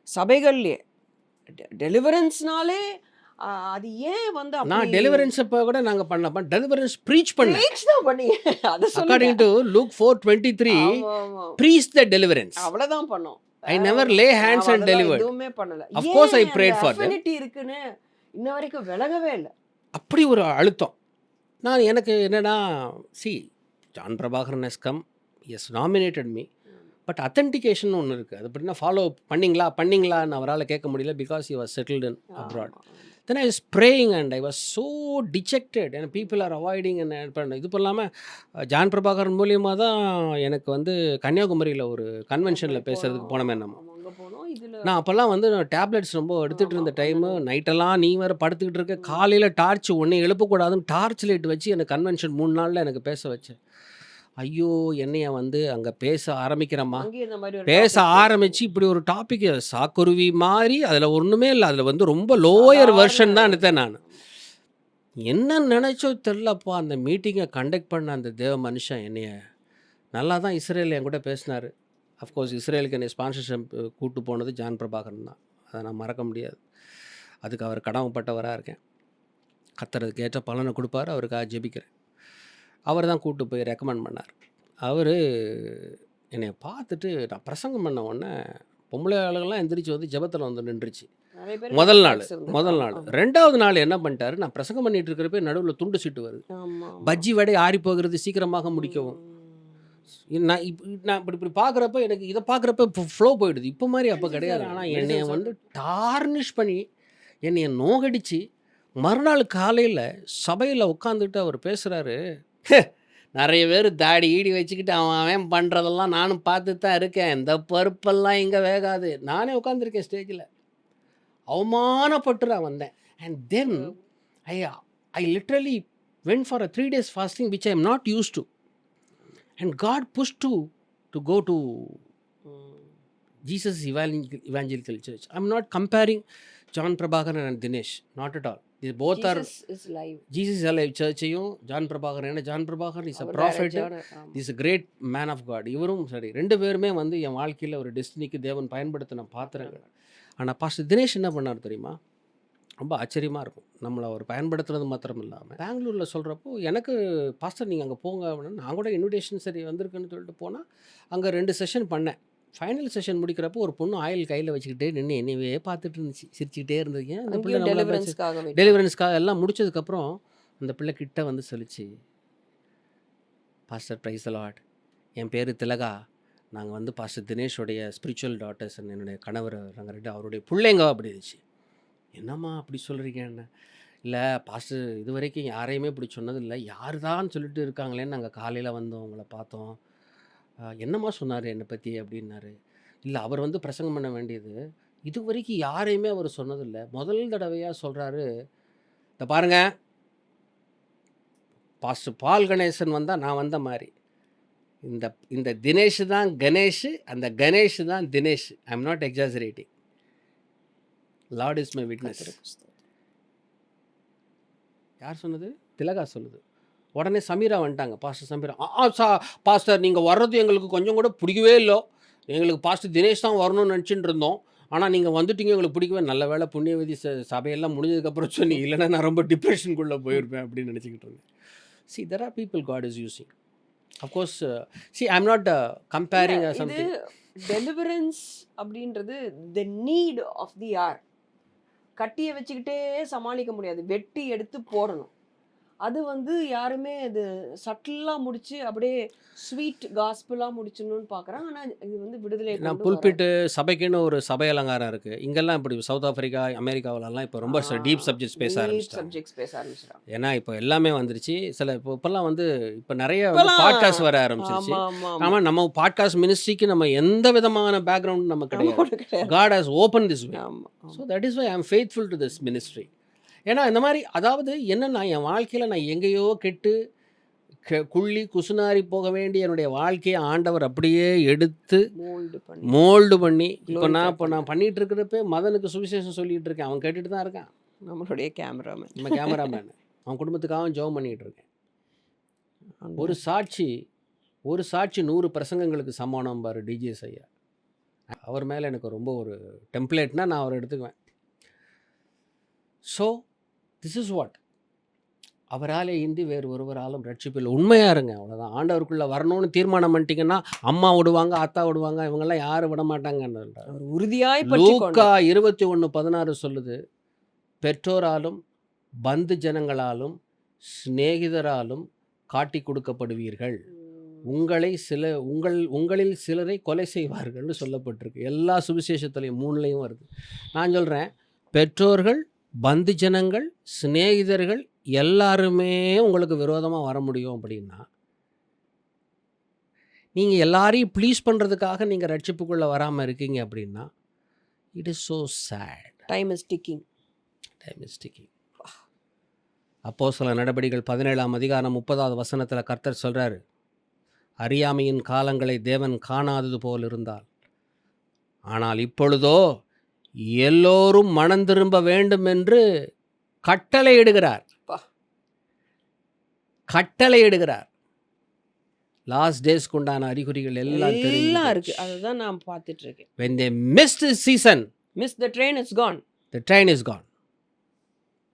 சபைகள்லேயே டெலிவரன்ஸ்னாலே அது ஏன் வந்து நான் டெலிவரன்ஸ் அப்போ கூட நாங்கள் பண்ணப்ப டெலிவரன்ஸ் ப்ரீச் பண்ணேன். தான் பண்ணி அதை according to Luke 4:23 preach the deliverance. அவ்வளவுதான் பண்ணோம். I never lay hands and delivered. எதுவுமே பண்ணல. Of course I prayed for them. Affinity இருக்குன்னு இன்ன வரைக்கும் விலகவே இல்லை. அப்படி ஒரு அழுத்தம். நான் எனக்கு என்னன்னா, John Prabhakaran has come, he has nominated me, but authentication ஒன்று இருக்குது. அது எப்படின்னா ஃபாலோ பண்ணீங்களான்னு அவரால் கேட்க முடியல, because he was settled in abroad. Then I was praying and I was so dejected and people are avoiding and இது இல்லாமல் ஜான் பிரபாகரன் மூலியமாக தான் எனக்கு வந்து கன்னியாகுமரியில் ஒரு கன்வென்ஷனில் பேசுகிறதுக்கு போனோமே நம்ம. நான் அப்போல்லாம் வந்து டேப்லெட்ஸ் ரொம்ப எடுத்துகிட்டு இருந்த டைமு. நைட்டெல்லாம் நீ வேறு படுத்துக்கிட்டு இருக்க, காலையில் டார்ச் ஒன்றே எழுப்பக்கூடாதுன்னு டார்ச் லைட் வச்சு எனக்கு கன்வென்ஷன் 3 நாளில் எனக்கு பேச வச்சேன். ஐயோ, என்னைய வந்து அங்கே பேச ஆரம்பிக்கிறேம்மா, பேச ஆரம்பித்து இப்படி ஒரு டாபிக் சாக்குருவி மாதிரி, அதில் ஒன்றுமே இல்லை, அதில் வந்து ரொம்ப லோயர் வெர்ஷன் தான் எடுத்தேன் நான். என்ன நினச்சோ தெரிலப்பா, அந்த மீட்டிங்கை கண்டக்ட் பண்ண அந்த தேவ மனுஷன் என்னைய நல்லா தான் இஸ்ரேல் என் கூட பேசினார். அஃப்கோர்ஸ் இஸ்ரேலுக்கு என்னை ஸ்பான்சர்ஷிப் கூப்பிட்டு போனது ஜான் பிரபாகரன் தான். அதை நான் மறக்க முடியாது. அதுக்கு அவர் கடமைப்பட்டவராக இருக்கேன். கத்துறதுக்கு ஏற்ற பலனை கொடுப்பாரு, அவருக்காக ஜெபிக்கிறேன். அவர் தான் கூப்பிட்டு போய் ரெக்கமெண்ட் பண்ணார். அவர் என்னை பார்த்துட்டு நான் பிரசங்கம் பண்ண உடனே பொம்பளை ஆளுகள்லாம் எந்திரிச்சு வந்து ஜெபத்தில் வந்து நின்றுச்சு. முதல் நாள் 2வது நாள் என்ன பண்ணிட்டாரு, நான் பிரசங்கம் பண்ணிட்டு இருக்கிறப்ப நடுவில் துண்டு சீட்டு வருது. பஜ்ஜி வடை ஆறி போகிறது, சீக்கிரமாக முடிக்கவும். நான் இப்படி பார்க்குறப்ப எனக்கு இதை பார்க்குறப்ப ஃப்ளோ போயிடுது. இப்போ மாதிரி அப்போ கிடையாது. ஆனால் என்னைய வந்து டார்னிஷ் பண்ணி என்னைய நோகடிச்சு மறுநாள் காலையில் சபையில் உட்காந்துட்டு அவர் பேசுகிறாரு. நிறைய பேர் தாடி ஈடி வச்சுக்கிட்டு அவன் பண்ணுறதெல்லாம் நானும் பார்த்து தான் இருக்கேன், இந்த பருப்பெல்லாம் இங்கே வேகாது. நானே உட்காந்துருக்கேன் ஸ்டேஜில், அவமானப்பட்டு நான் வந்தேன். And then I literally went for a 3 days fasting which I am not used to. And God pushed to go to Jesus Evangelical Church. I'm not comparing John Prabhakaran and Dinesh, not at all. They both Jesus is live. Jesus is alive churchையும் John Prabhakaran, John Prabhakaran is a prophet, இஸ் a great man of God. இவரும் சரி, 2 பேருமே வந்து என் வாழ்க்கையில் ஒரு டெஸ்டினிக்கு தேவன் பயன்படுத்தின பாத்திரங்கள். ஆனால் பாஸ்டர் தினேஷ் என்ன பண்ணார் தெரியுமா, ரொம்ப ஆச்சரியமாக இருக்கும். நம்மளை அவர் பயன்படுத்துறது மாத்திரம் இல்லாமல் பெங்களூரில் சொல்கிறப்போ எனக்கு பாஸ்டர் நீங்கள் அங்கே போங்க அப்படின்னு, நான் கூட இன்விடேஷன் சரி வந்திருக்குன்னு சொல்லிட்டு போனால் அங்கே 2 செஷன் பண்ணேன். ஃபைனல் செஷன் முடிக்கிறப்போ ஒரு பொண்ணு ஆயில் கையில் வச்சுக்கிட்டே நின்று என்னையே பார்த்துட்டு இருந்துச்சு, சிரிச்சுக்கிட்டே இருந்தது. ஏன் அந்த பிள்ளை டெலிவரன்ஸ்க்காக எல்லாம் முடிச்சதுக்கப்புறம் அந்த பிள்ளை கிட்ட வந்து சொல்லிச்சு, பாஸ்டர் பிரைஸ் தி லார்ட், என் பேர் திலகா, நாங்கள் வந்து பாஸ்டர் தினேஷோடைய ஸ்பிரிச்சுவல் டாட்டர்ஸ், என்னுடைய கணவர், நாங்கள் 2 அவருடைய பிள்ளைங்க அப்படி இருந்துச்சு. என்னம்மா அப்படி சொல்கிறீங்கன்னு. இல்லை பாஸ்டர், இது வரைக்கும் யாரையுமே இப்படி சொன்னதில்லை, யார் தான் சொல்லிட்டு இருக்காங்களேன்னு நாங்கள் காலையில் வந்தோம், உங்களை பார்த்தோம். என்னம்மா சொன்னார் என்னை பற்றி அப்படின்னாரு. இல்லை, அவர் வந்து பிரசங்கம் பண்ண வேண்டியது இது வரைக்கும் யாரையுமே அவர் சொன்னதில்லை, முதல் தடவையாக சொல்கிறாரு. இந்த பாருங்கள், பாஸ்டர் பால் கணேசன் வந்தால் நான் வந்த மாதிரி, இந்த இந்த தினேஷ் தான் கணேஷ், அந்த கணேஷ் தான் Dinesh. I am not exaggerating. Lord is my witness. யார் சொன்னது? திலகா சொல்லுது. உடனே சமீரா வந்துட்டாங்க, பாஸ்டர் சமீரா. பாஸ்டர் நீங்கள் வர்றது எங்களுக்கு கொஞ்சம் கூட பிடிக்கவே இல்லை. எங்களுக்கு பாஸ்டர் தினேஷ் தான் வரணும்னு நினச்சிட்டு இருந்தோம். ஆனால் நீங்கள் வந்துட்டீங்க, எங்களுக்கு பிடிக்கவே. நல்ல வேளை புண்ணியவதி சபையெல்லாம் முடிஞ்சதுக்கப்புறம் சொன்னீங்க, இல்லைன்னா நான் ரொம்ப டிப்ரெஷனுக்குள்ளே போயிருப்பேன் அப்படின்னு நினச்சிக்கிட்டு இருந்தேன். See, there are people God is using. Of course, see, I'm not comparing something. Deliverance அப்படின்றது the need of the hour. கட்டியை வச்சுக்கிட்டே சமாளிக்க முடியாது, வெட்டி எடுத்து போடணும். அது வந்து யாருமே அது சட்டிலாக முடிச்சு அப்படியே ஸ்வீட் காஸ்பிளாக முடிச்சணும்னு பார்க்குறாங்க. ஆனால் இது வந்து விடுதலை நான் புல்பிட்டு சபைக்குன்னு ஒரு சபை அலங்காரம் இருக்குது. இங்கெல்லாம் இப்படி சவுத் ஆஃப்ரிக்கா, அமெரிக்காவிலலாம் இப்போ ரொம்ப டீப் சப்ஜெக்ட்ஸ் பேச ஆரம்பிச்சிட்டாங்க. ஏன்னா இப்போ எல்லாமே வந்துருச்சு. சில இப்போல்லாம் வந்து இப்போ நிறைய பாட்காஸ்ட் வர ஆரம்பிச்சிருச்சு. ஆமாம், நம்ம பாட்காஸ்ட் மினிஸ்ட்ரிக்கு நம்ம எந்த விதமான பேக்ரவுண்ட் நம்ம கிடையாது. God has opened this way. So that is why I am faithful to this ministry. ஏன்னா இந்த மாதிரி, அதாவது என்னன்னா, என் வாழ்க்கையில் நான் எங்கேயோ கெட்டு குள்ளி குசுனாரி போக வேண்டிய என்னுடைய வாழ்க்கையை ஆண்டவர் அப்படியே எடுத்து மோல்டு பண்ணி இப்போ நான் பண்ணிட்டு இருக்கிறப்ப மதனுக்கு சுவிசேஷம் சொல்லிட்டு இருக்கேன். அவன் கேட்டுட்டு தான் இருக்கான். நம்மளுடைய கேமராமேன், நம்ம கேமராமேன். அவன் குடும்பத்துக்காகவும் ஜெபம் பண்ணிகிட்டு இருக்கேன். ஒரு சாட்சி 100 பிரசங்கங்களுக்கு சமானம் பாரு டிஜிஎஸ் ஐயா. அவர் மேலே எனக்கு ரொம்ப ஒரு டெம்ப்ளேட்னா நான் அவரை எடுத்துக்குவேன். ஸோ திஸ் இஸ் வாட், அவராலே இன்றி வேறு ஒருவராலும் ரட்சிப்பில். உண்மையாக இருங்க, அவ்வளோதான். ஆண்டவருக்குள்ளே வரணும்னு தீர்மானம் பண்ணிட்டீங்கன்னா அம்மா விடுவாங்க, அத்தா விடுவாங்க, இவங்கெல்லாம் யாரும் விட மாட்டாங்கன்னு உறுதியாய். லூக்கா 21:16 சொல்லுது, பெற்றோராலும் பந்து ஜனங்களாலும் சிநேகிதராலும் காட்டி கொடுக்கப்படுவீர்கள், உங்களில் சிலரை கொலை செய்வார்கள்னு சொல்லப்பட்டிருக்கு. எல்லா சுவிசேஷத்துலையும் 3லையும் வருது. நான் சொல்கிறேன், பெற்றோர்கள், பந்து ஜனங்கள், சிநேகிதர்கள் எல்லாருமே உங்களுக்கு விரோதமாக வர முடியும். அப்படின்னா நீங்கள் எல்லாரையும் ப்ளீஸ் பண்ணுறதுக்காக நீங்கள் ரட்சிப்புக்குள்ளே வராமல் இருக்கீங்க அப்படின்னா it is so sad. Time is ticking. அப்போஸ்தலர் நடபடிகள் 17ஆம் அதிகாரம் 30வது வசனத்தில் கர்த்தர் சொல்கிறாரு, அறியாமையின் காலங்களை தேவன் காணாதது போல் இருந்தால், ஆனால் இப்பொழுதோ எல்லோரும் மனம் திரும்ப வேண்டும் என்று கட்டளையிடுகிறார். லாஸ்ட் டேஸ்க்கு உண்டான அறிகுறிகள் எல்லாம் இருக்கு. அதுதான் நான் பார்த்துட்டு இருக்கேன். when they missed the season, the train is gone.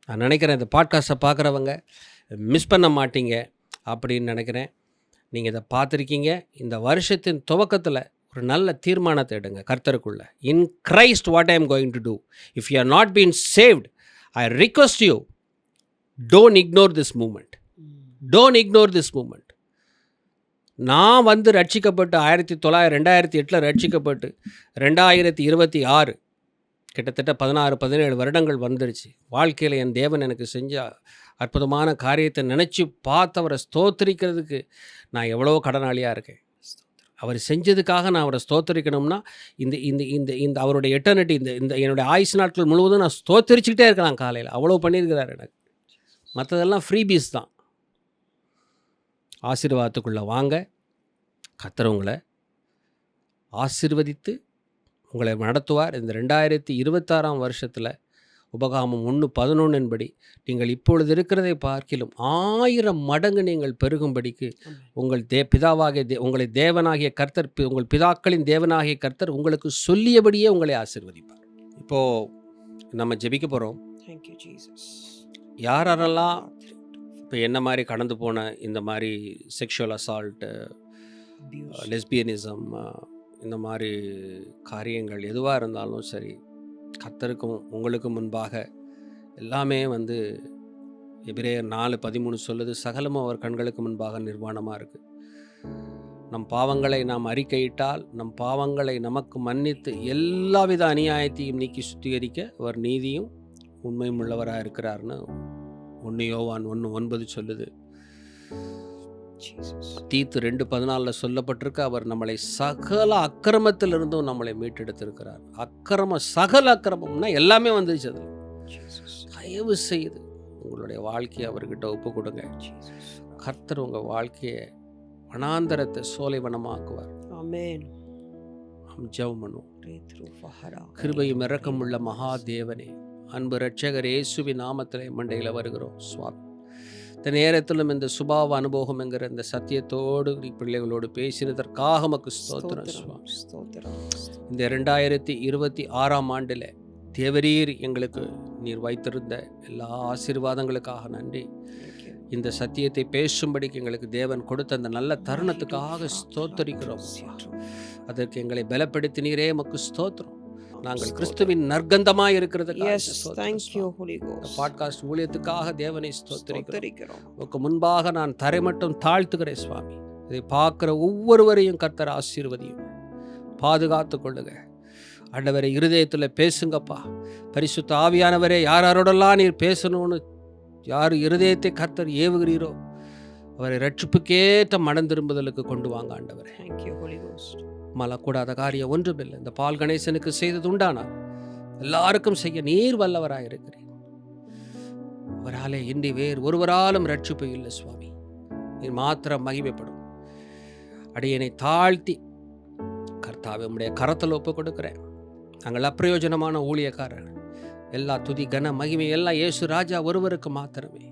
நான் நினைக்கிறேன் இந்த பாட்காஸ்ட்டை பார்க்குறவங்க மிஸ் பண்ண மாட்டீங்க அப்படின்னு நினைக்கிறேன். நீங்கள் இதை பார்த்துருக்கீங்க. இந்த வருஷத்தின் துவக்கத்தில் ஒரு நல்ல தீர்மானத்தை எடுங்க கர்த்தருக்குள்ள. In Christ what I am going to do. If you are not been saved, I request you, don't ignore this moment. நான் வந்து ரட்சிக்கப்பட்டு 2008 ரட்சிக்கப்பட்டு 2026 கிட்டத்தட்ட 16-17 வருடங்கள் வந்துடுச்சு. வாழ்க்கையில் என் தேவன் எனக்கு செஞ்ச அற்புதமான காரியத்தை நினச்சி பார்த்தவரை ஸ்தோத்திரிக்கிறதுக்கு நான் எவ்வளோ கடனாளியாக இருக்கேன். அவர் செஞ்சதுக்காக நான் அவரை ஸ்தோத்தரிக்கணும்னா இந்த இந்த இந்த இந்த அவருடைய எட்டர்னிட்டி, இந்த என்னுடைய ஆயுசு நாட்கள் முழுவதும் நான் ஸ்தோத்தரிச்சுக்கிட்டே இருக்கலாம். காலையில் அவ்வளோ பண்ணியிருக்கிறார் எனக்கு. மற்றதெல்லாம் ஃப்ரீபீஸ் தான். ஆசீர்வாதத்துக்குள்ளே வாங்க. கர்த்தர் உங்களை ஆசீர்வதித்து உங்களை நடத்துவார். இந்த 2026 வருஷத்தில் உபகாமம் 1:11 படி நீங்கள் இப்பொழுது இருக்கிறதை பார்க்கிலும் 1000 மடங்கு நீங்கள் பெருகும்படிக்கு உங்கள் உங்களை தேவனாகிய கர்த்தர், உங்கள் பிதாக்களின் தேவனாகிய கர்த்தர் உங்களுக்கு சொல்லியபடியே உங்களை ஆசீர்வதிப்பார். இப்போது நம்ம ஜெபிக்க போகிறோம். யாரெல்லாம் இப்போ என்ன மாதிரி கடந்து போன இந்த மாதிரி செக்ஷுவல் அசால்ட்டு, லெஸ்பியனிசம், இந்த மாதிரி காரியங்கள் எதுவாக இருந்தாலும் சரி, கர்த்தருக்கும் உங்களுக்கு முன்பாக எல்லாமே வந்து எபிரேயர் 4:13 சொல்லுது, சகலமும் அவர் கண்களுக்கு முன்பாக நிர்வாணமாக இருக்குது. நம் பாவங்களை நாம் அறிக்கையிட்டால் நம் பாவங்களை நமக்கு மன்னித்து எல்லாவித அநியாயத்தையும் நீக்கி சுத்திகரிக்க அவர் நீதியும் உண்மையும் உள்ளவராக இருக்கிறார்னு 1 யோவான் 1:9 சொல்லுது. தீத்து 2:14 சொல்லப்பட்டிருக்கு, அவர் நம்மளை சகல அக்கிரமத்திலிருந்தும் நம்மளை மீட்டெடுத்திருக்கிறார். சகல அக்கிரமம்னா எல்லாமே வந்துருச்சு. அது தயவு செய்து உங்களுடைய வாழ்க்கையை அவர்கிட்ட ஒப்பு கொடுங்க. கர்த்தர் உங்கள் வாழ்க்கையை வனாந்தரத்தை சோலைவனமாக்குவார். ஆமென். நாம் ஜெபம் பண்ணுவோம். Breakthrough for Hara. கிருபையும் இரக்கமுள்ள மகா தேவனே, அன்பு இரட்சகர் இயேசுவின் நாமத்திலே மண்டையில் வருகிறோம் சுவாமி. இந்த நேரத்திலும் இந்த சுபாவ அனுபவம் என்கிற இந்த சத்தியத்தோடு நீ பிள்ளைகளோடு பேசினதற்காக உமக்கு ஸ்தோத்திரம் சுவாமி. ஸ்தோத்திரம். இந்த 2026ஆம் ஆண்டில் தேவரீர் எங்களுக்கு நீர் வைத்திருந்த எல்லா ஆசீர்வாதங்களுக்காக நன்றி. Thank you. இந்த சத்தியத்தை பேசும்படிக்கு எங்களுக்கு தேவன் கொடுத்த அந்த நல்ல தருணத்துக்காக ஸ்தோத்தரிக்கிறோம். அதற்கு எங்களை பலப்படுத்தினீரே உமக்கு ஸ்தோத்திரம். நாங்கள் கிறிஸ்துவின் நற்கந்தமாய் இருக்கிறதுக்காக Yes, thank you, Holy Ghost. Podcast ஊழியத்துக்காக தேவனை ஸ்தோத்தரிக்கிறோம். ஸ்தோத்திரிக்கிறோம். உமக்கு முன்பாக நான் தரை மட்டும் தாழ்த்துகிறேன் சுவாமி. இதை பார்க்கிற ஒவ்வொருவரையும் கர்த்தர் ஆசீர்வதியும், பாதுகாத்து கொள்ளுங்க. ஆண்டவரே, இருதயத்தில் பேசுங்கப்பா. பரிசுத்த ஆவியானவரே, யாரோடெல்லாம் நீர் பேசணும்னு யார் இருதயத்தை கர்த்தர் ஏவுகிறீரோ அவரை ரட்சிப்புக்கேற்ற மனம் திரும்புதலுக்கு கொண்டு வாங்க ஆண்டவரே. Thank you, Holy Ghost. மலக்கூடாத காரியம் ஒன்றுமில்லை. இந்த பால் கணேசனுக்கு செய்தது உண்டானால் எல்லாருக்கும் செய்ய நீர் வல்லவராக இருக்கிறேன். அவராலே இன்றி வேறு ஒருவராலும் ரட்சிப்பு இல்லை சுவாமி. நீர் மாத்திரம் மகிமைப்படும். அடியனை தாழ்த்தி கர்த்தாவே உம்முடைய கரத்தில் ஒப்பு கொடுக்கிறேன். நாங்கள் அப்பிரயோஜனமான ஊழியக்காரர். எல்லா துதி கன மகிமை எல்லாம் இயேசு ராஜா ஒருவருக்கு மாத்திரமே.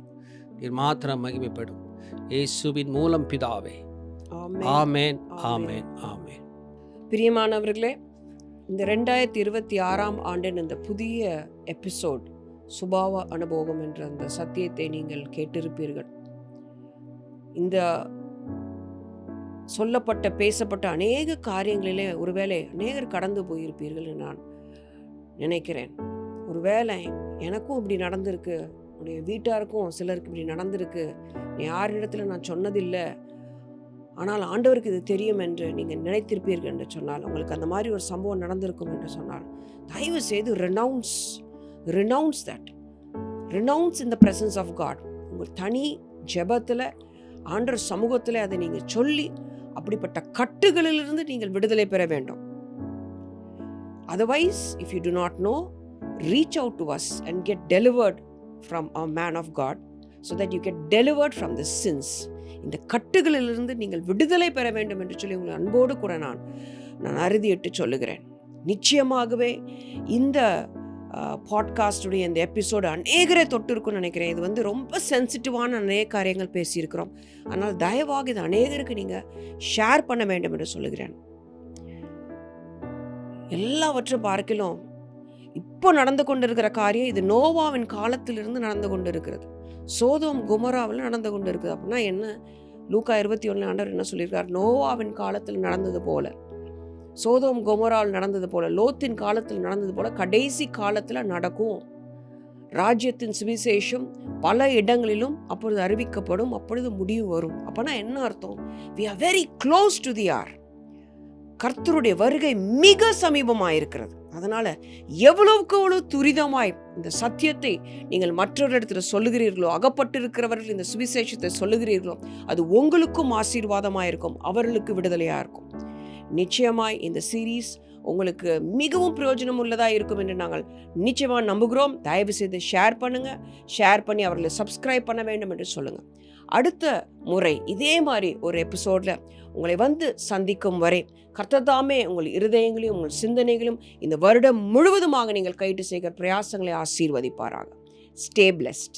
நீர் மாத்திரம் மகிமைப்படும். இயேசுவின் மூலம் பிதாவே. ஆமென். ஆமேன், ஆமேன், ஆமேன். பிரியமானவர்களே, இந்த 2026ஆம் ஆண்டின் இந்த புதிய எபிசோட் சுபாவ அனுபவம் என்ற அந்த சத்தியத்தை நீங்கள் கேட்டிருப்பீர்கள். இந்த சொல்லப்பட்ட பேசப்பட்ட அநேக காரியங்களிலே ஒருவேளை அநேகர் கடந்து போயிருப்பீர்கள் என்று நான் நினைக்கிறேன். ஒருவேளை எனக்கும் இப்படி நடந்திருக்கு, உடைய வீட்டாருக்கும் சிலருக்கு இப்படி நடந்திருக்கு, யாரிடத்துல நான் சொன்னதில்லை, ஆனால் ஆண்டவருக்கு இது தெரியும் என்று நீங்கள் நினைத்திருப்பீர்கள் என்று சொன்னால், உங்களுக்கு அந்த மாதிரி ஒரு சம்பவம் நடந்திருக்கும் என்று சொன்னால், தயவு செய்து renounce that. Renounce in the presence of God. உங்கள் தனி ஜெபத்தில் ஆண்டவர் சமூகத்தில் அதை நீங்கள் சொல்லி அப்படிப்பட்ட கட்டுகளிலிருந்து நீங்கள் விடுதலை பெற வேண்டும். Otherwise, if you do not know, reach out to us and get delivered from a man of God so that you get delivered from the sins. இந்த கட்டுகளிலிருந்து நீங்கள் விடுதலை பெற வேண்டும் என்று சொல்லி உங்களை அன்போடு கூட நான் அறுதியிட்டு சொல்லுகிறேன். நிச்சயமாகவே இந்த பாட்காஸ்டுடைய இந்த எபிசோடு அநேகரை தொட்டு இருக்குன்னு நினைக்கிறேன். இது ரொம்ப சென்சிட்டிவான அநேக காரியங்கள் பேசியிருக்கிறோம். ஆனால் தயவாக இது அநேகருக்கு நீங்கள் ஷேர் பண்ண வேண்டும் என்று சொல்லுகிறேன். எல்லாவற்றும் பார்க்கலாம் இப்போ நடந்து கொண்டிருக்கிற காரியம் இது நோவாவின் காலத்திலிருந்து நடந்து கொண்டு இருக்கிறது. சோதோம் குமராவில் நடந்து கொண்டு இருக்குது. அப்படின்னா என்ன? லூக்கா 21 ஆண்டவர் என்ன சொல்லியிருக்கார்? நோவாவின் காலத்தில் நடந்தது போல, சோதோம் குமராவில் நடந்தது போல, லோத்தின் காலத்தில் நடந்தது போல கடைசி காலத்தில் நடக்கும். ராஜ்யத்தின் சுவிசேஷம் பல இடங்களிலும் அப்பொழுது அறிவிக்கப்படும், அப்பொழுது முடிவு வரும். அப்போனா என்ன அர்த்தம்? we are very close to the hour. கர்த்தருடைய வருகை மிக சமீபமாயிருக்கிறது. அதனால எவ்வளவுக்கு எவ்வளவு துரிதமாய் இந்த சத்தியத்தை நீங்கள் மற்றொரு இடத்துல சொல்லுகிறீர்களோ, அகப்பட்டிருக்கிறவர்கள் இந்த சுவிசேஷத்தை சொல்லுகிறீர்களோ, அது உங்களுக்கும் ஆசீர்வாதமாயிருக்கும், அவர்களுக்கு விடுதலையா இருக்கும். நிச்சயமாய் இந்த சீரீஸ் உங்களுக்கு மிகவும் பிரயோஜனம் உள்ளதாக இருக்கும் என்று நாங்கள் நிச்சயமாக நம்புகிறோம். தயவு செய்து ஷேர் பண்ணுங்க, ஷேர் பண்ணி அவர்களை சப்ஸ்கிரைப் பண்ண வேண்டும் என்று சொல்லுங்க. அடுத்த முறை இதே மாதிரி ஒரு எபிசோட்ல உங்களை சந்திக்கும் வரை கர்த்ததாமே உங்கள் இருதயங்களையும் உங்கள் சிந்தனைகளையும் இந்த வருடம் முழுவதுமாக நீங்கள் கைட்டு செய்கிற பிரயாசங்களை ஆசீர்வதிப்பாராக. Stay blessed.